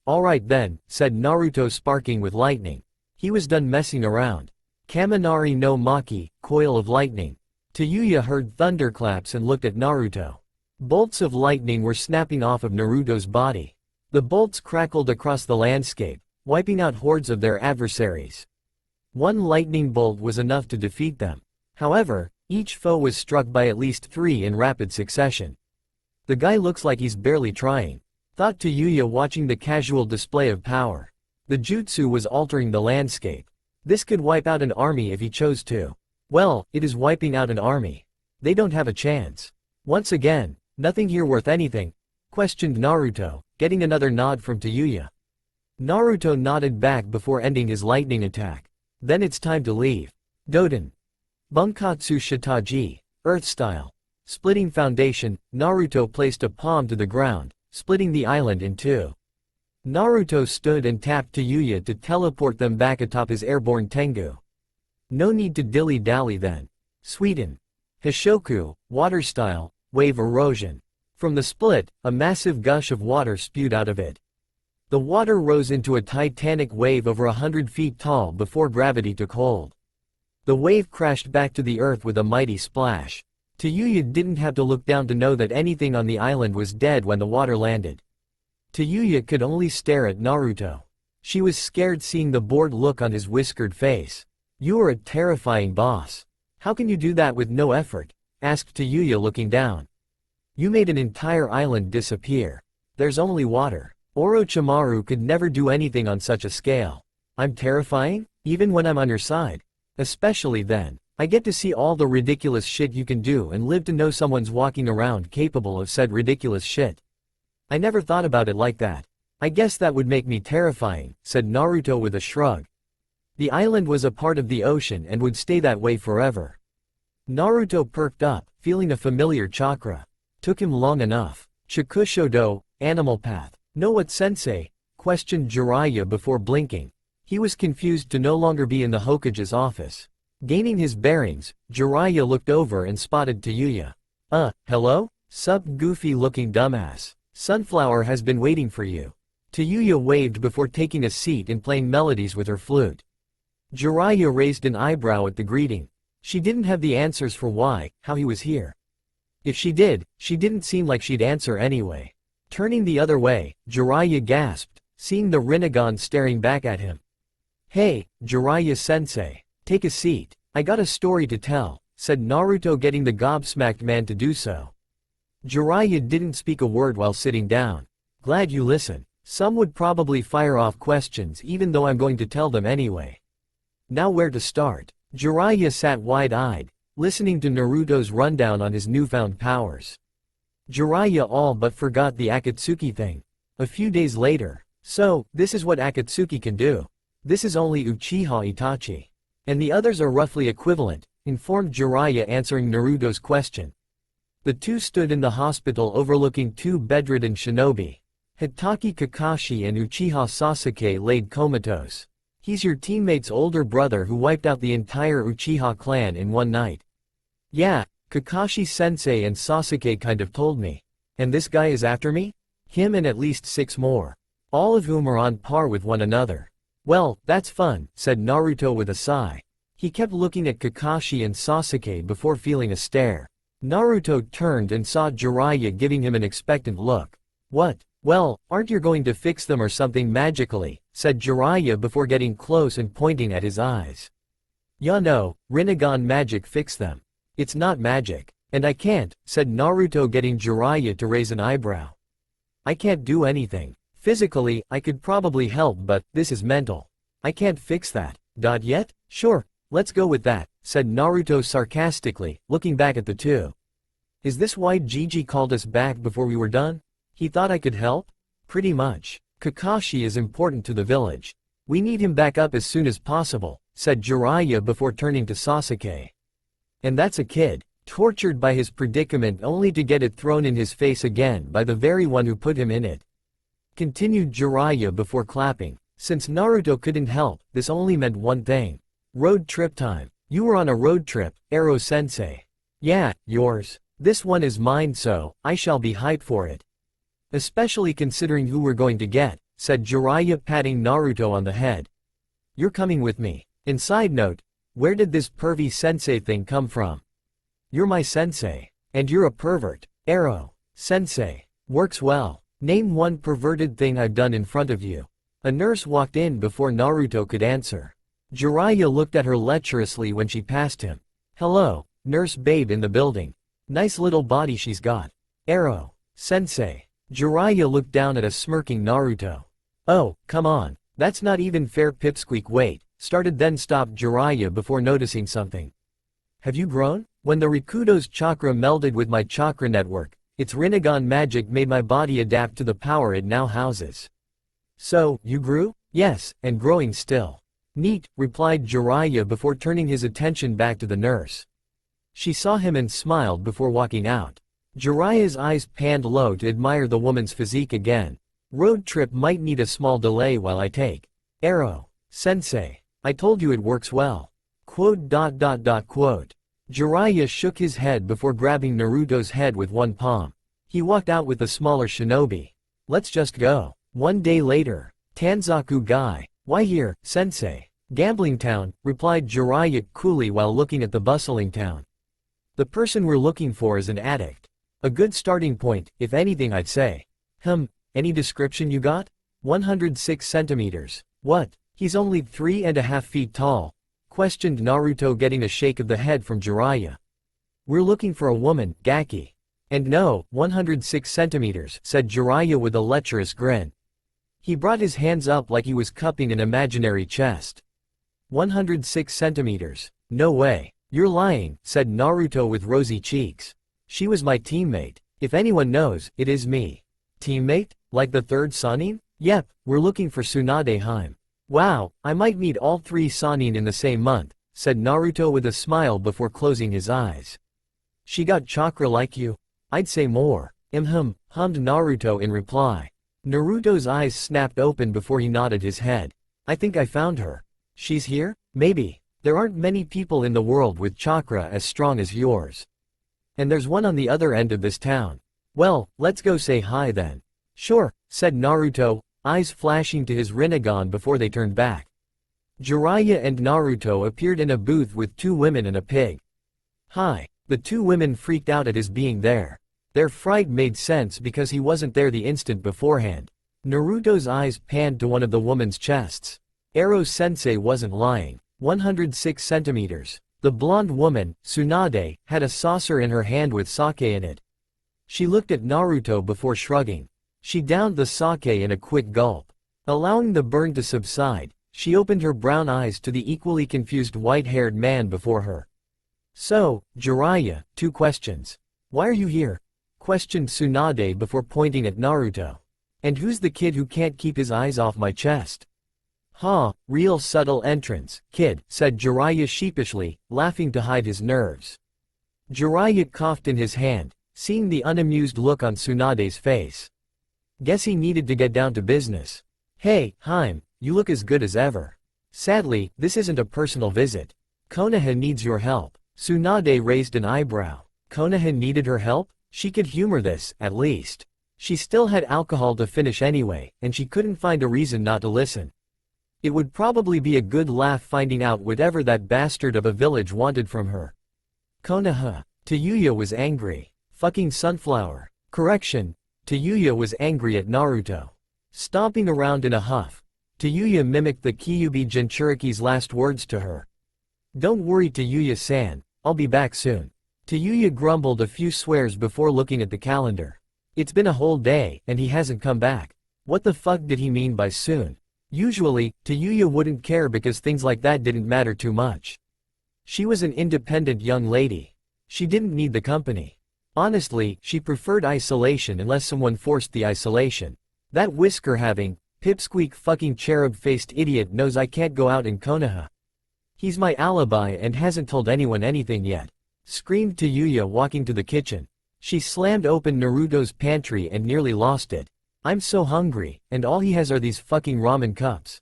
Alright then, said Naruto sparking with lightning. He was done messing around. Kaminari no Maki, coil of lightning. Tayuya heard thunderclaps and looked at Naruto. Bolts of lightning were snapping off of Naruto's body. The bolts crackled across the landscape, wiping out hordes of their adversaries. One lightning bolt was enough to defeat them. However, each foe was struck by at least 3 in rapid succession. The guy looks like he's barely trying, thought Tayuya watching the casual display of power. The jutsu was altering the landscape. This could wipe out an army if he chose to. Well, it is wiping out an army. They don't have a chance. Once again, nothing here worth anything? Questioned Naruto, getting another nod from Tayuya. Naruto nodded back before ending his lightning attack. Then it's time to leave. Doden. Bunkatsu Shitaji, Earth style. Splitting foundation, Naruto placed a palm to the ground, splitting the island in 2. Naruto stood and tapped Tayuya to teleport them back atop his airborne Tengu. No need to dilly-dally then. Sweden. Hishoku, water style, wave erosion. From the split, a massive gush of water spewed out of it. The water rose into a titanic wave over 100 feet tall before gravity took hold. The wave crashed back to the earth with a mighty splash. Tayuya didn't have to look down to know that anything on the island was dead when the water landed. Tayuya could only stare at Naruto. She was scared seeing the bored look on his whiskered face. "You are a terrifying boss. How can you do that with no effort?" asked Tayuya looking down. "You made an entire island disappear. There's only water. Orochimaru could never do anything on such a scale. I'm terrifying? Even when I'm on your side? Especially then. I get to see all the ridiculous shit you can do and live to know someone's walking around capable of said ridiculous shit. I never thought about it like that. I guess that would make me terrifying," said Naruto with a shrug. The island was a part of the ocean and would stay that way forever. Naruto perked up, feeling a familiar chakra. Took him long enough. Chikushodo, animal path. "Know what, sensei?" questioned Jiraiya before blinking. He was confused to no longer be in the Hokage's office. Gaining his bearings, Jiraiya looked over and spotted Tayuya. Hello? Sup, goofy-looking dumbass. Sunflower has been waiting for you." Tayuya waved before taking a seat and playing melodies with her flute. Jiraiya raised an eyebrow at the greeting. She didn't have the answers for why, how he was here. If she did, she didn't seem like she'd answer anyway. Turning the other way, Jiraiya gasped, seeing the Rinnegan staring back at him. "Hey, Jiraiya-sensei. Take a seat. I got a story to tell," said Naruto, getting the gobsmacked man to do so. Jiraiya didn't speak a word while sitting down. "Glad you listen. Some would probably fire off questions even though I'm going to tell them anyway. Now where to start?" Jiraiya sat wide-eyed, listening to Naruto's rundown on his newfound powers. Jiraiya all but forgot the Akatsuki thing. A few days later. "So, this is what Akatsuki can do. This is only Uchiha Itachi. And the others are roughly equivalent," informed Jiraiya, answering Naruto's question. The two stood in the hospital overlooking two bedridden shinobi. Hitaki Kakashi and Uchiha Sasuke laid comatose. "He's your teammate's older brother who wiped out the entire Uchiha clan in one night." "Yeah, Kakashi-sensei and Sasuke kind of told me. And this guy is after me? Him and at least 6 more. All of whom are on par with one another." "Well, that's fun," said Naruto with a sigh. He kept looking at Kakashi and Sasuke before feeling a stare. Naruto turned and saw Jiraiya giving him an expectant look. "What? Well, aren't you going to fix them or something magically?" said Jiraiya before getting close and pointing at his eyes. "Ya no, Rinnegan magic fix them. It's not magic. And I can't," said Naruto, getting Jiraiya to raise an eyebrow. "I can't do anything. Physically, I could probably help, but this is mental. I can't fix that. Yet? Sure, let's go with that," said Naruto sarcastically, looking back at the two. "Is this why Gigi called us back before we were done? He thought I could help? Pretty much. Kakashi is important to the village. We need him back up as soon as possible," said Jiraiya before turning to Sasuke. "And that's a kid, tortured by his predicament only to get it thrown in his face again by the very one who put him in it," continued Jiraiya before clapping. Since Naruto couldn't help, this only meant one thing. "Road trip time. You were on a road trip, Ero-sensei." "Yeah, yours. This one is mine, so I shall be hyped for it. Especially considering who we're going to get," said Jiraiya, patting Naruto on the head. "You're coming with me. And side note, where did this pervy sensei thing come from? You're my sensei. And you're a pervert. Ero-sensei. Works well. Name one perverted thing I've done in front of you." A nurse walked in before Naruto could answer. Jiraiya looked at her lecherously when she passed him. "Hello, nurse babe in the building. Nice little body she's got. Ero-sensei." Jiraiya looked down at a smirking Naruto. "Oh, come on. That's not even fair, pipsqueak. Wait," started then stopped Jiraiya before noticing something. "Have you grown? When the Rikudo's chakra melded with my chakra network, its Rinnegan magic made my body adapt to the power it now houses." "So, you grew?" "Yes, and growing still." "Neat," replied Jiraiya before turning his attention back to the nurse. She saw him and smiled before walking out. Jiraiya's eyes panned low to admire the woman's physique again. "Road trip might need a small delay while I take Ero-sensei. I told you it works well." Quote. Jiraiya shook his head before grabbing Naruto's head with one palm. He walked out with the smaller shinobi. Let's just go. One day later. Tanzaku Gai. Why here, sensei? Gambling town, replied Jiraiya coolly while looking at the bustling town. The person we're looking for is an addict. A good starting point, if anything I'd say. Any description you got? 106 centimeters. What? He's only 3.5 feet tall. Questioned Naruto, getting a shake of the head from Jiraiya. We're looking for a woman, Gaki. And no, 106 centimeters, said Jiraiya with a lecherous grin. He brought his hands up like he was cupping an imaginary chest. 106 centimeters. No way. You're lying, said Naruto with rosy cheeks. She was my teammate. If anyone knows, it is me. Teammate? Like the third Sannin? Yep, we're looking for Tsunade Heim. Wow, I might meet all 3 Sannin in the same month, said Naruto with a smile before closing his eyes. She got chakra like you? I'd say more. Hummed Naruto in reply. Naruto's eyes snapped open before he nodded his head. I think I found her. She's here? Maybe. There aren't many people in the world with chakra as strong as yours. And there's one on the other end of this town. Well, let's go say hi then. Sure, said Naruto, eyes flashing to his Rinnegan before they turned back. Jiraiya and Naruto appeared in a booth with 2 women and a pig. Hi. The 2 women freaked out at his being there. Their fright made sense because he wasn't there the instant beforehand. Naruto's eyes panned to one of the woman's chests. Ero-sensei wasn't lying. 106 centimeters. The blonde woman, Tsunade, had a saucer in her hand with sake in it. She looked at Naruto before shrugging. She downed the sake in a quick gulp. Allowing the burn to subside, she opened her brown eyes to the equally confused white-haired man before her. So, Jiraiya, 2 questions. Why are you here? Questioned Tsunade before pointing at Naruto. And who's the kid who can't keep his eyes off my chest? Real subtle entrance, kid, said Jiraiya sheepishly, laughing to hide his nerves. Jiraiya coughed in his hand, seeing the unamused look on Tsunade's face. Guess he needed to get down to business. Hey, Heim, you look as good as ever. Sadly, this isn't a personal visit. Konoha needs your help. Tsunade raised an eyebrow. Konoha needed her help? She could humor this, at least. She still had alcohol to finish anyway, and she couldn't find a reason not to listen. It would probably be a good laugh finding out whatever that bastard of a village wanted from her. Konoha. Tayuya was angry. Fucking sunflower. Correction. Tayuya was angry at Naruto. Stomping around in a huff, Tayuya mimicked the Kyuubi Jinchuriki's last words to her. Don't worry Tayuya-san, I'll be back soon. Tayuya grumbled a few swears before looking at the calendar. It's been a whole day, and he hasn't come back. What the fuck did he mean by soon? Usually, Tayuya wouldn't care because things like that didn't matter too much. She was an independent young lady. She didn't need the company. Honestly, she preferred isolation unless someone forced the isolation. That whisker-having, pipsqueak fucking cherub-faced idiot knows I can't go out in Konoha. He's my alibi and hasn't told anyone anything yet. Screamed Tayuya walking to the kitchen. She slammed open Naruto's pantry and nearly lost it. I'm so hungry, and all he has are these fucking ramen cups.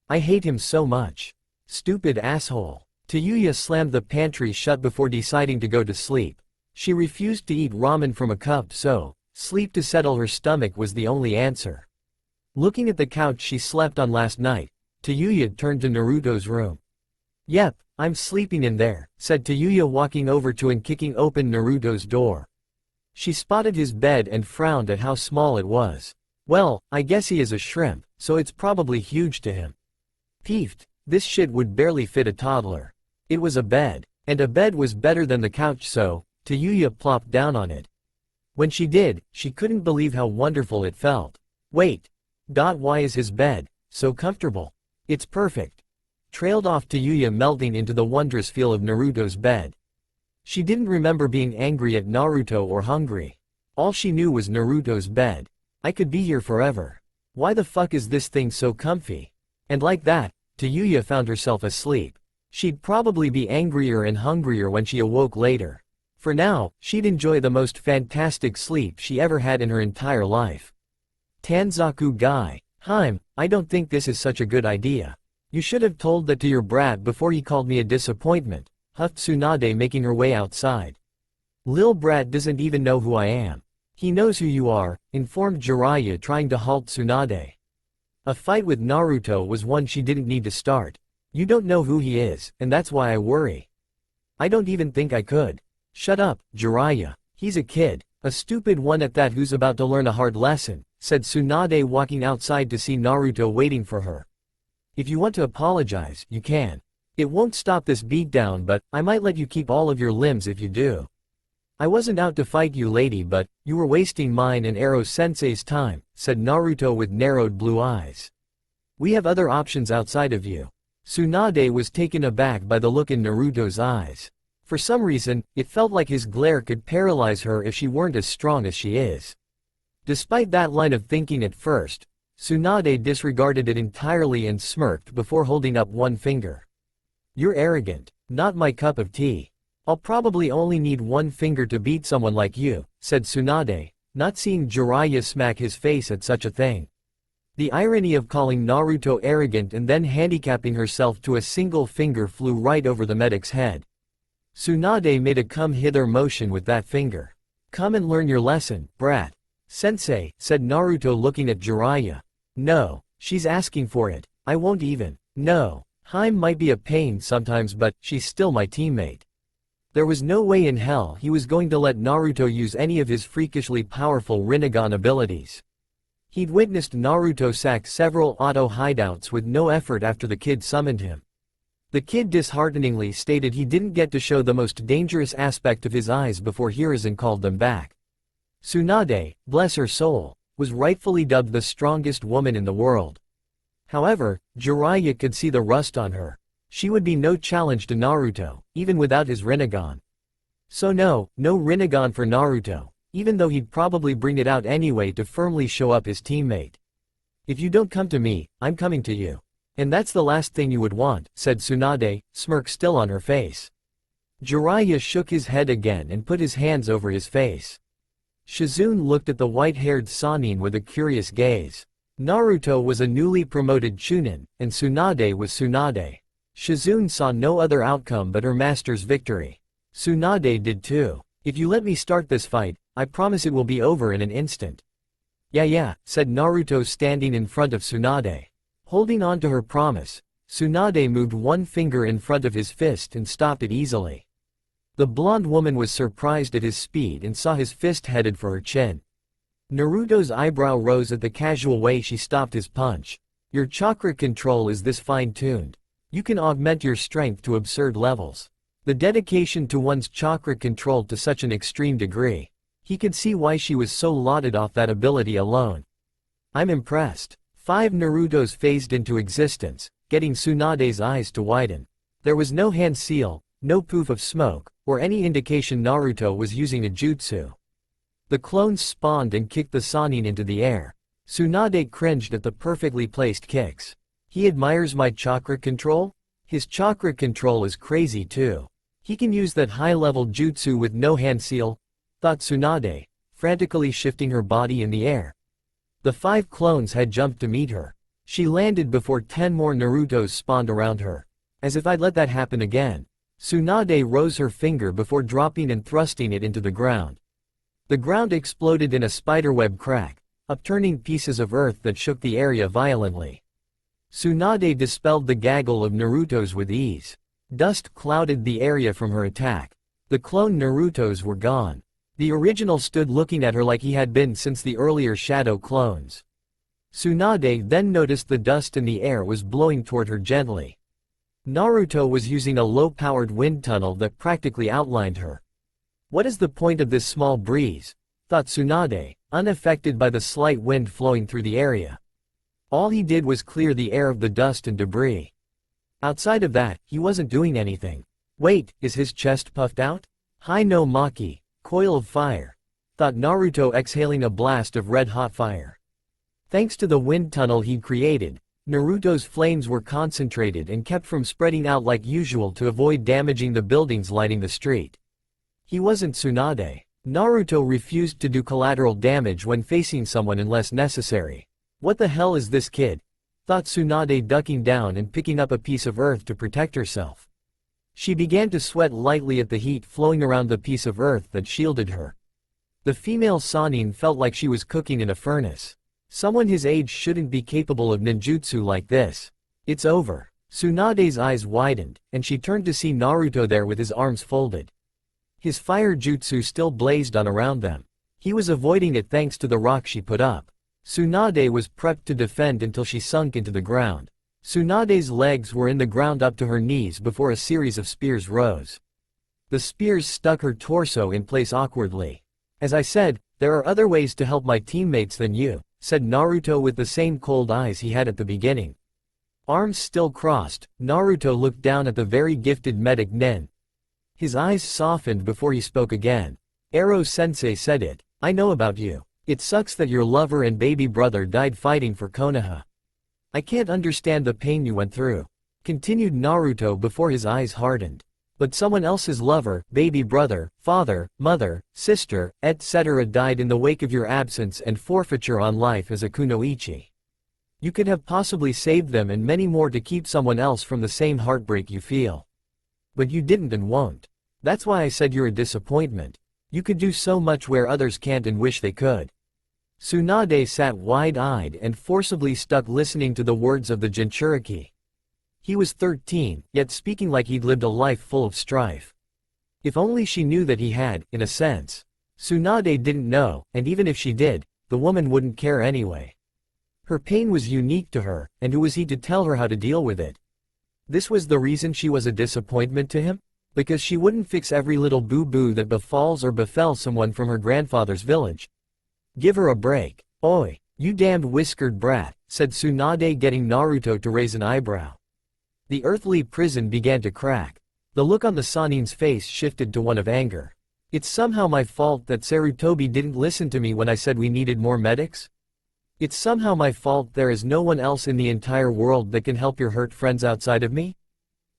I hate him so much. Stupid asshole. Tayuya slammed the pantry shut before deciding to go to sleep. She refused to eat ramen from a cup, so sleep to settle her stomach was the only answer. Looking at the couch she slept on last night, Tayuya turned to Naruto's room. Yep, I'm sleeping in there, said Tayuya walking over to and kicking open Naruto's door. She spotted his bed and frowned at how small it was. Well, I guess he is a shrimp, so it's probably huge to him. Peeved. This shit would barely fit a toddler. It was a bed, and a bed was better than the couch, so Tayuya plopped down on it. When she did, she couldn't believe how wonderful it felt. Wait. Why is his bed so comfortable? It's perfect. Trailed off Tayuya, melting into the wondrous feel of Naruto's bed. She didn't remember being angry at Naruto or hungry. All she knew was Naruto's bed. I could be here forever. Why the fuck is this thing so comfy? And like that, Tayuya found herself asleep. She'd probably be angrier and hungrier when she awoke later. For now, she'd enjoy the most fantastic sleep she ever had in her entire life. Tanzaku Gai. Heim, I don't think this is such a good idea. You should have told that to your brat before he called me a disappointment. huffed Tsunade, making her way outside. "Lil brat doesn't even know who I am." "He knows who you are," informed Jiraiya, trying to halt Tsunade. A fight with Naruto was one she didn't need to start. "You don't know who he is, and that's why I worry." "I don't even think I could." "Shut up, Jiraiya. He's a kid. A stupid one at that who's about to learn a hard lesson," said Tsunade, walking outside to see Naruto waiting for her. "If you want to apologize, you can. It won't stop this beatdown, but I might let you keep all of your limbs if you do." "I wasn't out to fight you, lady, but you were wasting mine and Ero-sensei's time," said Naruto with narrowed blue eyes. "We have other options outside of you." Tsunade was taken aback by the look in Naruto's eyes. For some reason, it felt like his glare could paralyze her if she weren't as strong as she is. Despite that line of thinking at first, Tsunade disregarded it entirely and smirked before holding up one finger. "You're arrogant. Not my cup of tea. I'll probably only need one finger to beat someone like you," said Tsunade, not seeing Jiraiya smack his face at such a thing. The irony of calling Naruto arrogant and then handicapping herself to a single finger flew right over the medic's head. Tsunade made a come-hither motion with that finger. "Come and learn your lesson, brat." "Sensei," said Naruto, looking at Jiraiya. "No, she's asking for it. I won't even." "No. Haim might be a pain sometimes, but she's still my teammate." There was no way in hell he was going to let Naruto use any of his freakishly powerful Rinnegan abilities. He'd witnessed Naruto sack several Oto hideouts with no effort after the kid summoned him. The kid dishearteningly stated he didn't get to show the most dangerous aspect of his eyes before Hiruzen called them back. Tsunade, bless her soul, was rightfully dubbed the strongest woman in the world. However, Jiraiya could see the rust on her. She would be no challenge to Naruto, even without his Rinnegan. So no Rinnegan for Naruto, even though he'd probably bring it out anyway to firmly show up his teammate. "If you don't come to me, I'm coming to you. And that's the last thing you would want," said Tsunade, smirk still on her face. Jiraiya shook his head again and put his hands over his face. Shizune looked at the white-haired Sannin with a curious gaze. Naruto was a newly promoted chunin, and Tsunade was Tsunade. Shizune saw no other outcome but her master's victory. Tsunade did too. "If you let me start this fight, I promise it will be over in an instant." Yeah, said Naruto, standing in front of Tsunade. Holding on to her promise, Tsunade moved one finger in front of his fist and stopped it easily. The blonde woman was surprised at his speed and saw his fist headed for her chin. Naruto's eyebrow rose at the casual way she stopped his punch. "Your chakra control is this fine-tuned. You can augment your strength to absurd levels. The dedication to one's chakra control to such an extreme degree." He could see why she was so lauded off that ability alone. "I'm impressed." 5 Narutos phased into existence, getting Tsunade's eyes to widen. There was no hand seal, no poof of smoke, or any indication Naruto was using a jutsu. The clones spawned and kicked the Sannin into the air. Tsunade cringed at the perfectly placed kicks. "He admires my chakra control? His chakra control is crazy too. He can use that high-level jutsu with no hand seal," thought Tsunade, frantically shifting her body in the air. The 5 clones had jumped to meet her. She landed before 10 more Narutos spawned around her. "As if I'd let that happen again." Tsunade rose her finger before dropping and thrusting it into the ground. The ground exploded in a spiderweb crack, upturning pieces of earth that shook the area violently. Tsunade dispelled the gaggle of Narutos with ease. Dust clouded the area from her attack. The clone Narutos were gone. The original stood looking at her like he had been since the earlier shadow clones. Tsunade then noticed the dust in the air was blowing toward her gently. Naruto was using a low-powered wind tunnel that practically outlined her. "What is the point of this small breeze?" thought Tsunade, unaffected by the slight wind flowing through the area. All he did was clear the air of the dust and debris. Outside of that, he wasn't doing anything. Wait, is his chest puffed out? Hai no Maki, coil of fire, thought Naruto, exhaling a blast of red-hot fire. Thanks to the wind tunnel he'd created, Naruto's flames were concentrated and kept from spreading out like usual to avoid damaging the buildings lighting the street. He wasn't Tsunade. Naruto refused to do collateral damage when facing someone unless necessary. What the hell is this kid? Thought Tsunade, ducking down and picking up a piece of earth to protect herself. She began to sweat lightly at the heat flowing around the piece of earth that shielded her. The female Sannin felt like she was cooking in a furnace. Someone his age shouldn't be capable of ninjutsu like this. It's over. Tsunade's eyes widened, and she turned to see Naruto there with his arms folded. His fire jutsu still blazed on around them. He was avoiding it thanks to the rock she put up. Tsunade was prepped to defend until she sunk into the ground. Tsunade's legs were in the ground up to her knees before a series of spears rose. The spears stuck her torso in place awkwardly. As I said, there are other ways to help my teammates than you, said Naruto with the same cold eyes he had at the beginning. Arms still crossed, Naruto looked down at the very gifted medic Nen. His eyes softened before he spoke again. Ero-sensei said it. I know about you. It sucks that your lover and baby brother died fighting for Konoha. I can't understand the pain you went through. Continued Naruto before his eyes hardened. But someone else's lover, baby brother, father, mother, sister, etc. died in the wake of your absence and forfeiture on life as a kunoichi. You could have possibly saved them and many more to keep someone else from the same heartbreak you feel. But you didn't and won't. That's why I said you're a disappointment. You could do so much where others can't and wish they could. Tsunade sat wide-eyed and forcibly stuck listening to the words of the Jinchuriki. He was 13, yet speaking like he'd lived a life full of strife. If only she knew that he had, in a sense. Tsunade didn't know, and even if she did, the woman wouldn't care anyway. Her pain was unique to her, and who was he to tell her how to deal with it? This was the reason she was a disappointment to him? Because she wouldn't fix every little boo-boo that befalls or befell someone from her grandfather's village. Give her a break. Oi, you damned whiskered brat, said Tsunade, getting Naruto to raise an eyebrow. The earthly prison began to crack. The look on the Sannin's face shifted to one of anger. It's somehow my fault that Sarutobi didn't listen to me when I said we needed more medics? It's somehow my fault there is no one else in the entire world that can help your hurt friends outside of me?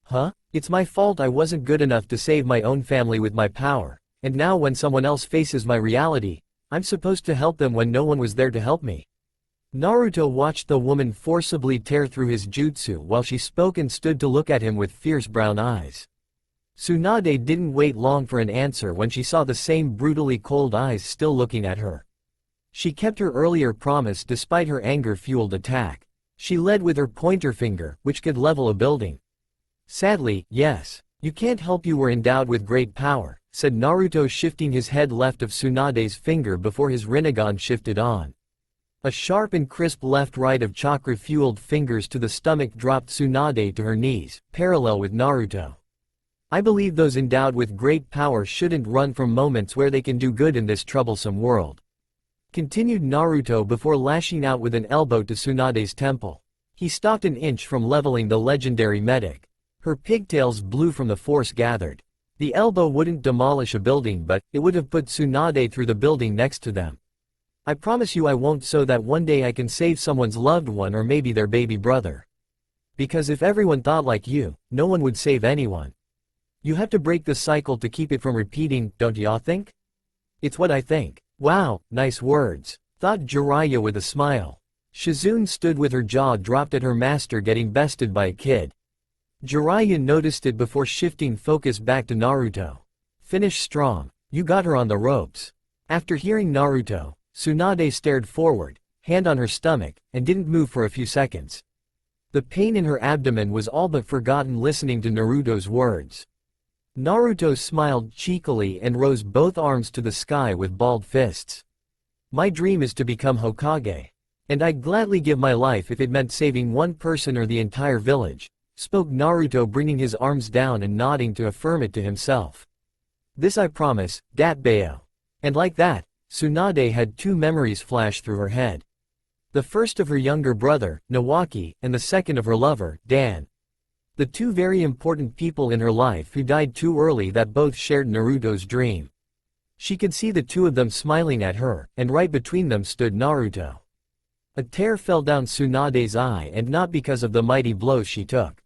Huh? It's my fault I wasn't good enough to save my own family with my power, and now when someone else faces my reality, I'm supposed to help them when no one was there to help me. Naruto watched the woman forcibly tear through his jutsu while she spoke and stood to look at him with fierce brown eyes. Tsunade didn't wait long for an answer when she saw the same brutally cold eyes still looking at her. She kept her earlier promise despite her anger-fueled attack. She led with her pointer finger, which could level a building. Sadly, yes. You can't help you were endowed with great power, said Naruto, shifting his head left of Tsunade's finger before his Rinnegan shifted on. A sharp and crisp left-right of chakra-fueled fingers to the stomach dropped Tsunade to her knees, parallel with Naruto. I believe those endowed with great power shouldn't run from moments where they can do good in this troublesome world. Continued Naruto before lashing out with an elbow to Tsunade's temple. He stopped an inch from leveling the legendary medic. Her pigtails blew from the force gathered. The elbow wouldn't demolish a building, but it would have put Tsunade through the building next to them. I promise you I won't, so that one day I can save someone's loved one or maybe their baby brother. Because if everyone thought like you, no one would save anyone. You have to break the cycle to keep it from repeating, don't y'all think? It's what I think. Wow, nice words, thought Jiraiya with a smile. Shizune stood with her jaw dropped at her master getting bested by a kid. Jiraiya noticed it before shifting focus back to Naruto. Finish strong, you got her on the ropes. After hearing Naruto, Tsunade stared forward, hand on her stomach, and didn't move for a few seconds. The pain in her abdomen was all but forgotten listening to Naruto's words. Naruto smiled cheekily and rose both arms to the sky with balled fists. My dream is to become Hokage. And I'd gladly give my life if it meant saving one person or the entire village, spoke Naruto, bringing his arms down and nodding to affirm it to himself. This I promise, Datbeo. And like that, Tsunade had two memories flash through her head. The first of her younger brother, Nawaki, and the second of her lover, Dan. The two very important people in her life who died too early that both shared Naruto's dream. She could see the two of them smiling at her, and right between them stood Naruto. A tear fell down Tsunade's eye, and not because of the mighty blows she took.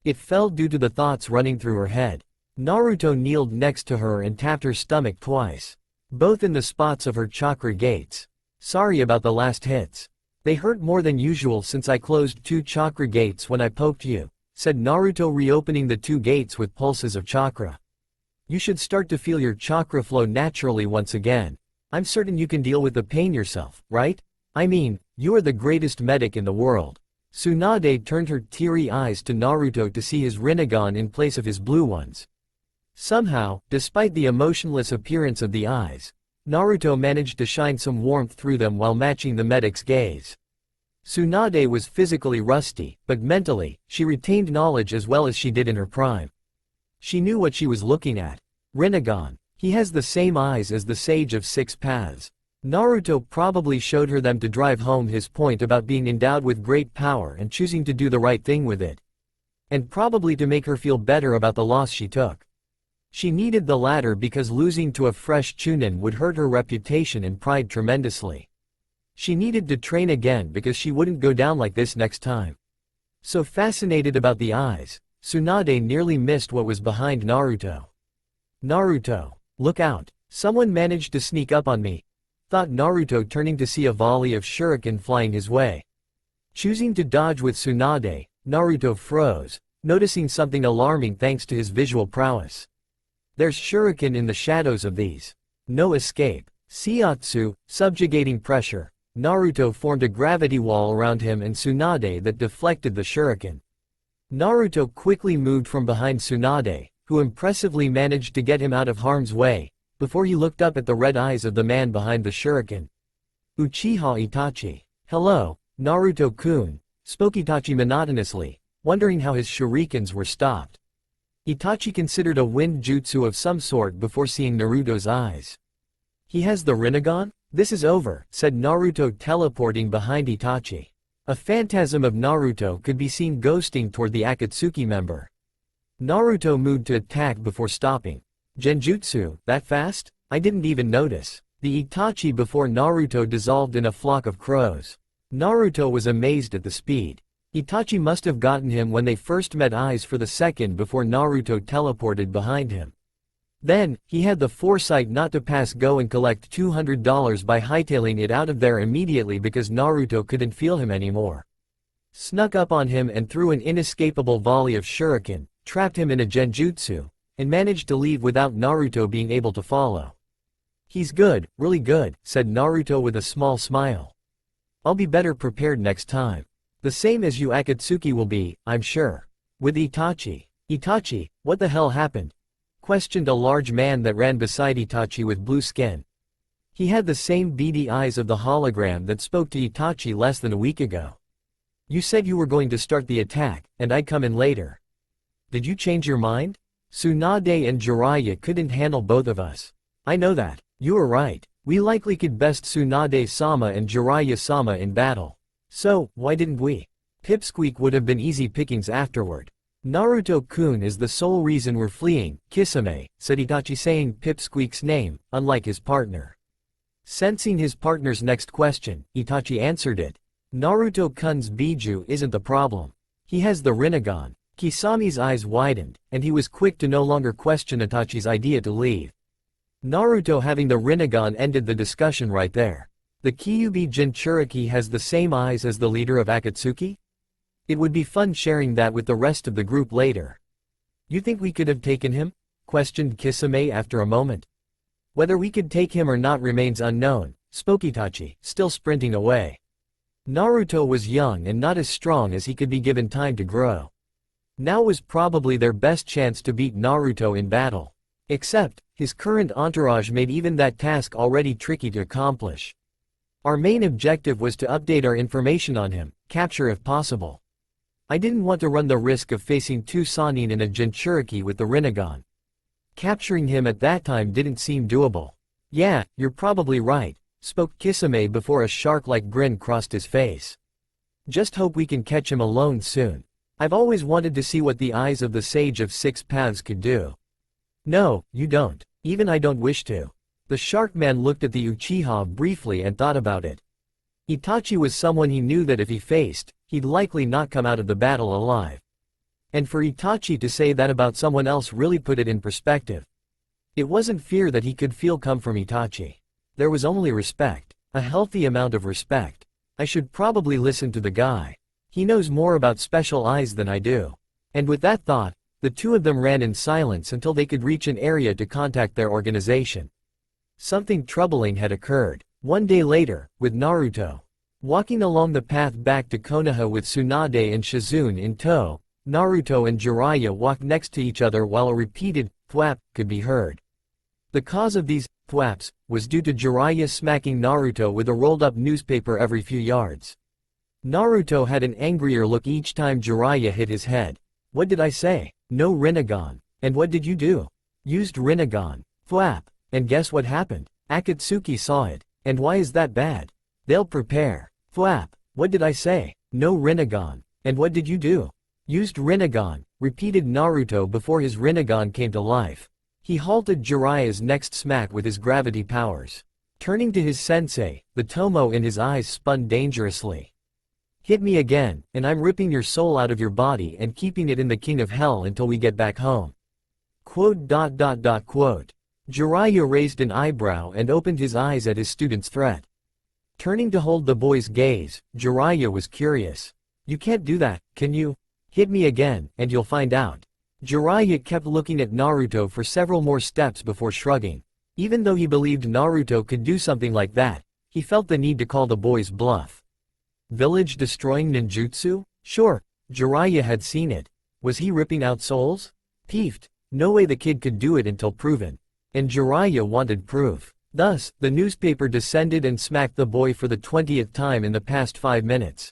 It fell due to the thoughts running through her head. Naruto kneeled next to her and tapped her stomach twice. Both in the spots of her chakra gates. Sorry about the last hits. They hurt more than usual since I closed 2 chakra gates when I poked you, said Naruto, reopening the two gates with pulses of chakra. You should start to feel your chakra flow naturally once again. I'm certain you can deal with the pain yourself, right? I mean, you are the greatest medic in the world. Tsunade turned her teary eyes to Naruto to see his Rinnegan in place of his blue ones. Somehow, despite the emotionless appearance of the eyes, Naruto managed to shine some warmth through them while matching the medic's gaze. Tsunade was physically rusty, but mentally, she retained knowledge as well as she did in her prime. She knew what she was looking at. Rinnegan. He has the same eyes as the Sage of Six Paths. Naruto probably showed her them to drive home his point about being endowed with great power and choosing to do the right thing with it. And probably to make her feel better about the loss she took. She needed the latter because losing to a fresh chunin would hurt her reputation and pride tremendously. She needed to train again because she wouldn't go down like this next time. So fascinated about the eyes, Tsunade nearly missed what was behind Naruto. Naruto, look out, someone managed to sneak up on me, thought Naruto, turning to see a volley of shuriken flying his way. Choosing to dodge with Tsunade, Naruto froze, noticing something alarming thanks to his visual prowess. There's shuriken in the shadows of these. No escape. Seiatsu, subjugating pressure. Naruto formed a gravity wall around him and Tsunade that deflected the shuriken. Naruto quickly moved from behind Tsunade, who impressively managed to get him out of harm's way, before he looked up at the red eyes of the man behind the shuriken. Uchiha Itachi. Hello, Naruto-kun, spoke Itachi monotonously, wondering how his shurikens were stopped. Itachi considered a wind jutsu of some sort before seeing Naruto's eyes. He has the Rinnegan? This is over, said Naruto, teleporting behind Itachi. A phantasm of Naruto could be seen ghosting toward the Akatsuki member. Naruto moved to attack before stopping. Genjutsu, that fast? I didn't even notice. The Itachi before Naruto dissolved in a flock of crows. Naruto was amazed at the speed. Itachi must have gotten him when they first met eyes for the second before Naruto teleported behind him. Then, he had the foresight not to pass go and collect $200 by hightailing it out of there immediately because Naruto couldn't feel him anymore. Snuck up on him and threw an inescapable volley of shuriken, trapped him in a genjutsu, and managed to leave without Naruto being able to follow. He's good, really good, said Naruto with a small smile. I'll be better prepared next time. The same as you Akatsuki will be, I'm sure. With Itachi. Itachi, what the hell happened? Questioned a large man that ran beside Itachi with blue skin. He had the same beady eyes of the hologram that spoke to Itachi less than a week ago. You said you were going to start the attack, and I'd come in later. Did you change your mind? Tsunade and Jiraiya couldn't handle both of us. I know that. You were right. We likely could best Tsunade-sama and Jiraiya-sama in battle. So, why didn't we? Pipsqueak would have been easy pickings afterward. Naruto-kun is the sole reason we're fleeing, Kisame, said Itachi, saying Pipsqueak's name, unlike his partner. Sensing his partner's next question, Itachi answered it. Naruto-kun's Biju isn't the problem. He has the Rinnegan. Kisami's eyes widened, and he was quick to no longer question Itachi's idea to leave. Naruto having the Rinnegan ended the discussion right there. The Kyuubi Jinchuriki has the same eyes as the leader of Akatsuki? It would be fun sharing that with the rest of the group later. You think we could have taken him? Questioned Kisame after a moment. Whether we could take him or not remains unknown, spoke Itachi, still sprinting away. Naruto was young and not as strong as he could be given time to grow. Now was probably their best chance to beat Naruto in battle. Except, his current entourage made even that task already tricky to accomplish. Our main objective was to update our information on him, capture if possible. I didn't want to run the risk of facing two Sannin in a Jinchuriki with the Rinnegan. Capturing him at that time didn't seem doable. Yeah, you're probably right, spoke Kisame before a shark-like grin crossed his face. Just hope we can catch him alone soon. I've always wanted to see what the eyes of the Sage of Six Paths could do. No, you don't. Even I don't wish to. The shark man looked at the Uchiha briefly and thought about it. Itachi was someone he knew that if he faced, he'd likely not come out of the battle alive. And for Itachi to say that about someone else really put it in perspective. It wasn't fear that he could feel come from Itachi. There was only respect. A healthy amount of respect. I should probably listen to the guy. He knows more about special eyes than I do. And with that thought, the two of them ran in silence until they could reach an area to contact their organization. Something troubling had occurred. One day later, with Naruto walking along the path back to Konoha with Tsunade and Shizune in tow, Naruto and Jiraiya walked next to each other while a repeated thwap could be heard. The cause of these thwaps was due to Jiraiya smacking Naruto with a rolled-up newspaper every few yards. Naruto had an angrier look each time Jiraiya hit his head. What did I say? No Rinnegan. And what did you do? Used Rinnegan. Thwap. And guess what happened? Akatsuki saw it. And why is that bad? They'll prepare. Thwap. What did I say? No Rinnegan. And what did you do? Used Rinnegan, repeated Naruto before his Rinnegan came to life. He halted Jiraiya's next smack with his gravity powers. Turning to his sensei, the tomo in his eyes spun dangerously. Hit me again, and I'm ripping your soul out of your body and keeping it in the King of Hell until we get back home. Quote. Jiraiya raised an eyebrow and opened his eyes at his student's threat. Turning to hold the boy's gaze, Jiraiya was curious. You can't do that, can you? Hit me again, and you'll find out. Jiraiya kept looking at Naruto for several more steps before shrugging. Even though he believed Naruto could do something like that, he felt the need to call the boy's bluff. Village destroying ninjutsu? Sure, Jiraiya had seen it. Was he ripping out souls? Peeved. No way the kid could do it until proven. And Jiraiya wanted proof. Thus, the newspaper descended and smacked the boy for the 20th time in the past 5 minutes.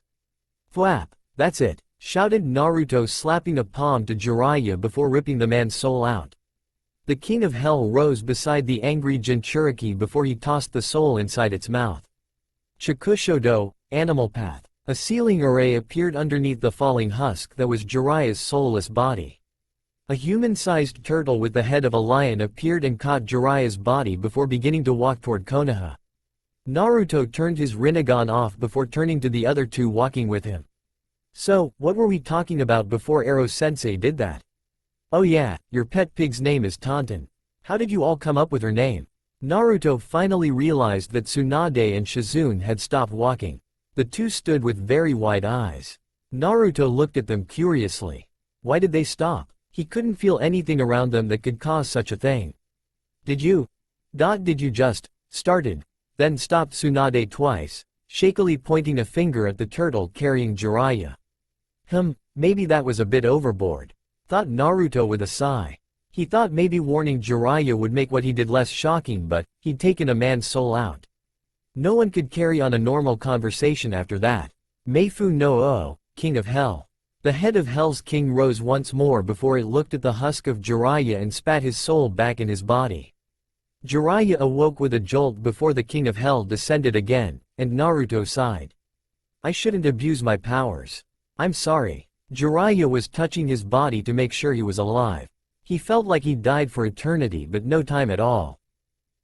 Thwap. That's it, shouted Naruto, slapping a palm to Jiraiya before ripping the man's soul out. The King of Hell rose beside the angry Jinchuriki before he tossed the soul inside its mouth. Chikushodo, animal path. A ceiling array appeared underneath the falling husk that was Jiraiya's soulless body. A human-sized turtle with the head of a lion appeared and caught Jiraiya's body before beginning to walk toward Konoha. Naruto turned his Rinnegan off before turning to the other two walking with him. So, what were we talking about before Ero-sensei did that? Oh yeah, your pet pig's name is Tauntaun. How did you all come up with her name? Naruto finally realized that Tsunade and Shizune had stopped walking. The two stood with very wide eyes. Naruto looked at them curiously. Why did they stop? He couldn't feel anything around them that could cause such a thing. Did you just started, then stopped Tsunade twice, shakily pointing a finger at the turtle carrying Jiraiya. Maybe that was a bit overboard, thought Naruto with a sigh. He thought maybe warning Jiraiya would make what he did less shocking, but he'd taken a man's soul out. No one could carry on a normal conversation after that. Meifu no O, King of Hell. The head of Hell's king rose once more before it looked at the husk of Jiraiya and spat his soul back in his body. Jiraiya awoke with a jolt before the King of Hell descended again, and Naruto sighed. I shouldn't abuse my powers. I'm sorry. Jiraiya was touching his body to make sure he was alive. He felt like he'd died for eternity but no time at all.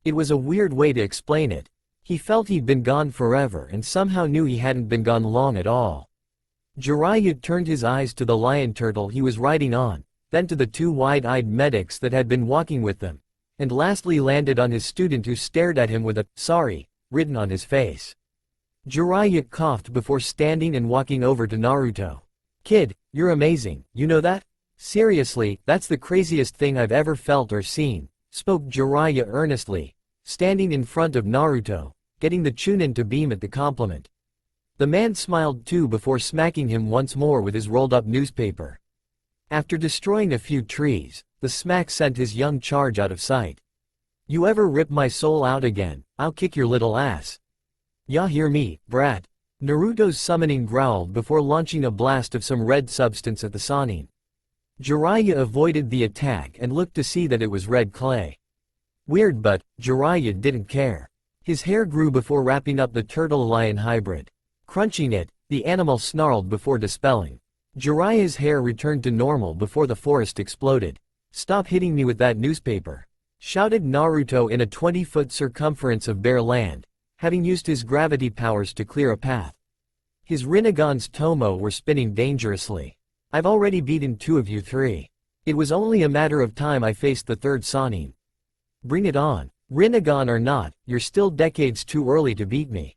It was a weird way to explain it. He felt he'd been gone forever and somehow knew he hadn't been gone long at all. Jiraiya turned his eyes to the lion turtle he was riding on, then to the two wide-eyed medics that had been walking with them, and lastly landed on his student who stared at him with a "sorry" written on his face. Jiraiya coughed before standing and walking over to Naruto. Kid, you're amazing, you know that? Seriously, that's the craziest thing I've ever felt or seen, spoke Jiraiya earnestly, standing in front of Naruto, getting the chunin to beam at the compliment. The man smiled too before smacking him once more with his rolled-up newspaper. After destroying a few trees, the smack sent his young charge out of sight. You ever rip my soul out again, I'll kick your little ass. Ya hear me, brat? Naruto's summoning growled before launching a blast of some red substance at the Sannin. Jiraiya avoided the attack and looked to see that it was red clay. Weird, but Jiraiya didn't care. His hair grew before wrapping up the turtle-lion hybrid. Crunching it, the animal snarled before dispelling. Jiraiya's hair returned to normal before the forest exploded. Stop hitting me with that newspaper, shouted Naruto in a 20-foot circumference of bare land, having used his gravity powers to clear a path. His Rinnegan's tomo were spinning dangerously. I've already beaten 2 of you 3. It was only a matter of time I faced the 3rd Sannin. Bring it on. Rinnegan or not, you're still decades too early to beat me.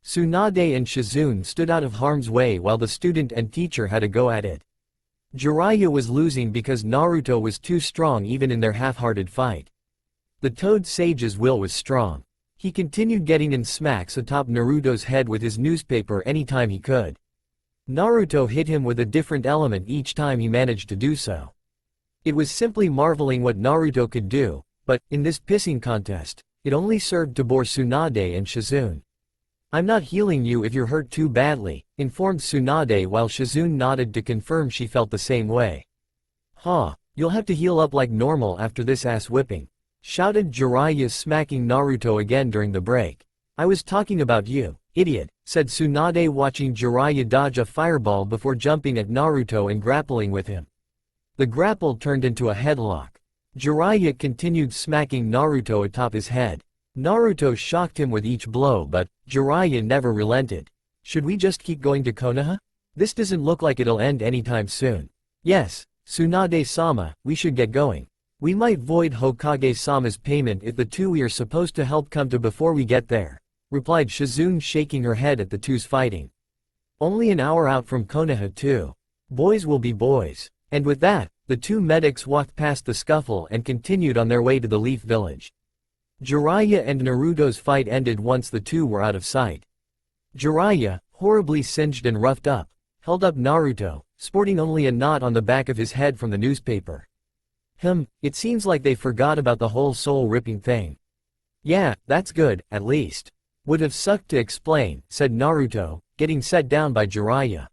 Tsunade and Shizune stood out of harm's way while the student and teacher had a go at it. Jiraiya was losing because Naruto was too strong even in their half-hearted fight. The Toad Sage's will was strong. He continued getting in smacks atop Naruto's head with his newspaper anytime he could. Naruto hit him with a different element each time he managed to do so. It was simply marveling what Naruto could do, but, in this pissing contest, it only served to bore Tsunade and Shizune. "I'm not healing you if you're hurt too badly," informed Tsunade while Shizune nodded to confirm she felt the same way. "Huh, you'll have to heal up like normal after this ass whipping," shouted Jiraiya, smacking Naruto again during the break. "I was talking about you, idiot," said Tsunade, watching Jiraiya dodge a fireball before jumping at Naruto and grappling with him. The grapple turned into a headlock. Jiraiya continued smacking Naruto atop his head. Naruto shocked him with each blow, but Jiraiya never relented. "Should we just keep going to Konoha? This doesn't look like it'll end anytime soon." "Yes, Tsunade-sama, we should get going. We might void Hokage-sama's payment if the two we are supposed to help come to before we get there," replied Shizune, shaking her head at the two's fighting. "Only an hour out from Konoha too. Boys will be boys." And with that, the two medics walked past the scuffle and continued on their way to the Leaf Village. Jiraiya and Naruto's fight ended once the two were out of sight. Jiraiya, horribly singed and roughed up, held up Naruto, sporting only a knot on the back of his head from the newspaper. It seems like they forgot about the whole soul-ripping thing." "Yeah, that's good, at least. Would have sucked to explain," said Naruto, getting set down by Jiraiya.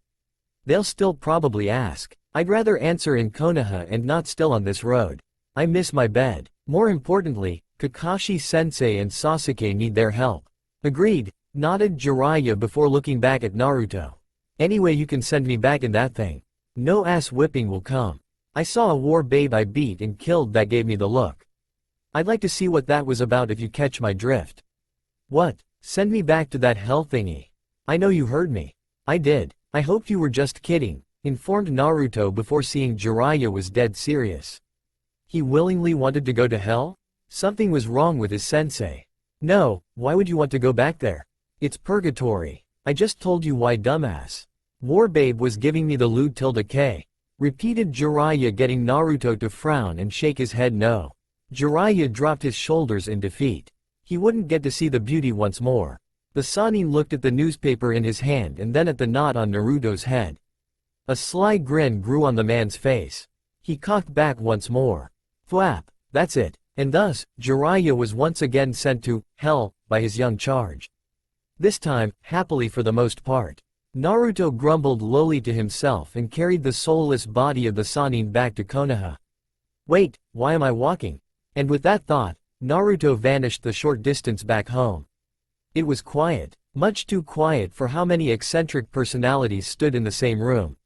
"They'll still probably ask. I'd rather answer in Konoha and not still on this road. I miss my bed. More importantly, Kakashi-sensei and Sasuke need their help." "Agreed," nodded Jiraiya before looking back at Naruto. "Anyway, you can send me back in that thing. No ass whipping will come. I saw a war babe I beat and killed that gave me the look. I'd like to see what that was about if you catch my drift." "What? Send me back to that hell thingy?" "I know you heard me." "I did. I hoped you were just kidding," informed Naruto before seeing Jiraiya was dead serious. He willingly wanted to go to hell? Something was wrong with his sensei. "No, why would you want to go back there? It's purgatory. I just told you why, dumbass." "Warbabe was giving me the lewd K," repeated Jiraiya, getting Naruto to frown and shake his head no. Jiraiya dropped his shoulders in defeat. He wouldn't get to see the beauty once more. The Sannin looked at the newspaper in his hand and then at the knot on Naruto's head. A sly grin grew on the man's face. He cocked back once more. Flap, that's it. And thus, Jiraiya was once again sent to hell by his young charge. This time, happily for the most part. Naruto grumbled lowly to himself and carried the soulless body of the Sannin back to Konoha. "Wait, why am I walking?" And with that thought, Naruto vanished the short distance back home. It was quiet, much too quiet for how many eccentric personalities stood in the same room.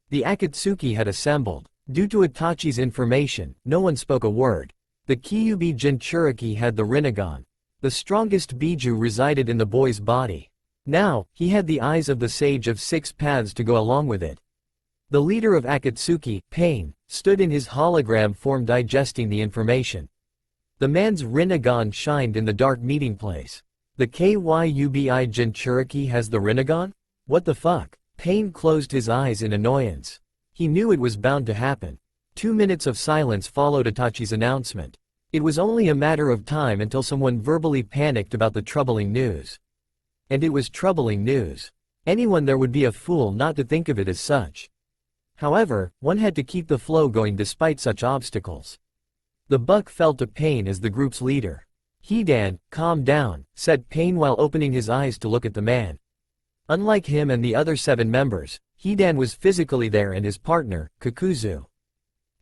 The Akatsuki had assembled. Due to Itachi's information, no one spoke a word. The Kyuubi Jinchuriki had the Rinnegan. The strongest Biju resided in the boy's body. Now, he had the eyes of the Sage of Six Paths to go along with it. The leader of Akatsuki, Pain, stood in his hologram form digesting the information. The man's Rinnegan shined in the dark meeting place. The Kyuubi Jinchuriki has the Rinnegan? What the fuck? Pain closed his eyes in annoyance. He knew it was bound to happen. 2 minutes of silence followed Itachi's announcement. It was only a matter of time until someone verbally panicked about the troubling news. And it was troubling news. Anyone there would be a fool not to think of it as such. However, one had to keep the flow going despite such obstacles. The buck fell to Pain as the group's leader. "Hidan, calm down," said Pain while opening his eyes to look at the man. Unlike him and the other 7 members, Hidan was physically there and his partner, Kakuzu.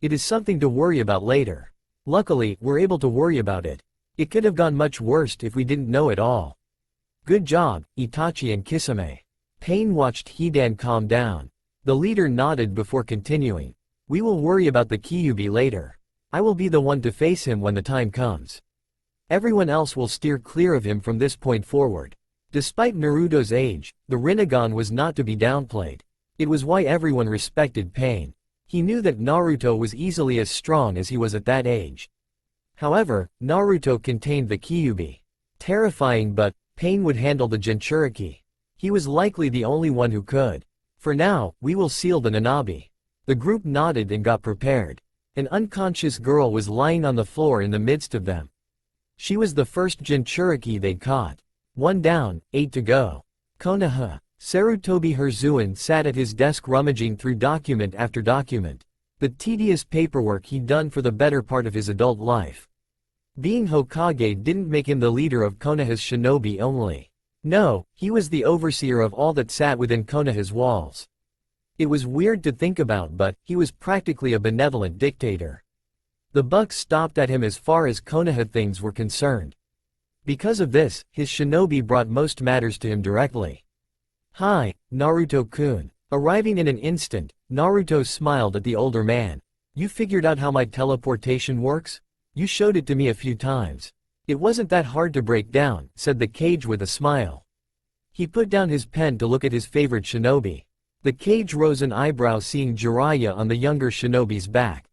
"It is something to worry about later. Luckily, we're able to worry about it. It could have gone much worse if we didn't know it all." "Good job, Itachi and Kisame." Pain watched Hidan calm down. The leader nodded before continuing. "We will worry about the Kyuubi later. I will be the one to face him when the time comes. Everyone else will steer clear of him from this point forward." Despite Naruto's age, the Rinnegan was not to be downplayed. It was why everyone respected Pain. He knew that Naruto was easily as strong as he was at that age. However, Naruto contained the Kyuubi. Terrifying, but Pain would handle the Jinchuriki. He was likely the only one who could. "For now, we will seal the Nanabi." The group nodded and got prepared. An unconscious girl was lying on the floor in the midst of them. She was the first Jinchuriki they'd caught. 1 down, 8 to go. Konoha. Sarutobi Herzuan sat at his desk rummaging through document after document. The tedious paperwork he'd done for the better part of his adult life. Being Hokage didn't make him the leader of Konoha's shinobi only. No, he was the overseer of all that sat within Konoha's walls. It was weird to think about, but he was practically a benevolent dictator. The buck stopped at him as far as Konoha things were concerned. Because of this, his shinobi brought most matters to him directly. "Hi, Naruto-kun." Arriving in an instant, Naruto smiled at the older man. "You figured out how my teleportation works? You showed it to me a few times. It wasn't that hard to break down," said the Kage with a smile. He put down his pen to look at his favorite shinobi. The Kage rose an eyebrow seeing Jiraiya on the younger shinobi's back.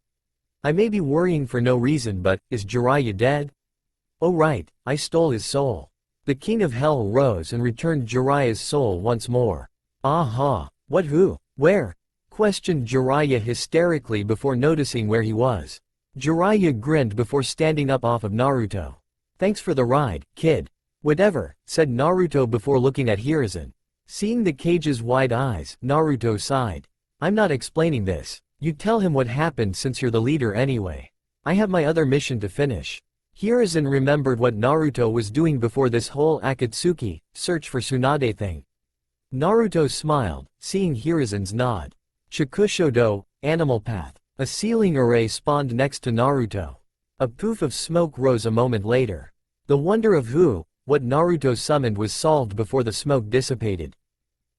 "I may be worrying for no reason, but is Jiraiya dead?" "Oh right, I stole his soul." The King of Hell rose and returned Jiraiya's soul once more. "Aha, what, who, where?" questioned Jiraiya hysterically before noticing where he was. Jiraiya grinned before standing up off of Naruto. "Thanks for the ride, kid." "Whatever," said Naruto before looking at Hiruzen. Seeing the Kage's wide eyes, Naruto sighed. "I'm not explaining this. You tell him what happened since you're the leader anyway. I have my other mission to finish." Hiruzen remembered what Naruto was doing before this whole Akatsuki, search for Tsunade thing. Naruto smiled, seeing Hiruzen's nod. Chikushodo, Animal Path. A ceiling array spawned next to Naruto. A poof of smoke rose a moment later. The wonder of what Naruto summoned was solved before the smoke dissipated.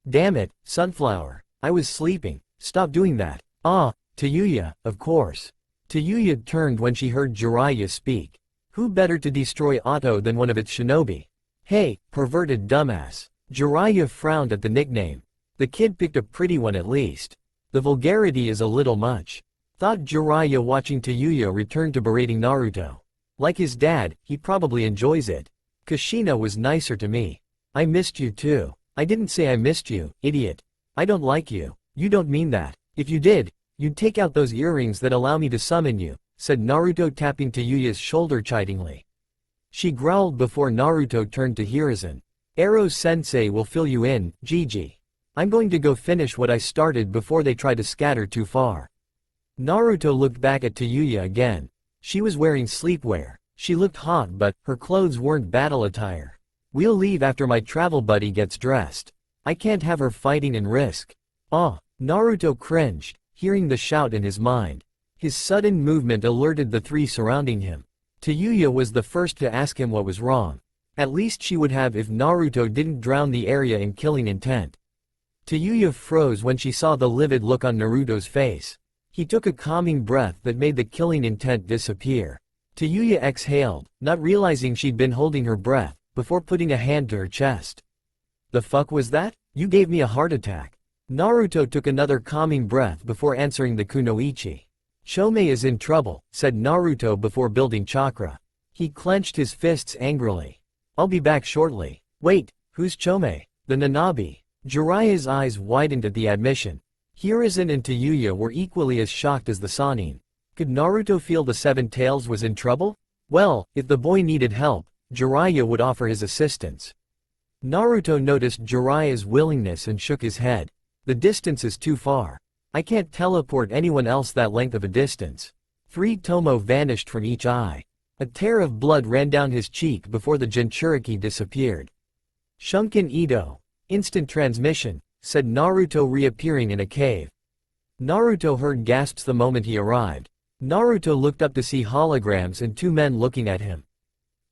"Damn it, Sunflower. I was sleeping. Stop doing that." "Ah, Tayuya, of course." Tayuya turned when she heard Jiraiya speak. Who better to destroy Oto than one of its shinobi? "Hey, perverted dumbass." Jiraiya frowned at the nickname. The kid picked a pretty one at least. The vulgarity is a little much. Thought Jiraiya watching Tayuya return to berating Naruto. Like his dad, he probably enjoys it. "Kushina was nicer to me." "I missed you too." "I didn't say I missed you, idiot. I don't like you." "You don't mean that. If you did, you'd take out those earrings that allow me to summon you," said Naruto tapping Tayuya's shoulder chidingly. She growled before Naruto turned to Hiruzen. "Ero-sensei will fill you in, Gigi. I'm going to go finish what I started before they try to scatter too far." Naruto looked back at Tayuya again. She was wearing sleepwear. She looked hot, but her clothes weren't battle attire. "We'll leave after my travel buddy gets dressed. I can't have her fighting and risk." "Ah." Naruto cringed, hearing the shout in his mind. His sudden movement alerted the three surrounding him. Tayuya was the first to ask him what was wrong. At least she would have if Naruto didn't drown the area in killing intent. Tayuya froze when she saw the livid look on Naruto's face. He took a calming breath that made the killing intent disappear. Tayuya exhaled, not realizing she'd been holding her breath, before putting a hand to her chest. "The fuck was that? You gave me a heart attack." Naruto took another calming breath before answering the kunoichi. "Chome is in trouble," said Naruto before building chakra. He clenched his fists angrily. "I'll be back shortly." "Wait, who's Chome?" "The Nanabi." Jiraiya's eyes widened at the admission. Hiruzen and Tayuya were equally as shocked as the Sannin. Could Naruto feel the Seven Tails was in trouble? Well, if the boy needed help, Jiraiya would offer his assistance. Naruto noticed Jiraiya's willingness and shook his head. "The distance is too far. I can't teleport anyone else that length of a distance." 3 Tomo vanished from each eye. A tear of blood ran down his cheek before the Jinchuriki disappeared. "Shunken Ito. Instant transmission," said Naruto reappearing in a cave. Naruto heard gasps the moment he arrived. Naruto looked up to see holograms and 2 men looking at him.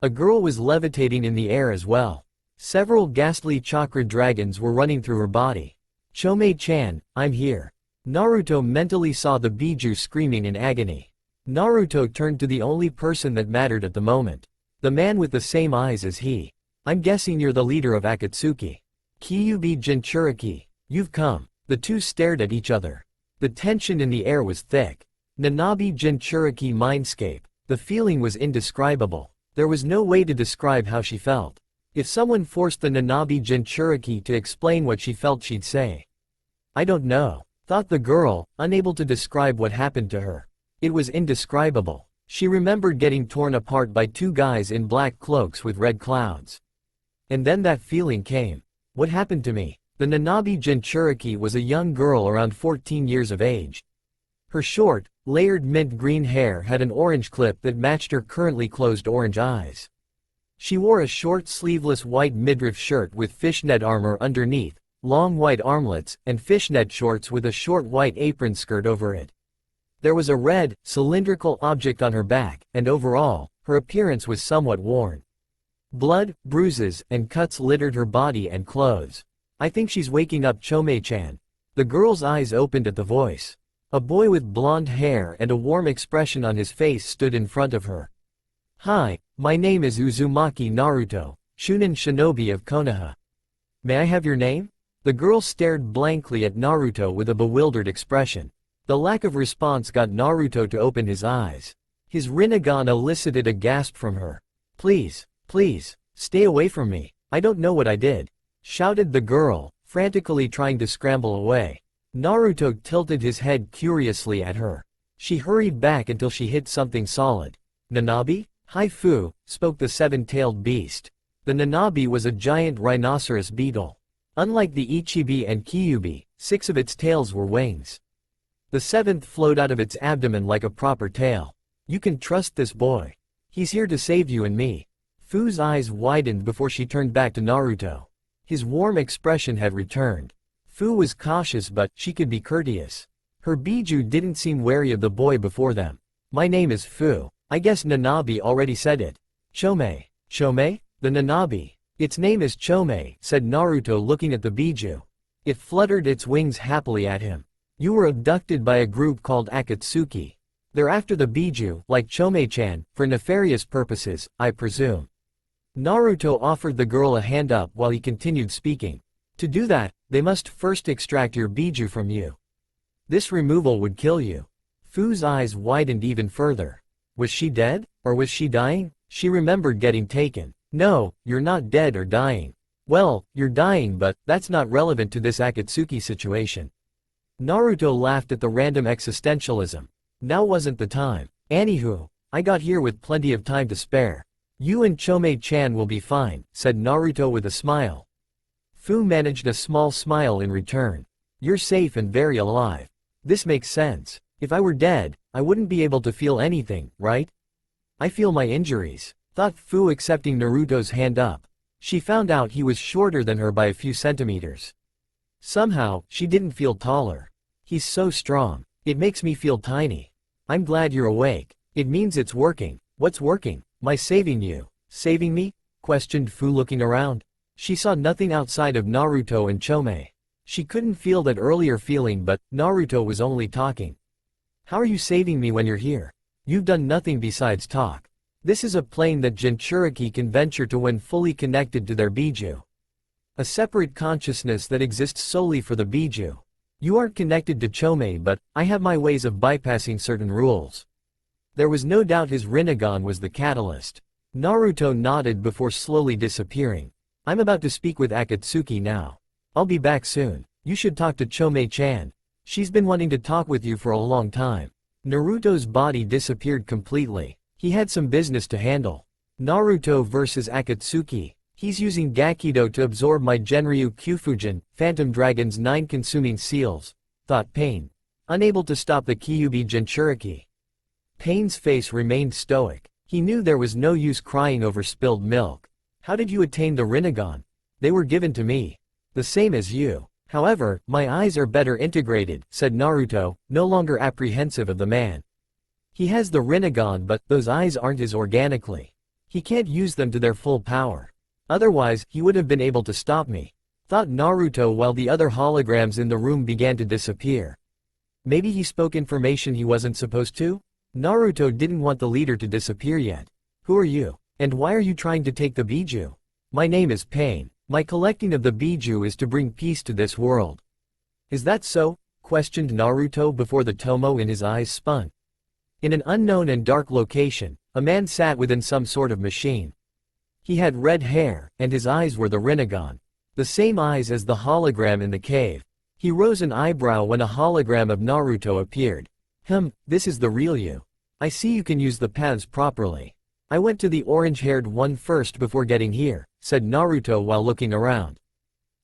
A girl was levitating in the air as well. Several ghastly chakra dragons were running through her body. "Chome-chan, I'm here." Naruto mentally saw the Biju screaming in agony. Naruto turned to the only person that mattered at the moment. The man with the same eyes as he. "I'm guessing you're the leader of Akatsuki. Kyuubi Jinchuriki. You've come." The two stared at each other. The tension in the air was thick. Nanabi Jinchuriki mindscape. The feeling was indescribable. There was no way to describe how she felt. If someone forced the Nanabi Jinchuriki to explain what she felt, she'd say, "I don't know. thought the girl, unable to describe what happened to her. It was indescribable. She remembered getting torn apart by two guys in black cloaks with red clouds. And then that feeling came. What happened to me? The Nanabi Jinchuriki was a young girl around 14 years of age. Her short, layered mint green hair had an orange clip that matched her currently closed orange eyes. She wore a short sleeveless white midriff shirt with fishnet armor underneath, long white armlets, and fishnet shorts with a short white apron skirt over it. There was a red, cylindrical object on her back, and overall, her appearance was somewhat worn. Blood, bruises, and cuts littered her body and clothes. I think she's waking up, Chome-chan. The girl's eyes opened at the voice. A boy with blonde hair and a warm expression on his face stood in front of her. Hi, my name is Uzumaki Naruto, chunin shinobi of Konoha. May I have your name? The girl stared blankly at Naruto with a bewildered expression. The lack of response got Naruto to open his eyes. His Rinnegan elicited a gasp from her. Please, please, stay away from me, I don't know what I did, shouted the girl, frantically trying to scramble away. Naruto tilted his head curiously at her. She hurried back until she hit something solid. Nanabi? Hi Fu, spoke the seven-tailed beast. The Nanabi was a giant rhinoceros beetle. Unlike the Ichibi and Kyubi, 6 of its tails were wings. The 7th flowed out of its abdomen like a proper tail. You can trust this boy. He's here to save you and me. Fu's eyes widened before she turned back to Naruto. His warm expression had returned. Fu was cautious but she could be courteous. Her Biju didn't seem wary of the boy before them. My name is Fu. I guess Nanabi already said it. Chome. Chome? The Nanabi. Its name is Chome, said Naruto looking at the Biju. It fluttered its wings happily at him. You were abducted by a group called Akatsuki. They're after the Biju, like Chome-chan, for nefarious purposes, I presume. Naruto offered the girl a hand up while he continued speaking. To do that, they must first extract your Biju from you. This removal would kill you. Fu's eyes widened even further. Was she dead? Or was she dying? She remembered getting taken. No, you're not dead or dying. Well, you're dying but that's not relevant to this Akatsuki situation. Naruto laughed at the random existentialism. Now wasn't the time. Anywho, I got here with plenty of time to spare. You and Chome-chan will be fine, said Naruto with a smile. Fu managed a small smile in return. You're safe and very alive. This makes sense. If I were dead, I wouldn't be able to feel anything, right? I feel my injuries, thought Fu, accepting Naruto's hand up. She found out he was shorter than her by a few centimeters. Somehow, she didn't feel taller. He's so strong. It makes me feel tiny. I'm glad you're awake. It means it's working. What's working? My saving you. Saving me? Questioned Fu, looking around. She saw nothing outside of Naruto and Chome. She couldn't feel that earlier feeling but Naruto was only talking. How are you saving me when you're here? You've done nothing besides talk. This is a plane that Jinchuriki can venture to when fully connected to their Biju. A separate consciousness that exists solely for the Biju. You aren't connected to Chome but I have my ways of bypassing certain rules. There was no doubt his Rinnegan was the catalyst. Naruto nodded before slowly disappearing. I'm about to speak with Akatsuki now. I'll be back soon. You should talk to Chome-chan. She's been wanting to talk with you for a long time. Naruto's body disappeared completely. He had some business to handle. Naruto versus Akatsuki. He's using Gakido to absorb my Genryu Kyufujin, Phantom Dragon's 9 consuming seals, thought Pain. Unable to stop the Kyubi Jinchuriki. Pain's face remained stoic. He knew there was no use crying over spilled milk. How did you attain the Rinnegan? They were given to me. The same as you. However, my eyes are better integrated, said Naruto, no longer apprehensive of the man. He has the Rinnegan but those eyes aren't his organically. He can't use them to their full power. Otherwise, he would have been able to stop me, thought Naruto while the other holograms in the room began to disappear. Maybe he spoke information he wasn't supposed to? Naruto didn't want the leader to disappear yet. Who are you? And why are you trying to take the Biju? My name is Pain. My collecting of the Biju is to bring peace to this world. Is that so? Questioned Naruto before the Tomo in his eyes spun. In an unknown and dark location, a man sat within some sort of machine. He had red hair, and his eyes were the Rinnegan. The same eyes as the hologram in the cave. He rose an eyebrow when a hologram of Naruto appeared. This is the real you. I see you can use the paths properly. I went to the orange-haired one first before getting here, said Naruto while looking around.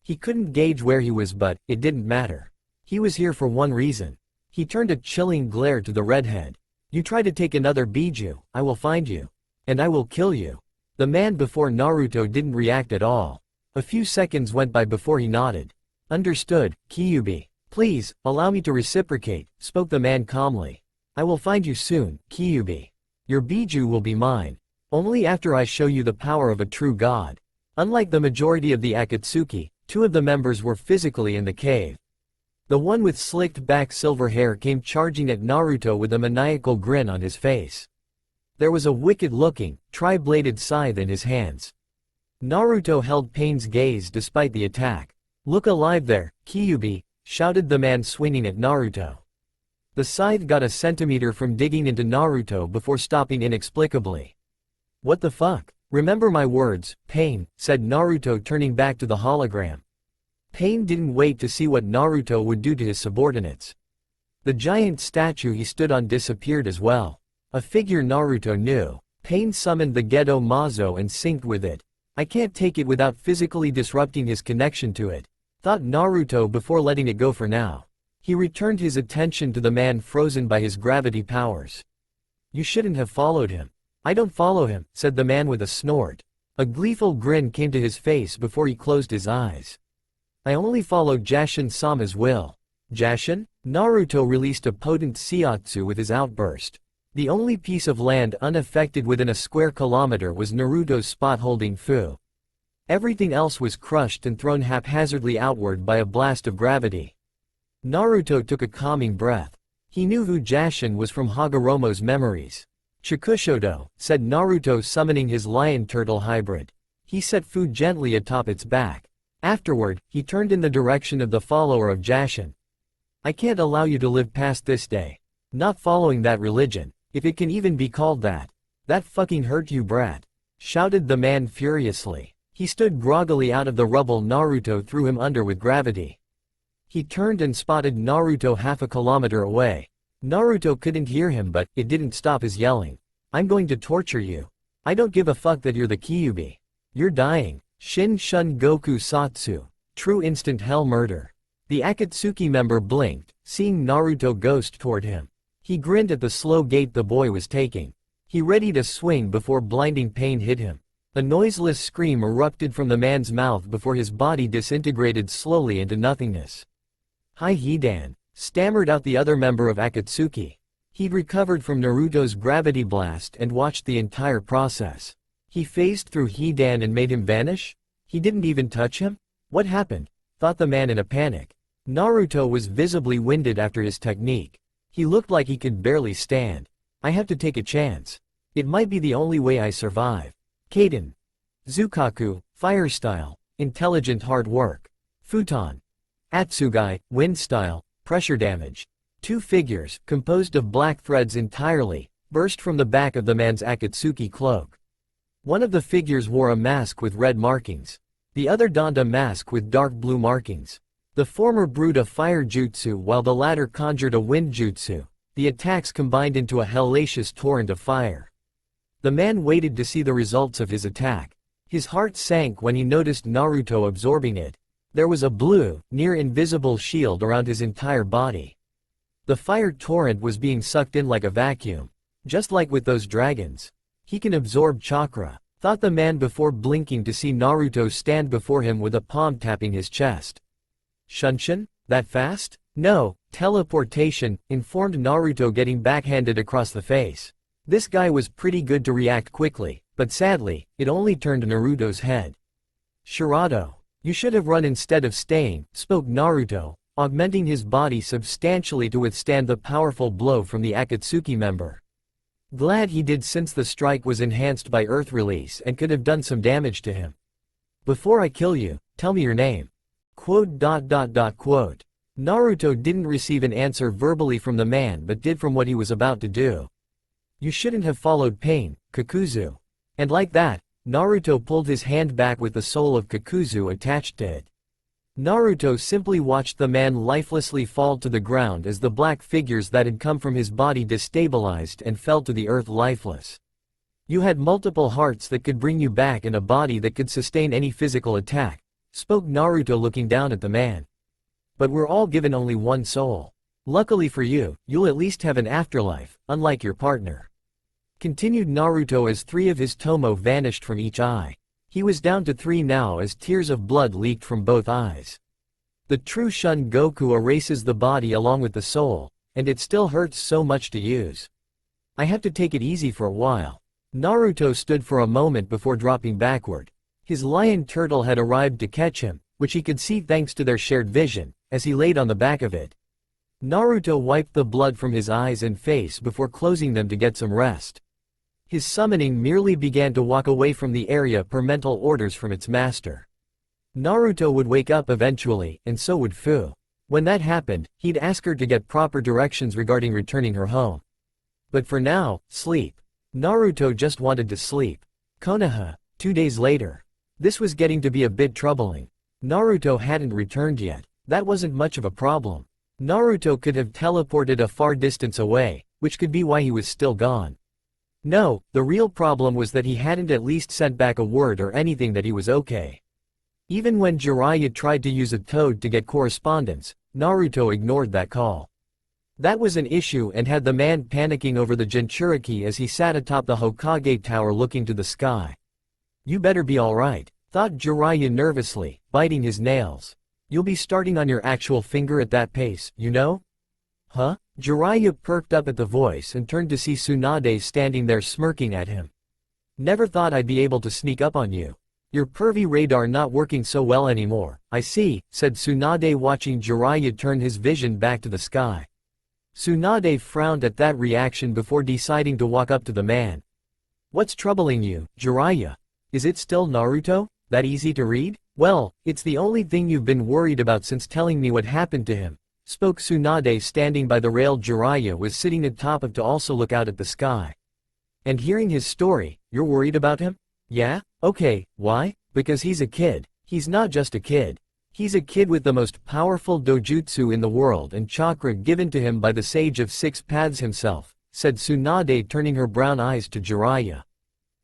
He couldn't gauge where he was, but it didn't matter. He was here for one reason. He turned a chilling glare to the redhead. You try to take another Biju, I will find you. And I will kill you. The man before Naruto didn't react at all. A few seconds went by before he nodded. Understood, Kyuubi. Please, allow me to reciprocate, spoke the man calmly. I will find you soon, Kyuubi. Your Biju will be mine. Only after I show you the power of a true god. Unlike the majority of the Akatsuki, 2 of the members were physically in the cave. The one with slicked back silver hair came charging at Naruto with a maniacal grin on his face. There was a wicked-looking, tri-bladed scythe in his hands. Naruto held Pain's gaze despite the attack. Look alive there, Kyuubi, shouted the man swinging at Naruto. The scythe got a centimeter from digging into Naruto before stopping inexplicably. What the fuck? Remember my words, Pain, said Naruto turning back to the hologram. Pain didn't wait to see what Naruto would do to his subordinates. The giant statue he stood on disappeared as well. A figure Naruto knew. Pain summoned the Gedo Mazo and synced with it. I can't take it without physically disrupting his connection to it, thought Naruto before letting it go for now. He returned his attention to the man frozen by his gravity powers. You shouldn't have followed him. I don't follow him, said the man with a snort. A gleeful grin came to his face before he closed his eyes. I only follow Jashin-sama's will. Jashin? Naruto released a potent Seiyatsu with his outburst. The only piece of land unaffected within a square kilometer was Naruto's spot holding Fu. Everything else was crushed and thrown haphazardly outward by a blast of gravity. Naruto took a calming breath. He knew who Jashin was from Hagoromo's memories. Chikushodo, said Naruto summoning his lion turtle hybrid. He set Fu gently atop its back. Afterward, he turned in the direction of the follower of Jashin. I can't allow you to live past this day. Not following that religion, if it can even be called that. That fucking hurt you, brat, shouted the man furiously. He stood groggily out of the rubble Naruto threw him under with gravity. He turned and spotted Naruto half a kilometer away. Naruto couldn't hear him, but it didn't stop his yelling. I'm going to torture you. I don't give a fuck that you're the Kyuubi. You're dying. Shin Shun Goku Satsu. True instant hell murder. The Akatsuki member blinked, seeing Naruto ghost toward him. He grinned at the slow gait the boy was taking. He readied a swing before blinding pain hit him. A noiseless scream erupted from the man's mouth before his body disintegrated slowly into nothingness. Hi Hidan, stammered out the other member of Akatsuki. He'd recovered from Naruto's gravity blast and watched the entire process. He phased through Hidan and made him vanish? He didn't even touch him? What happened? Thought the man in a panic. Naruto was visibly winded after his technique. He looked like he could barely stand. I have to take a chance. It might be the only way I survive. Kaden. Zukaku, fire style, intelligent hard work. Futon. Atsugai, wind style, pressure damage. 2 figures, composed of black threads entirely, burst from the back of the man's Akatsuki cloak. One of the figures wore a mask with red markings. The other donned a mask with dark blue markings. The former brewed a fire jutsu while the latter conjured a wind jutsu. The attacks combined into a hellacious torrent of fire. The man waited to see the results of his attack. His heart sank when he noticed Naruto absorbing it. There was a blue, near-invisible shield around his entire body. The fire torrent was being sucked in like a vacuum. Just like with those dragons. He can absorb chakra, thought the man before blinking to see Naruto stand before him with a palm tapping his chest. Shunshin? That fast? No, teleportation, informed Naruto getting backhanded across the face. This guy was pretty good to react quickly, but sadly, it only turned Naruto's head. Shirado. You should have run instead of staying, spoke Naruto, augmenting his body substantially to withstand the powerful blow from the Akatsuki member. Glad he did, since the strike was enhanced by earth release and could have done some damage to him. Before I kill you, tell me your name. Quote. Naruto didn't receive an answer verbally from the man but did from what he was about to do. You shouldn't have followed Pain, Kakuzu. And like that, Naruto pulled his hand back with the soul of Kakuzu attached to it. Naruto simply watched the man lifelessly fall to the ground as the black figures that had come from his body destabilized and fell to the earth lifeless. You had multiple hearts that could bring you back and a body that could sustain any physical attack, spoke Naruto looking down at the man. But we're all given only one soul. Luckily for you, you'll at least have an afterlife, unlike your partner. Continued Naruto as 3 of his tomo vanished from each eye. He was down to 3 now as tears of blood leaked from both eyes. The true Shun Goku erases the body along with the soul, and it still hurts so much to use. I have to take it easy for a while. Naruto stood for a moment before dropping backward. His lion turtle had arrived to catch him, which he could see thanks to their shared vision, as he laid on the back of it. Naruto wiped the blood from his eyes and face before closing them to get some rest. His summoning merely began to walk away from the area per mental orders from its master. Naruto would wake up eventually, and so would Fu. When that happened, he'd ask her to get proper directions regarding returning her home. But for now, sleep. Naruto just wanted to sleep. Konoha, 2 days later. This was getting to be a bit troubling. Naruto hadn't returned yet. That wasn't much of a problem. Naruto could have teleported a far distance away, which could be why he was still gone. No, the real problem was that he hadn't at least sent back a word or anything that he was okay. Even when Jiraiya tried to use a toad to get correspondence, Naruto ignored that call. That was an issue and had the man panicking over the Jinchuriki as he sat atop the Hokage tower looking to the sky. You better be alright, thought Jiraiya nervously, biting his nails. You'll be starting on your actual finger at that pace, you know? Huh? Jiraiya perked up at the voice and turned to see Tsunade standing there smirking at him. Never thought I'd be able to sneak up on you. Your pervy radar not working so well anymore, I see, said Tsunade watching Jiraiya turn his vision back to the sky. Tsunade frowned at that reaction before deciding to walk up to the man. What's troubling you, Jiraiya? Is it still Naruto? That easy to read? Well, it's the only thing you've been worried about since telling me what happened to him, spoke Tsunade standing by the rail. Jiraiya was sitting atop of to also look out at the sky. And hearing his story, you're worried about him? Yeah? Okay, why? Because he's a kid. He's not just a kid. He's a kid with the most powerful dojutsu in the world and chakra given to him by the Sage of Six Paths himself, said Tsunade turning her brown eyes to Jiraiya.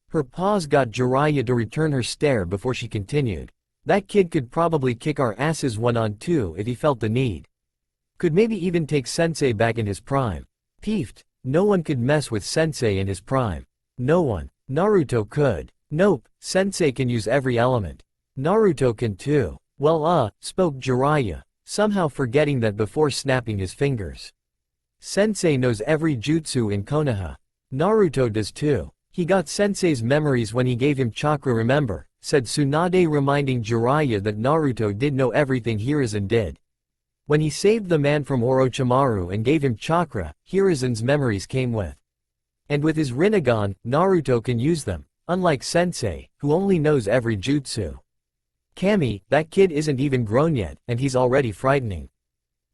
Her pause got Jiraiya to return her stare before she continued. That kid could probably kick our asses 1-on-2 if he felt the need. Could maybe even take Sensei back in his prime. Peefed. No one could mess with Sensei in his prime. No one. Naruto could. Nope, Sensei can use every element. Naruto can too. Well spoke Jiraiya, somehow forgetting that before snapping his fingers. Sensei knows every jutsu in Konoha. Naruto does too. He got Sensei's memories when he gave him chakra, remember, said Tsunade, reminding Jiraiya that Naruto did know everything Hiruzen did. When he saved the man from Orochimaru and gave him chakra, Hiruzen's memories came with. And with his Rinnegan, Naruto can use them, unlike Sensei, who only knows every jutsu. Kami, that kid isn't even grown yet, and he's already frightening.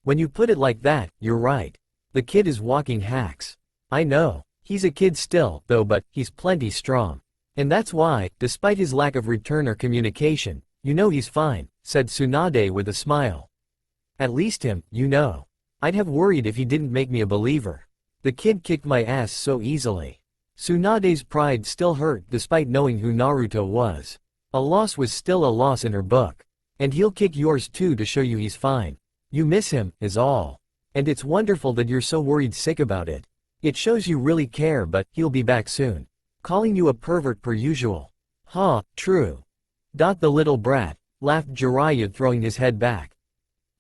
When you put it like that, you're right. The kid is walking hacks. I know. He's a kid still, though, but he's plenty strong. And that's why, despite his lack of return or communication, you know he's fine, said Tsunade with a smile. At least him, you know. I'd have worried if he didn't make me a believer. The kid kicked my ass so easily. Tsunade's pride still hurt despite knowing who Naruto was. A loss was still a loss in her book. And he'll kick yours too to show you he's fine. You miss him, is all. And it's wonderful that you're so worried sick about it. It shows you really care, but he'll be back soon. Calling you a pervert per usual. Huh, true. The little brat, laughed Jiraiya, throwing his head back.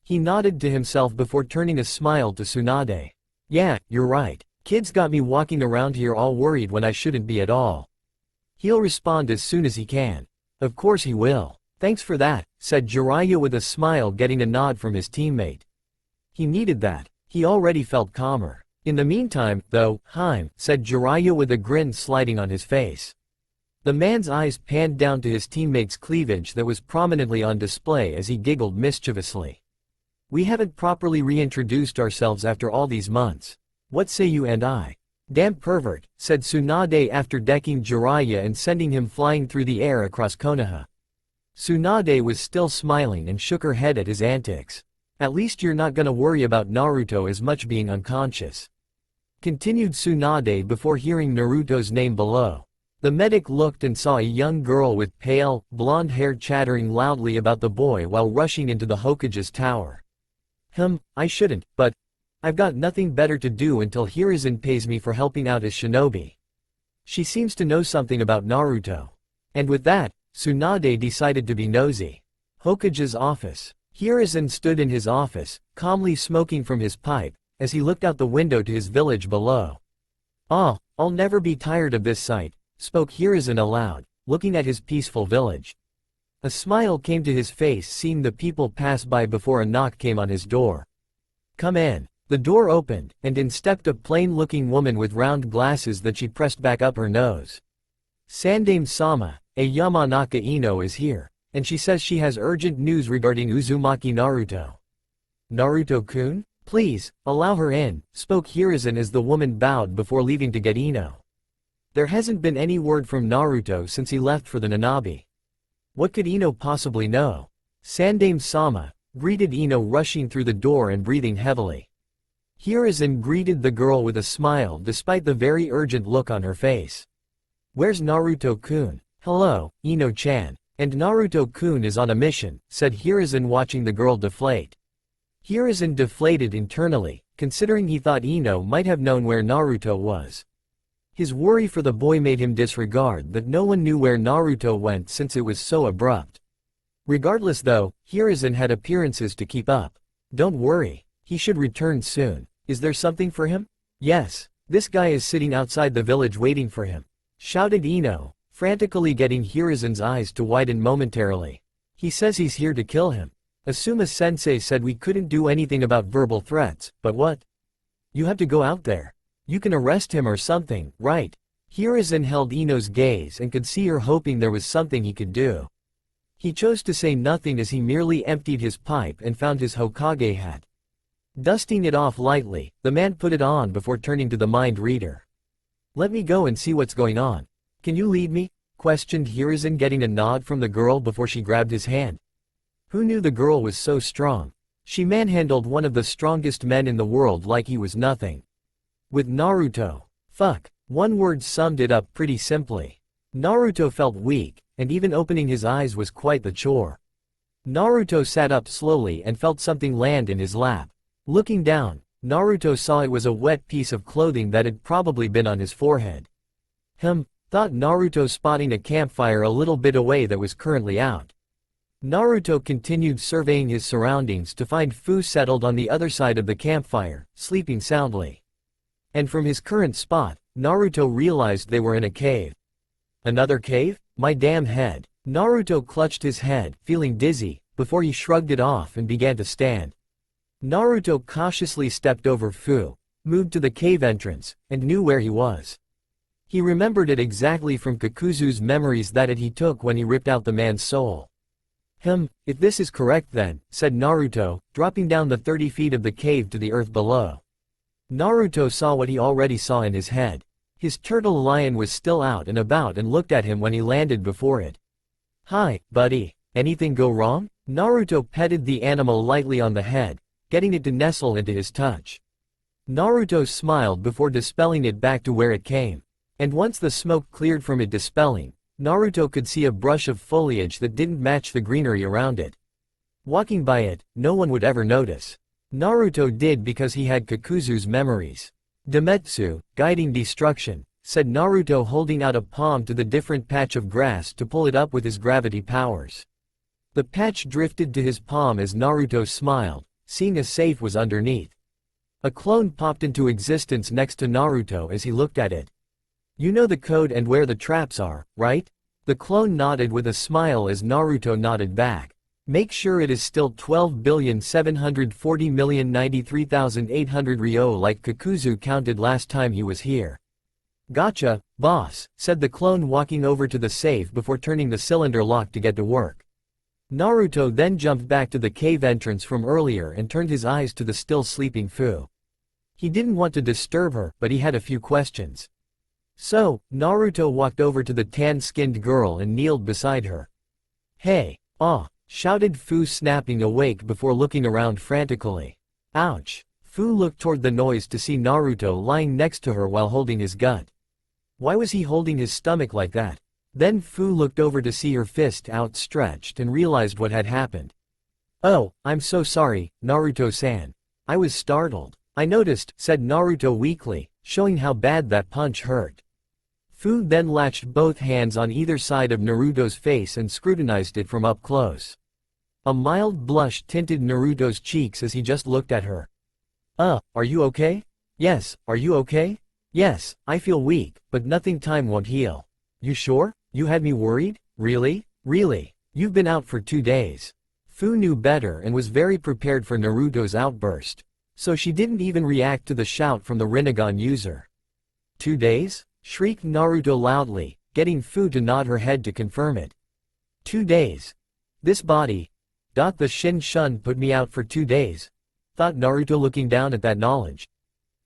He nodded to himself before turning a smile to Tsunade. Yeah, you're right. Kid's got me walking around here all worried when I shouldn't be at all. He'll respond as soon as he can. Of course he will. Thanks for that, said Jiraiya with a smile, getting a nod from his teammate. He needed that. He already felt calmer. In the meantime, though, said Jiraiya with a grin sliding on his face. The man's eyes panned down to his teammate's cleavage that was prominently on display as he giggled mischievously. We haven't properly reintroduced ourselves after all these months. What say you and I? Damn pervert, said Tsunade after decking Jiraiya and sending him flying through the air across Konoha. Tsunade was still smiling and shook her head at his antics. At least you're not gonna worry about Naruto as much being unconscious. Continued Tsunade before hearing Naruto's name below. The medic looked and saw a young girl with pale, blonde hair chattering loudly about the boy while rushing into the Hokage's tower. I shouldn't, but I've got nothing better to do until Hiruzen pays me for helping out as shinobi. She seems to know something about Naruto. And with that, Tsunade decided to be nosy. Hokage's office. Hiruzen stood in his office, calmly smoking from his pipe, as he looked out the window to his village below. "Ah, I'll never be tired of this sight," spoke Hiruzen aloud, looking at his peaceful village. A smile came to his face seeing the people pass by before a knock came on his door. "Come in." The door opened, and in stepped a plain-looking woman with round glasses that she pressed back up her nose. "Sandaime-sama, a Yamanaka Ino is here, and she says she has urgent news regarding Uzumaki Naruto." "Naruto-kun? Please, allow her in," spoke Hiruzen as the woman bowed before leaving to get Ino. There hasn't been any word from Naruto since he left for the Nanabi. What could Ino possibly know? Sandaime-sama, greeted Ino rushing through the door and breathing heavily. Hiruzen greeted the girl with a smile despite the very urgent look on her face. "Where's Naruto-kun?" "Hello, Ino-chan. And Naruto-kun is on a mission," said Hiruzen watching the girl deflate. Hiruzen deflated internally, considering he thought Ino might have known where Naruto was. His worry for the boy made him disregard that no one knew where Naruto went since it was so abrupt. Regardless though, Hiruzen had appearances to keep up. "Don't worry, he should return soon. Is there something for him?" "Yes, this guy is sitting outside the village waiting for him," shouted Ino, frantically getting Hiruzen's eyes to widen momentarily. "He says he's here to kill him. Asuma-sensei said we couldn't do anything about verbal threats, but what? You have to go out there. You can arrest him or something, right?" Hiruzen held Ino's gaze and could see her hoping there was something he could do. He chose to say nothing as he merely emptied his pipe and found his Hokage hat. Dusting it off lightly, the man put it on before turning to the mind reader. "Let me go and see what's going on. Can you lead me?" questioned Hiruzen, getting a nod from the girl before she grabbed his hand. Who knew the girl was so strong? She manhandled one of the strongest men in the world like he was nothing. With Naruto. Fuck. One word summed it up pretty simply. Naruto felt weak, and even opening his eyes was quite the chore. Naruto sat up slowly and felt something land in his lap. Looking down, Naruto saw it was a wet piece of clothing that had probably been on his forehead. Thought Naruto, spotting a campfire a little bit away that was currently out. Naruto continued surveying his surroundings to find Fu settled on the other side of the campfire, sleeping soundly. And from his current spot, Naruto realized they were in a cave. Another cave? My damn head. Naruto clutched his head, feeling dizzy, before he shrugged it off and began to stand. Naruto cautiously stepped over Fu, moved to the cave entrance, and knew where he was. He remembered it exactly from Kakuzu's memories that he took when he ripped out the man's soul. If this is correct then, said Naruto, dropping down the 30 feet of the cave to the earth below. Naruto saw what he already saw in his head. His turtle lion was still out and about and looked at him when he landed before it. "Hi, buddy. Anything go wrong?" Naruto petted the animal lightly on the head, getting it to nestle into his touch. Naruto smiled before dispelling it back to where it came. And once the smoke cleared from it dispelling, Naruto could see a brush of foliage that didn't match the greenery around it. Walking by it, no one would ever notice. Naruto did because he had Kakuzu's memories. "Demetsu, guiding destruction," said Naruto, holding out a palm to the different patch of grass to pull it up with his gravity powers. The patch drifted to his palm as Naruto smiled, seeing a safe was underneath. A clone popped into existence next to Naruto as he looked at it. "You know the code and where the traps are, right?" The clone nodded with a smile as Naruto nodded back. "Make sure it is still 12,740,093,800 ryo like Kakuzu counted last time he was here." "Gotcha, boss," said the clone, walking over to the safe before turning the cylinder lock to get to work. Naruto then jumped back to the cave entrance from earlier and turned his eyes to the still sleeping Fu. He didn't want to disturb her, but he had a few questions. So, Naruto walked over to the tan-skinned girl and kneeled beside her. "Hey, "Ah!" shouted Fu, snapping awake before looking around frantically. "Ouch!" Fu looked toward the noise to see Naruto lying next to her while holding his gut. Why was he holding his stomach like that? Then Fu looked over to see her fist outstretched and realized what had happened. "Oh, I'm so sorry, Naruto-san. I was startled. I noticed," said Naruto weakly, showing how bad that punch hurt. Fu then latched both hands on either side of Naruto's face and scrutinized it from up close. A mild blush tinted Naruto's cheeks as he just looked at her. Are you okay?" "Yes, are you okay?" "Yes, I feel weak, but nothing time won't heal." "You sure? You had me worried? Really? Really? You've been out for 2 days." Fu knew better and was very prepared for Naruto's outburst. So she didn't even react to the shout from the Rinnegan user. 2 days? Shrieked Naruto loudly, getting Fu to nod her head to confirm it. 2 days? This body? The Shin Shun put me out for 2 days, thought Naruto looking down at that knowledge.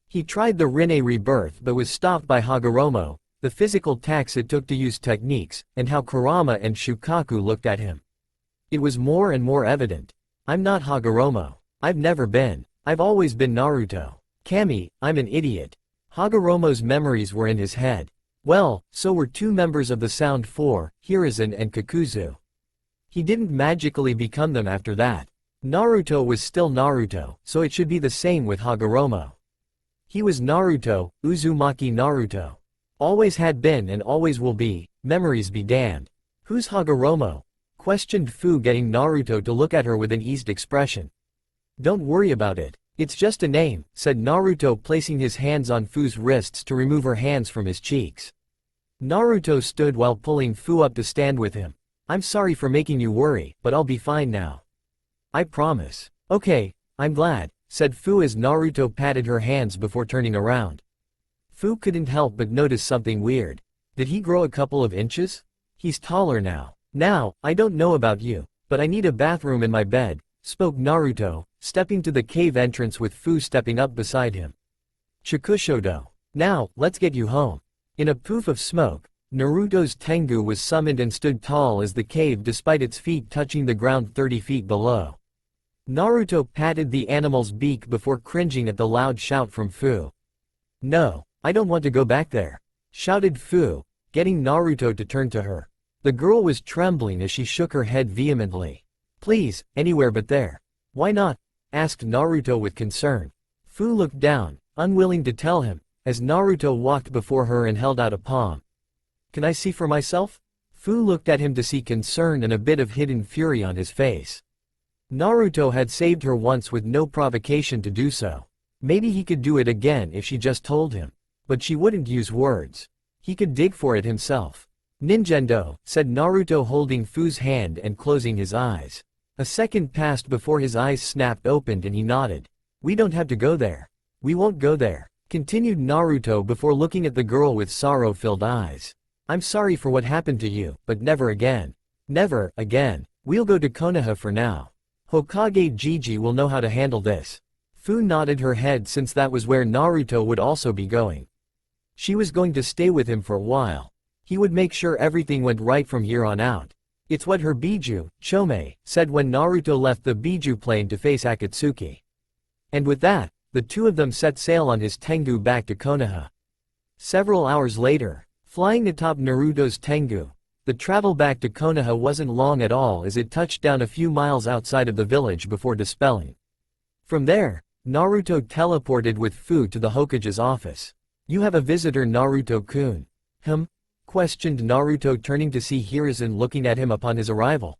He tried the Rinne rebirth but was stopped by Hagoromo, the physical tax it took to use techniques, and how Kurama and Shukaku looked at him. It was more and more evident. I'm not Hagoromo. I've never been. I've always been Naruto. Kami, I'm an idiot. Hagoromo's memories were in his head. Well, so were 2 members of the Sound Four, Hiruzen and Kakuzu. He didn't magically become them after that. Naruto was still Naruto, so it should be the same with Hagoromo. He was Naruto, Uzumaki Naruto. Always had been and always will be, memories be damned. Who's Hagoromo? Questioned Fu, getting Naruto to look at her with an eased expression. Don't worry about it. It's just a name, said Naruto, placing his hands on Fu's wrists to remove her hands from his cheeks. Naruto stood while pulling Fu up to stand with him. I'm sorry for making you worry, but I'll be fine now. I promise. Okay, I'm glad, said Fu as Naruto patted her hands before turning around. Fu couldn't help but notice something weird. Did he grow a couple of inches? He's taller now. Now, I don't know about you, but I need a bathroom in my bed, spoke Naruto, stepping to the cave entrance with Fu stepping up beside him. Chikushodo. Now, let's get you home. In a poof of smoke, Naruto's Tengu was summoned and stood tall as the cave despite its feet touching the ground 30 feet below. Naruto patted the animal's beak before cringing at the loud shout from Fu. No, I don't want to go back there, shouted Fu, getting Naruto to turn to her. The girl was trembling as she shook her head vehemently. Please, anywhere but there. Why not? Asked Naruto with concern. Fu looked down, unwilling to tell him, as Naruto walked before her and held out a palm. Can I see for myself? Fu looked at him to see concern and a bit of hidden fury on his face. Naruto had saved her once with no provocation to do so. Maybe he could do it again if she just told him. But she wouldn't use words. He could dig for it himself. Ninjendo, said Naruto, holding Fu's hand and closing his eyes. A second passed before his eyes snapped open and he nodded. We don't have to go there. We won't go there, continued Naruto before looking at the girl with sorrow-filled eyes. I'm sorry for what happened to you, but never again. Never again. We'll go to Konoha for now. Hokage Gigi will know how to handle this. Fu nodded her head since that was where Naruto would also be going. She was going to stay with him for a while. He would make sure everything went right from here on out. It's what her Biju, Chome, said when Naruto left the Biju plane to face Akatsuki. And with that, the two of them set sail on his Tengu back to Konoha. Several hours later, flying atop Naruto's Tengu, the travel back to Konoha wasn't long at all as it touched down a few miles outside of the village before dispelling. From there, Naruto teleported with Fu to the Hokage's office. You have a visitor, Naruto-kun. Questioned Naruto, turning to see Hiruzen looking at him upon his arrival.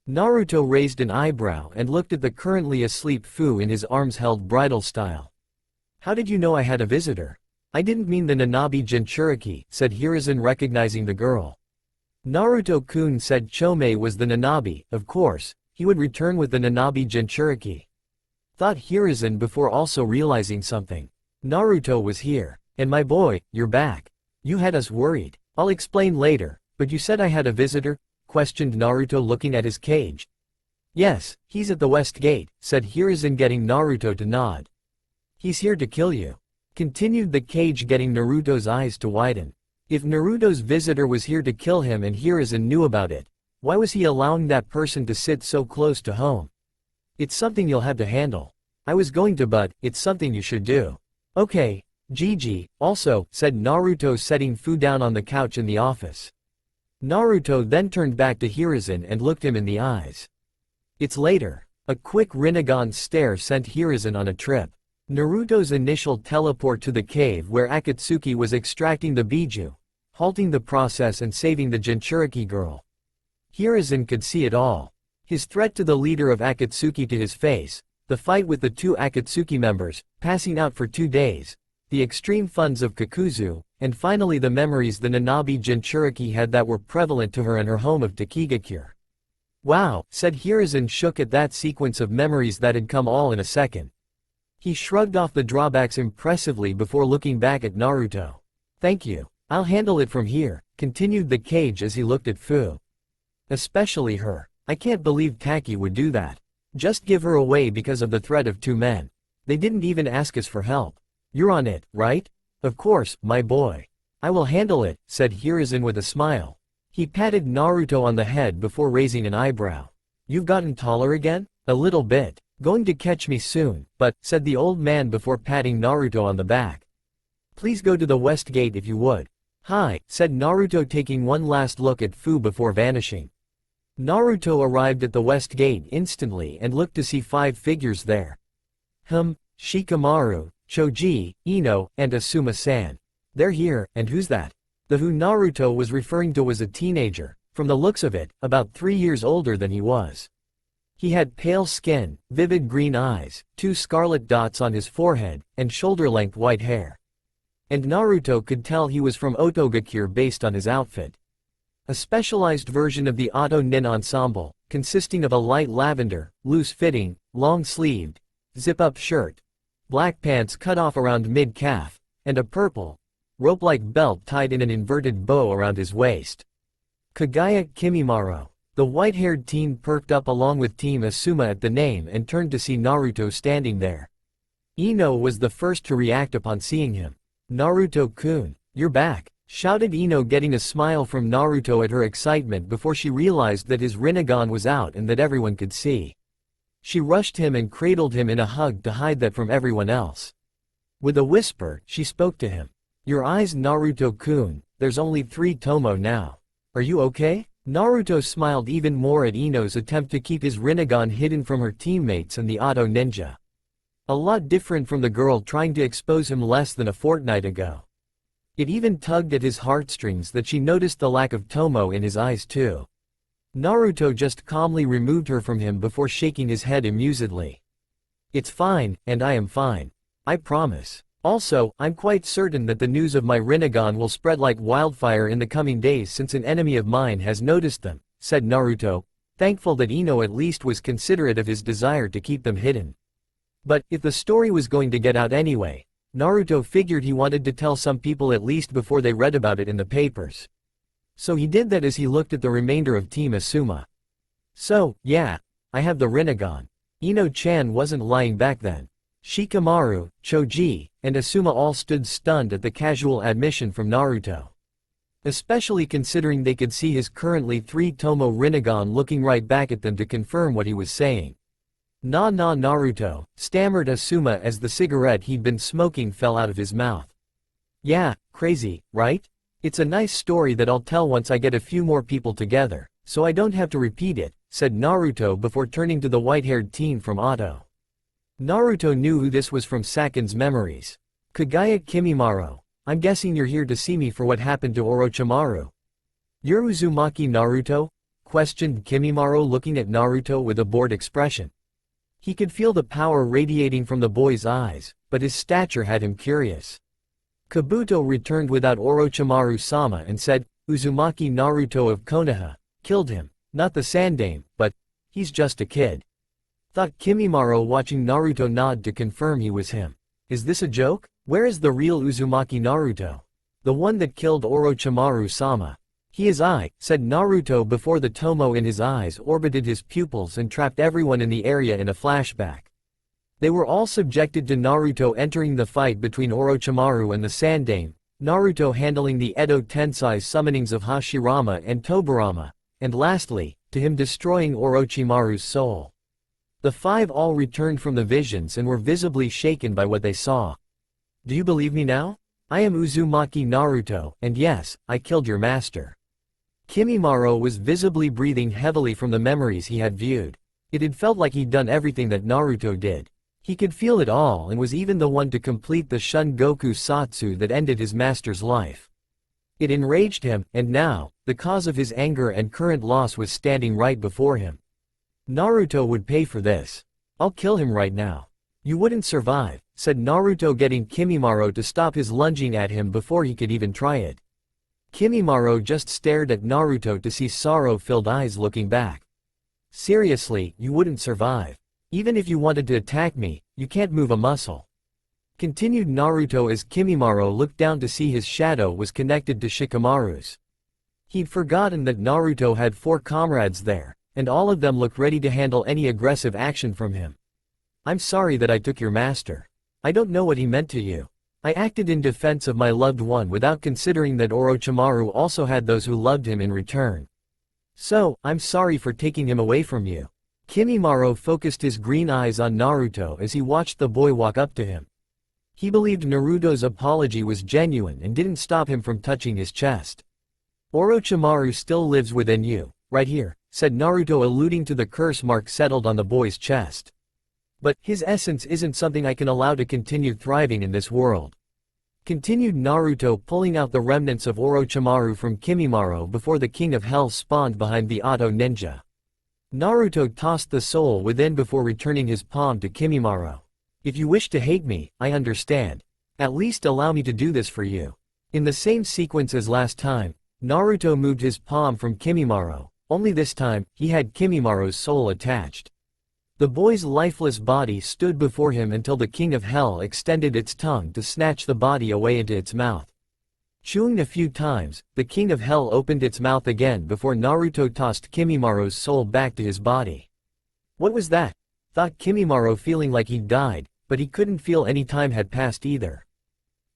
Naruto raised an eyebrow and looked at the currently asleep Fu in his arms held bridal style. How did you know I had a visitor? I didn't mean the Nanabi Jinchuriki, said Hiruzen, recognizing the girl. Naruto-kun said Chome was the Nanabi, of course, he would return with the Nanabi Jinchuriki. Thought Hiruzen before also realizing something. Naruto was here. And my boy, you're back. You had us worried. I'll explain later, but you said I had a visitor? Questioned Naruto, looking at his cage. Yes, he's at the west gate, said Hiruzen, getting Naruto to nod. He's here to kill you. Continued the cage, getting Naruto's eyes to widen. If Naruto's visitor was here to kill him and Hiruzen knew about it, Why was he allowing that person to sit so close to home? It's something you'll have to handle. I was going to, but it's something you should do. Okay, Gigi, also, said Naruto, setting Fu down on the couch in the office. Naruto then turned back to Hiruzen and looked him in the eyes. It's later. A quick Rinnegan stare sent Hiruzen on a trip. Naruto's initial teleport to the cave where Akatsuki was extracting the Biju, halting the process and saving the Jinchuriki girl. Hiruzen could see it all. His threat to the leader of Akatsuki to his face, the fight with the two Akatsuki members, passing out for 2 days, the extreme funds of Kakuzu, and finally the memories the Nanabi Jinchuriki had that were prevalent to her and her home of Takigakure. Wow, said Hiruzen, shook at that sequence of memories that had come all in a second. He shrugged off the drawbacks impressively before looking back at Naruto. Thank you. I'll handle it from here, continued the Cage as he looked at Fu. Especially her. I can't believe Taki would do that. Just give her away because of the threat of 2 men. They didn't even ask us for help. You're on it, right? Of course, my boy. I will handle it, said Hiruzen with a smile. He patted Naruto on the head before raising an eyebrow. You've gotten taller again? A little bit. Going to catch me soon, but, said the old man before patting Naruto on the back. Please go to the west gate if you would. Hi, said Naruto, taking one last look at Fu before vanishing. Naruto arrived at the west gate instantly and looked to see 5 figures there. Shikamaru, Choji, Ino, and Asuma-san. They're here, and who's that? The who Naruto was referring to was a teenager, from the looks of it, about 3 years older than he was. He had pale skin, vivid green eyes, 2 scarlet dots on his forehead, and shoulder-length white hair. And Naruto could tell he was from Otogakure based on his outfit. A specialized version of the Oto Nin ensemble, consisting of a light lavender, loose-fitting, long-sleeved, zip-up shirt, black pants cut off around mid-calf, and a purple, rope-like belt tied in an inverted bow around his waist. Kagaya Kimimaro. The white-haired teen perked up along with Team Asuma at the name and turned to see Naruto standing there. Ino was the first to react upon seeing him. Naruto-kun, you're back, shouted Ino, getting a smile from Naruto at her excitement before she realized that his Rinnegan was out and that everyone could see. She rushed him and cradled him in a hug to hide that from everyone else. With a whisper, she spoke to him. Your eyes, Naruto-kun, there's only 3 Tomo now. Are you okay? Naruto smiled even more at Ino's attempt to keep his Rinnegan hidden from her teammates and the Oto ninja. A lot different from the girl trying to expose him less than a fortnight ago. It even tugged at his heartstrings that she noticed the lack of Tomo in his eyes too. Naruto just calmly removed her from him before shaking his head amusedly. It's fine, and I am fine. I promise. Also, I'm quite certain that the news of my Rinnegan will spread like wildfire in the coming days since an enemy of mine has noticed them, said Naruto, thankful that Ino at least was considerate of his desire to keep them hidden. But, if the story was going to get out anyway, Naruto figured he wanted to tell some people at least before they read about it in the papers. So he did that as he looked at the remainder of Team Asuma. So, yeah, I have the Rinnegan. Ino-chan wasn't lying back then. Shikamaru, Choji, and Asuma all stood stunned at the casual admission from Naruto. Especially considering they could see his currently 3 Tomo Rinnegan looking right back at them to confirm what he was saying. Nah, Naruto, stammered Asuma as the cigarette he'd been smoking fell out of his mouth. Yeah, crazy, right? It's a nice story that I'll tell once I get a few more people together, so I don't have to repeat it, said Naruto before turning to the white-haired teen from Oto. Naruto knew who this was from Sakin's memories. Kagaya Kimimaro, I'm guessing you're here to see me for what happened to Orochimaru. You're Uzumaki Naruto? Questioned Kimimaro, looking at Naruto with a bored expression. He could feel the power radiating from the boy's eyes, but his stature had him curious. Kabuto returned without Orochimaru-sama and said, Uzumaki Naruto of Konoha, killed him, not the Sandaime, but, he's just a kid. Thought Kimimaro, watching Naruto nod to confirm he was him. Is this a joke? Where is the real Uzumaki Naruto? The one that killed Orochimaru-sama. He is I, said Naruto before the Tomo in his eyes orbited his pupils and trapped everyone in the area in a flashback. They were all subjected to Naruto entering the fight between Orochimaru and the Sandaime, Naruto handling the Edo Tensei's summonings of Hashirama and Tobirama, and lastly, to him destroying Orochimaru's soul. The five all returned from the visions and were visibly shaken by what they saw. Do you believe me now? I am Uzumaki Naruto, and yes, I killed your master. Kimimaro was visibly breathing heavily from the memories he had viewed. It had felt like he'd done everything that Naruto did. He could feel it all and was even the one to complete the Shun Goku Satsu that ended his master's life. It enraged him, and now, the cause of his anger and current loss was standing right before him. Naruto would pay for this. I'll kill him right now. You wouldn't survive, said Naruto, getting Kimimaro to stop his lunging at him before he could even try it. Kimimaro just stared at Naruto to see sorrow-filled eyes looking back. Seriously, you wouldn't survive. Even if you wanted to attack me, you can't move a muscle. Continued Naruto as Kimimaro looked down to see his shadow was connected to Shikamaru's. He'd forgotten that Naruto had 4 comrades there, and all of them looked ready to handle any aggressive action from him. I'm sorry that I took your master. I don't know what he meant to you. I acted in defense of my loved one without considering that Orochimaru also had those who loved him in return. So, I'm sorry for taking him away from you. Kimimaro focused his green eyes on Naruto as he watched the boy walk up to him. He believed Naruto's apology was genuine and didn't stop him from touching his chest. Orochimaru still lives within you, right here, said Naruto, alluding to the curse mark settled on the boy's chest. But his essence isn't something I can allow to continue thriving in this world. Continued Naruto, pulling out the remnants of Orochimaru from Kimimaro before the King of Hell spawned behind the Oto ninja. Naruto tossed the soul within before returning his palm to Kimimaro. If you wish to hate me, I understand. At least allow me to do this for you. In the same sequence as last time, Naruto moved his palm from Kimimaro, only this time, he had Kimimaro's soul attached. The boy's lifeless body stood before him until the King of Hell extended its tongue to snatch the body away into its mouth. Chewing a few times, the King of Hell opened its mouth again before Naruto tossed Kimimaro's soul back to his body. What was that? Thought Kimimaro, feeling like he'd died, but he couldn't feel any time had passed either.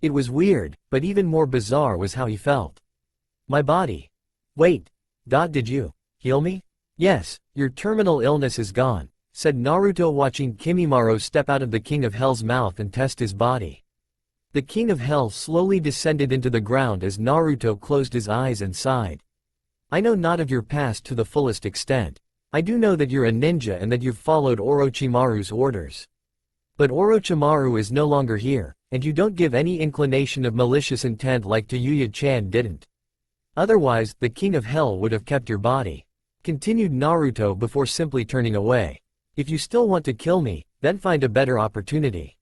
It was weird, but even more bizarre was how he felt. My body. Wait. Did you heal me? Yes, your terminal illness is gone, said Naruto, watching Kimimaro step out of the King of Hell's mouth and test his body. The King of Hell slowly descended into the ground as Naruto closed his eyes and sighed. I know not of your past to the fullest extent. I do know that you're a ninja and that you've followed Orochimaru's orders. But Orochimaru is no longer here, and you don't give any inclination of malicious intent like Tayuya-chan didn't. Otherwise, the King of Hell would have kept your body. Continued Naruto before simply turning away. If you still want to kill me, then find a better opportunity.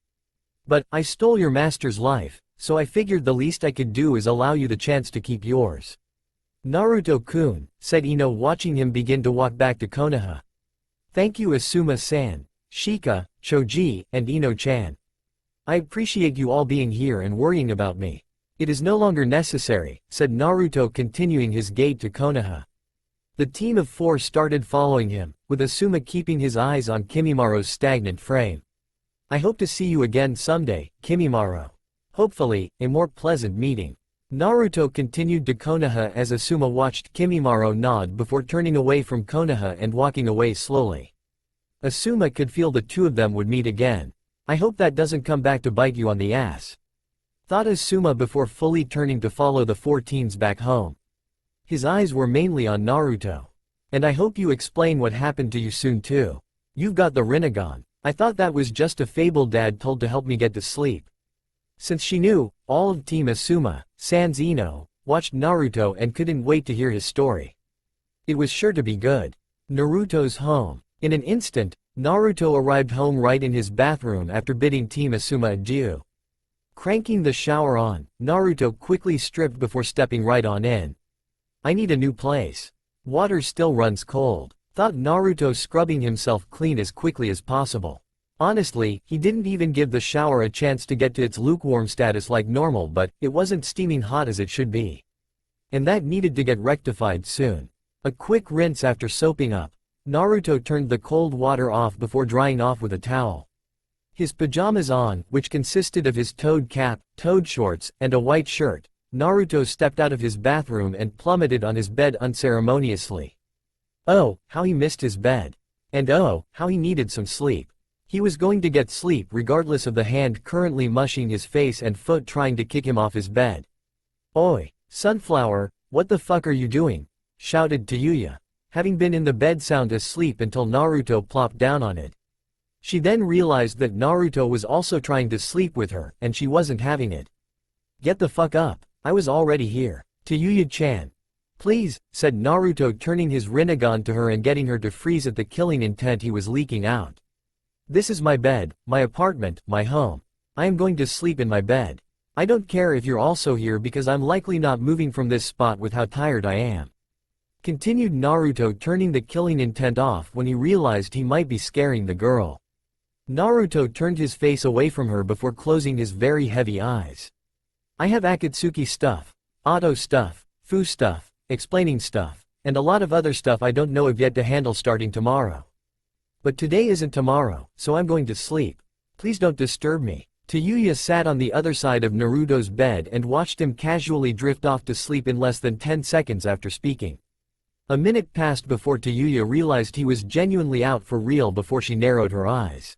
But, I stole your master's life, so I figured the least I could do is allow you the chance to keep yours. Naruto-kun, said Ino, watching him begin to walk back to Konoha. Thank you, Asuma-san, Shika, Choji, and Ino-chan. I appreciate you all being here and worrying about me. It is no longer necessary, said Naruto, continuing his gait to Konoha. The team of 4 started following him, with Asuma keeping his eyes on Kimimaro's stagnant frame. I hope to see you again someday, Kimimaro. Hopefully, a more pleasant meeting. Naruto continued to Konoha as Asuma watched Kimimaro nod before turning away from Konoha and walking away slowly. Asuma could feel the two of them would meet again. I hope that doesn't come back to bite you on the ass, thought Asuma before fully turning to follow the 4 teens back home. His eyes were mainly on Naruto. And I hope you explain what happened to you soon too. You've got the Rinnegan. I thought that was just a fable Dad told to help me get to sleep. Since she knew, all of Team Asuma, sans Ino, watched Naruto and couldn't wait to hear his story. It was sure to be good. Naruto's home. In an instant, Naruto arrived home right in his bathroom after bidding Team Asuma adieu. Cranking the shower on, Naruto quickly stripped before stepping right on in. I need a new place. Water still runs cold, thought Naruto, scrubbing himself clean as quickly as possible. Honestly, he didn't even give the shower a chance to get to its lukewarm status like normal, but it wasn't steaming hot as it should be. And that needed to get rectified soon. A quick rinse after soaping up, Naruto turned the cold water off before drying off with a towel. His pajamas on, which consisted of his toad cap, toad shorts, and a white shirt, Naruto stepped out of his bathroom and plummeted on his bed unceremoniously. Oh, how he missed his bed. And oh, how he needed some sleep. He was going to get sleep regardless of the hand currently mushing his face and foot trying to kick him off his bed. "Oi, Sunflower, what the fuck are you doing?" shouted Tayuya, having been in the bed sound asleep until Naruto plopped down on it. She then realized that Naruto was also trying to sleep with her, and she wasn't having it. "Get the fuck up, I was already here. Tayuya-chan. Please," said Naruto, turning his Rinnegan to her and getting her to freeze at the killing intent he was leaking out. "This is my bed, my apartment, my home. I am going to sleep in my bed. I don't care if you're also here because I'm likely not moving from this spot with how tired I am," continued Naruto, turning the killing intent off when he realized he might be scaring the girl. Naruto turned his face away from her before closing his very heavy eyes. "I have Akatsuki stuff, Oto stuff, Fu stuff, explaining stuff, and a lot of other stuff I don't know of yet to handle starting tomorrow. But today isn't tomorrow, so I'm going to sleep. Please don't disturb me." Tayuya sat on the other side of Naruto's bed and watched him casually drift off to sleep in less than 10 seconds after speaking. A minute passed before Tayuya realized he was genuinely out for real before she narrowed her eyes.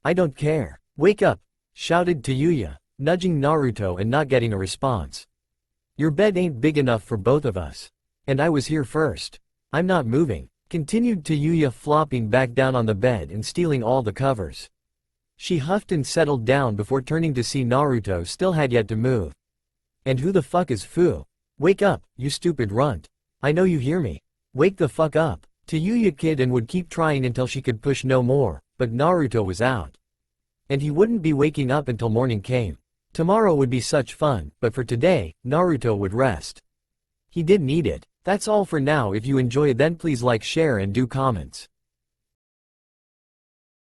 "I don't care. Wake up," shouted Tayuya, nudging Naruto and not getting a response. "Your bed ain't big enough for both of us. And I was here first. I'm not moving," continued Tayuya, flopping back down on the bed and stealing all the covers. She huffed and settled down before turning to see Naruto still had yet to move. "And who the fuck is Fu? Wake up, you stupid runt. I know you hear me. Wake the fuck up." Tayuya kid and would keep trying until she could push no more, but Naruto was out. And he wouldn't be waking up until morning came. Tomorrow would be such fun, but for today, Naruto would rest. He didn't need it. That's all for now. If you enjoy then please like, share and do comments.